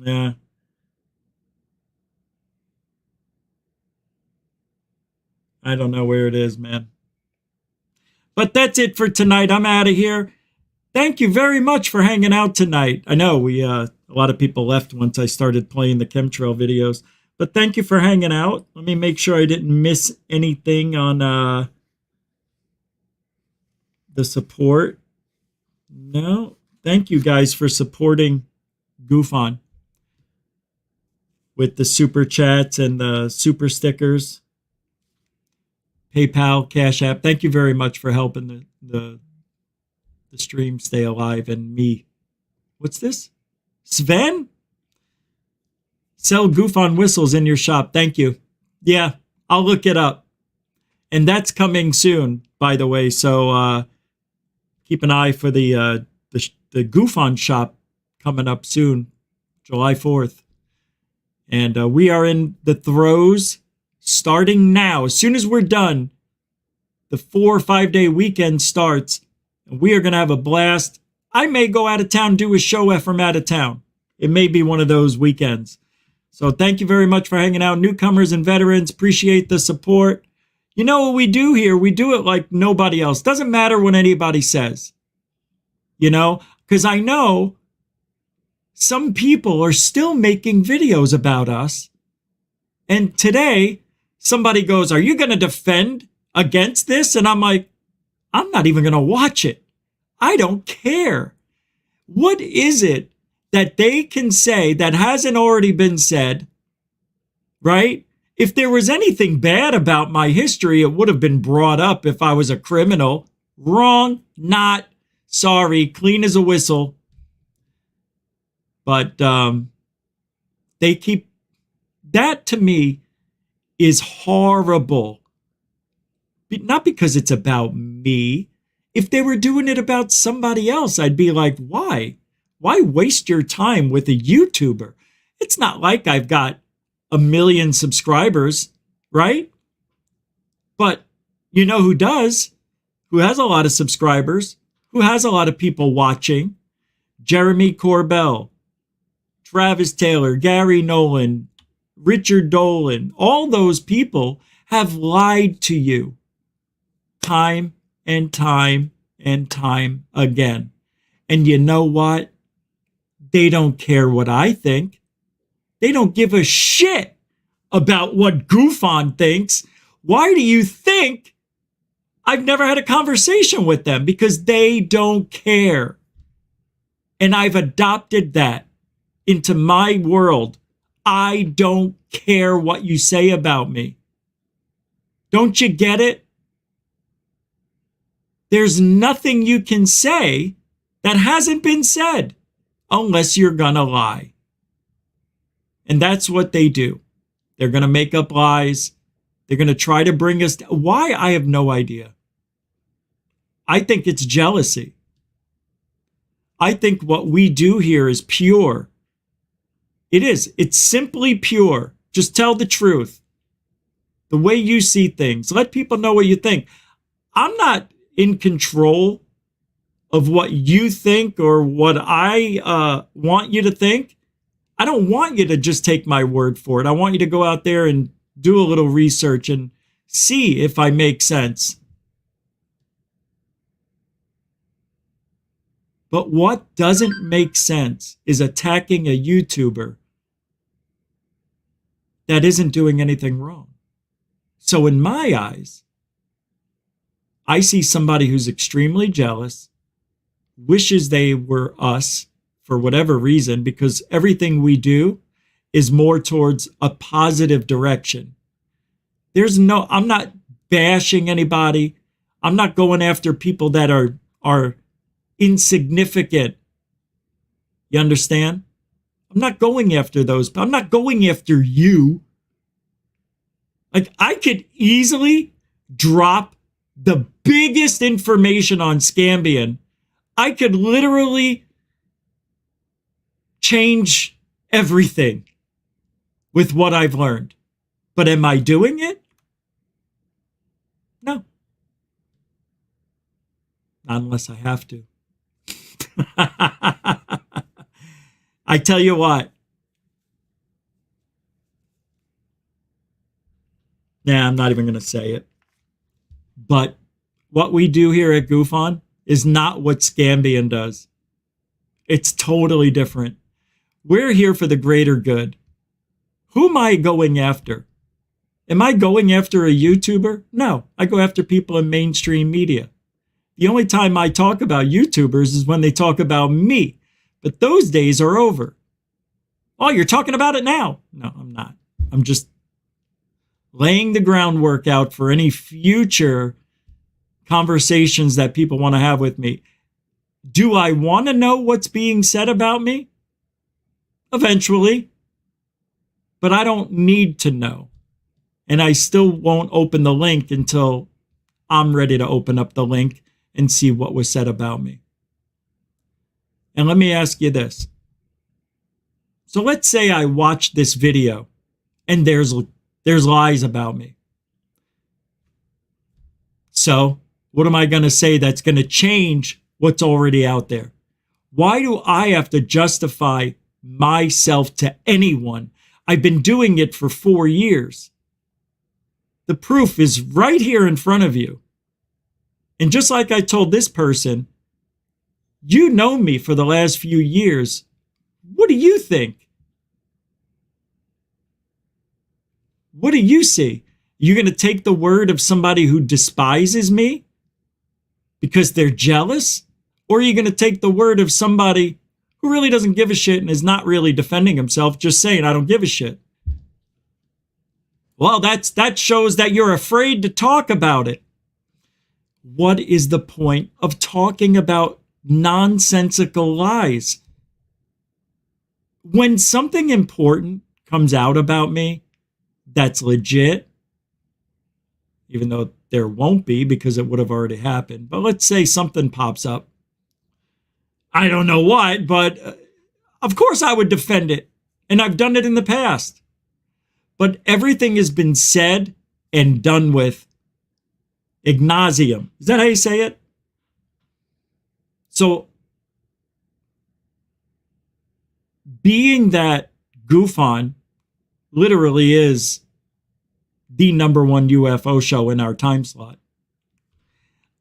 Yeah. I don't know where it is, man. But that's it for tonight. I'm out of here. Thank you very much for hanging out tonight. I know a lot of people left once I started playing the chemtrail videos. But thank you for hanging out. Let me make sure I didn't miss anything on the support. No. Thank you guys for supporting GoofOn with the super chats and the super stickers. PayPal, Cash App. Thank you very much for helping the stream stay alive and me. What's this? Sven? Sell GoofOn whistles in your shop. Thank you. Yeah, I'll look it up. And that's coming soon, by the way. So keep an eye for the GoofOn shop coming up soon, July 4th. And we are in the throes. Starting now, as soon as we're done, the 4 or 5 day weekend starts, and we are going to have a blast. I may go out of town, do a show from out of town. It may be one of those weekends. So thank you very much for hanging out. Newcomers and veterans, appreciate the support. You know what we do here? We do it like nobody else. Doesn't matter what anybody says. You know, because I know some people are still making videos about us. And today, somebody goes, are you going to defend against this? And I'm like, I'm not even going to watch it. I don't care. What is it that they can say that hasn't already been said, right? If there was anything bad about my history, it would have been brought up if I was a criminal. Wrong, not, sorry, clean as a whistle. But they keep, that to me is horrible. Not because it's about me. If they were doing it about somebody else, I'd be like, why? Why waste your time with a YouTuber? It's not like I've got 1 million subscribers, right? But you know who does? Who has a lot of subscribers? Who has a lot of people watching? Jeremy Corbell, Travis Taylor, Gary Nolan, Richard Dolan, all those people have lied to you time and time and time again. And you know what? They don't care what I think. They don't give a shit about what Goofon thinks. Why do you think I've never had a conversation with them? Because they don't care. And I've adopted that into my world. I don't care what you say about me. Don't you get it? There's nothing you can say that hasn't been said unless you're gonna lie. And that's what they do. They're gonna make up lies. They're gonna try to bring us why? I have no idea. I think it's jealousy. I think what we do here is pure. It is. It's simply pure. Just tell the truth. The way you see things. Let people know what you think. I'm not in control of what you think or what I want you to think. I don't want you to just take my word for it. I want you to go out there and do a little research and see if I make sense. But what doesn't make sense is attacking a YouTuber that isn't doing anything wrong. So in my eyes, I see somebody who's extremely jealous, wishes they were us for whatever reason, because everything we do is more towards a positive direction. I'm not bashing anybody. I'm not going after people that are insignificant. You understand? I'm not going after those. I'm not going after you. Like, I could easily drop the biggest information on Scambian. I could literally change everything with what I've learned. But am I doing it? No. Not unless I have to. I tell you what. Nah, I'm not even going to say it. But what we do here at Goofon is not what Scambian does. It's totally different. We're here for the greater good. Who am I going after? Am I going after a YouTuber? No, I go after people in mainstream media. The only time I talk about YouTubers is when they talk about me. But those days are over. Oh, you're talking about it now? No, I'm not. I'm just laying the groundwork out for any future conversations that people want to have with me. Do I want to know what's being said about me? Eventually. But I don't need to know. And I still won't open the link until I'm ready to open up the link and see what was said about me. And let me ask you this. So let's say I watch this video and there's lies about me. So what am I going to say that's going to change what's already out there? Why do I have to justify myself to anyone? I've been doing it for 4 years. The proof is right here in front of you. And just like I told this person, you know me for the last few years. What do you think? What do you see? You going to take the word of somebody who despises me because they're jealous? Or are you going to take the word of somebody who really doesn't give a shit and is not really defending himself, just saying, I don't give a shit? Well, that shows that you're afraid to talk about it. What is the point of talking about nonsensical lies? When something important comes out about me that's legit, even though there won't be because it would have already happened, but let's say something pops up. I don't know what, but of course I would defend it. And I've done it in the past. But everything has been said and done with ad nauseum. Is that how you say it? So, being that GoofOn literally is the #1 UFO show in our time slot,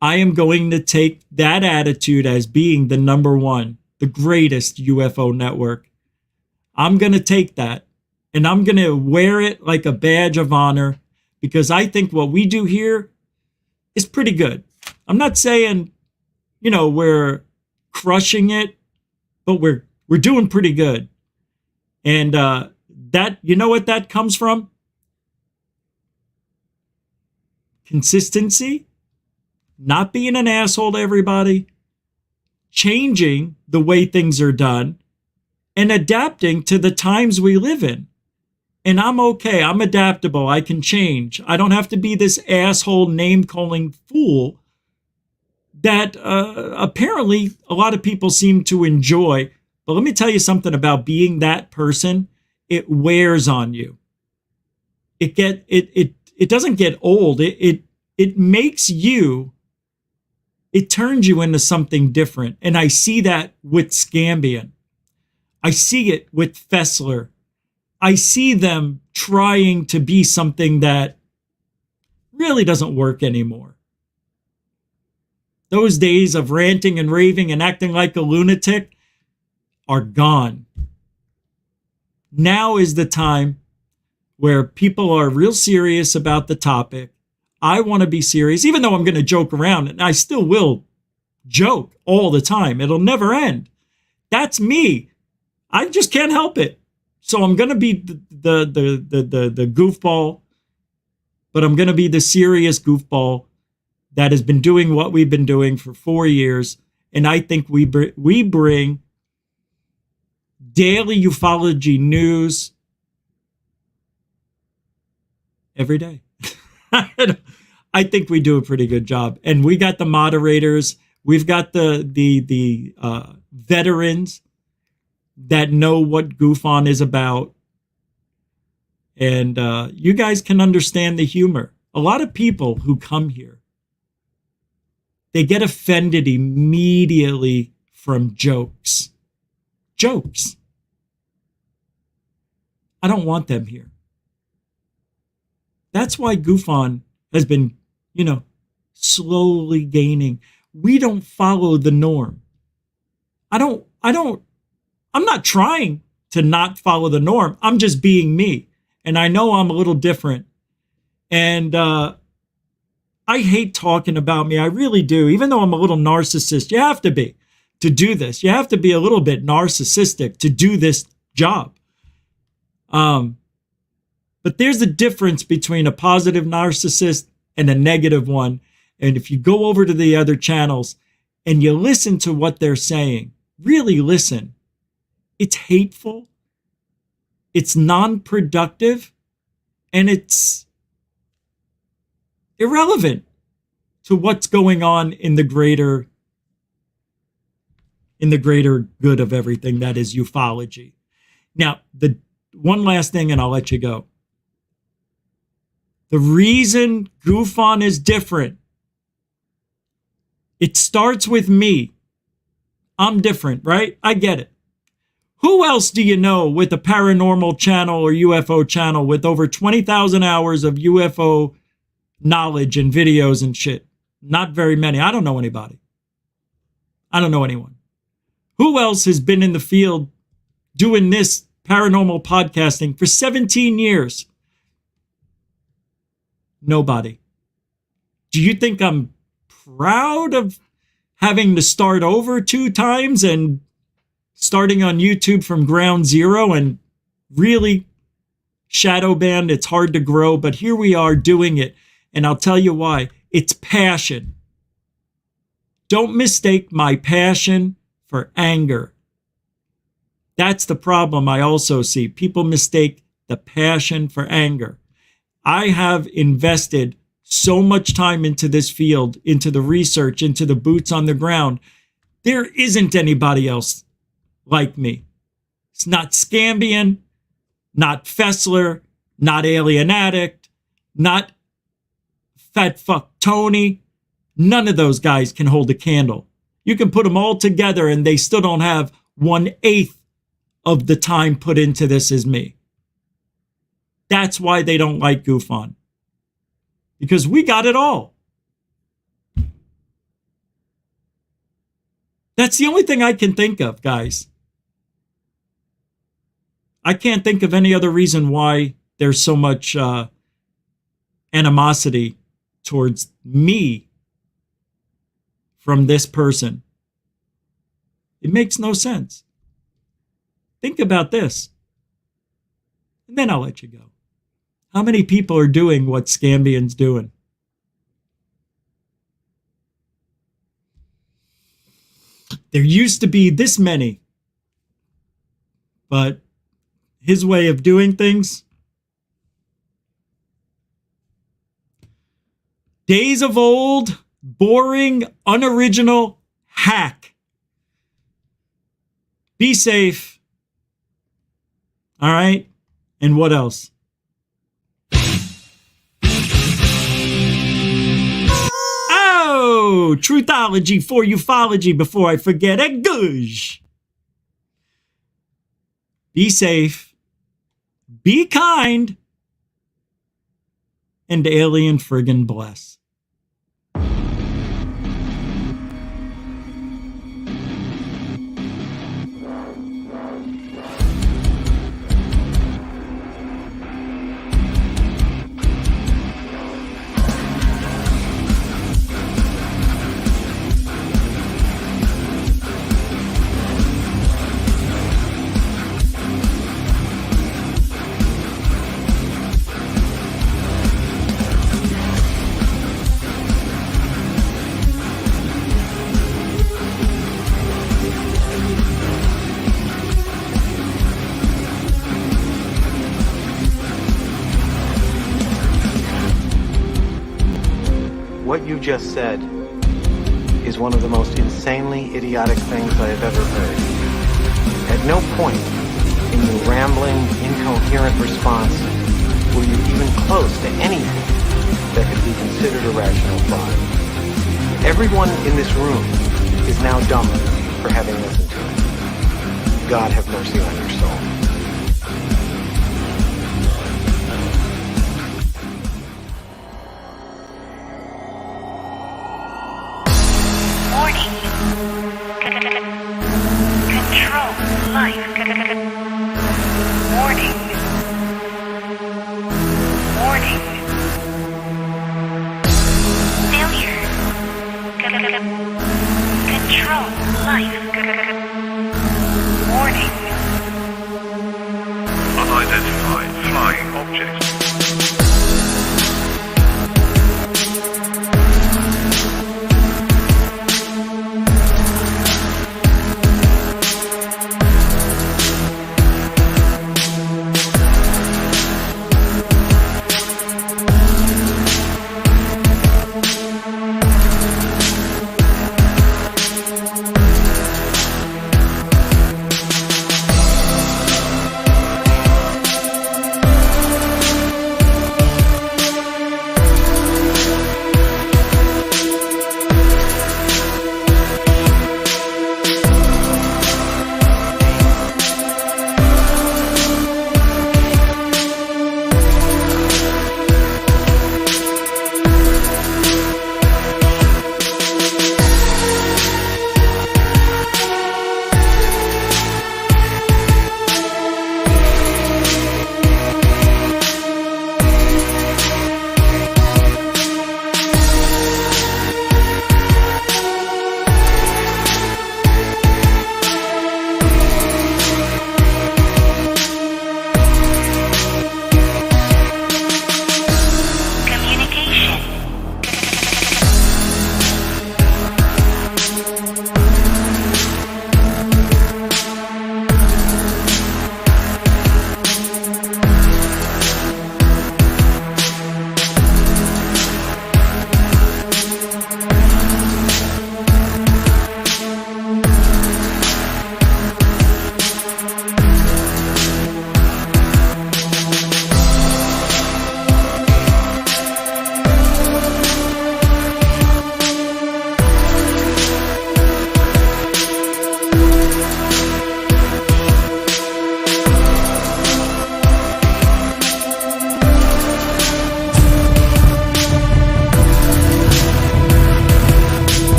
I am going to take that attitude as being the #1, the greatest UFO network. I'm going to take that and I'm going to wear it like a badge of honor because I think what we do here is pretty good. I'm not saying, we're crushing it, but we're doing pretty good. And that, you know what that comes from? Consistency, not being an asshole to everybody, changing the way things are done, and adapting to the times we live in. And I'm okay. I'm adaptable. I can change. I don't have to be this asshole name-calling fool that apparently a lot of people seem to enjoy. But let me tell you something about being that person. It wears on you. It doesn't get old. It makes you, it turns you into something different. And I see that with Scambian. I see it with Fessler. I see them trying to be something that really doesn't work anymore. Those days of ranting and raving and acting like a lunatic are gone. Now is the time where people are real serious about the topic. I want to be serious, even though I'm going to joke around, and I still will joke all the time. It'll never end. That's me. I just can't help it. So I'm going to be the goofball, but I'm going to be the serious goofball that has been doing what we've been doing for 4 years. And I think we bring daily ufology news every day. I think we do a pretty good job. And we got the moderators. We've got the veterans that know what GoofOn is about. And you guys can understand the humor. A lot of people who come here, they get offended immediately from jokes. Jokes. I don't want them here. That's why GoofOn has been, slowly gaining. We don't follow the norm. I'm not trying to not follow the norm. I'm just being me. And I know I'm a little different. And I hate talking about me. I really do. Even though I'm a little narcissist, you have to be to do this. You have to be a little bit narcissistic to do this job. But there's a difference between a positive narcissist and a negative one. And if you go over to the other channels and you listen to what they're saying, really listen. It's hateful, it's non-productive, and it's irrelevant to what's going on in the greater good of everything that is ufology. Now, the one last thing, and I'll let you go. The reason GoofOn is different, it starts with me. I'm different, right? I get it. Who else do you know with a paranormal channel or UFO channel with over 20,000 hours of UFO knowledge and videos and shit? Not very many. I don't know anybody. I don't know anyone. Who else has been in the field doing this paranormal podcasting for 17 years? Nobody. Do you think I'm proud of having to start over 2 times and starting on YouTube from ground zero and really shadow banned? It's hard to grow, but here we are doing it. And I'll tell you why. It's passion. Don't mistake my passion for anger. That's the problem I also see. People mistake the passion for anger. I have invested so much time into this field, into the research, into the boots on the ground. There isn't anybody else like me. It's not Scambian, not Fessler, not Alien Addict, not Fat Fuck Tony. None of those guys can hold a candle. You can put them all together and they still don't have 1/8 of the time put into this as me. That's why they don't like GoofOn. Because we got it all. That's the only thing I can think of, guys. I can't think of any other reason why there's so much animosity towards me from this person. It makes no sense. Think about this. And then I'll let you go. How many people are doing what Scambian's doing? There used to be this many. But his way of doing things, days of old, boring, unoriginal hack. Be safe. All right? And what else? Oh, truthology for ufology before I forget it. Goosh. Be safe. Be kind. And alien friggin' bless.
What you just said is one of the most insanely idiotic things I have ever heard. At no point in your rambling, incoherent response were you even close to anything that could be considered a rational thought. Everyone in this room is now dumber for having listened to it. God have mercy on your soul.
Control life. Warning. Warning. Failure. Control life. Warning.
Unidentified flying object.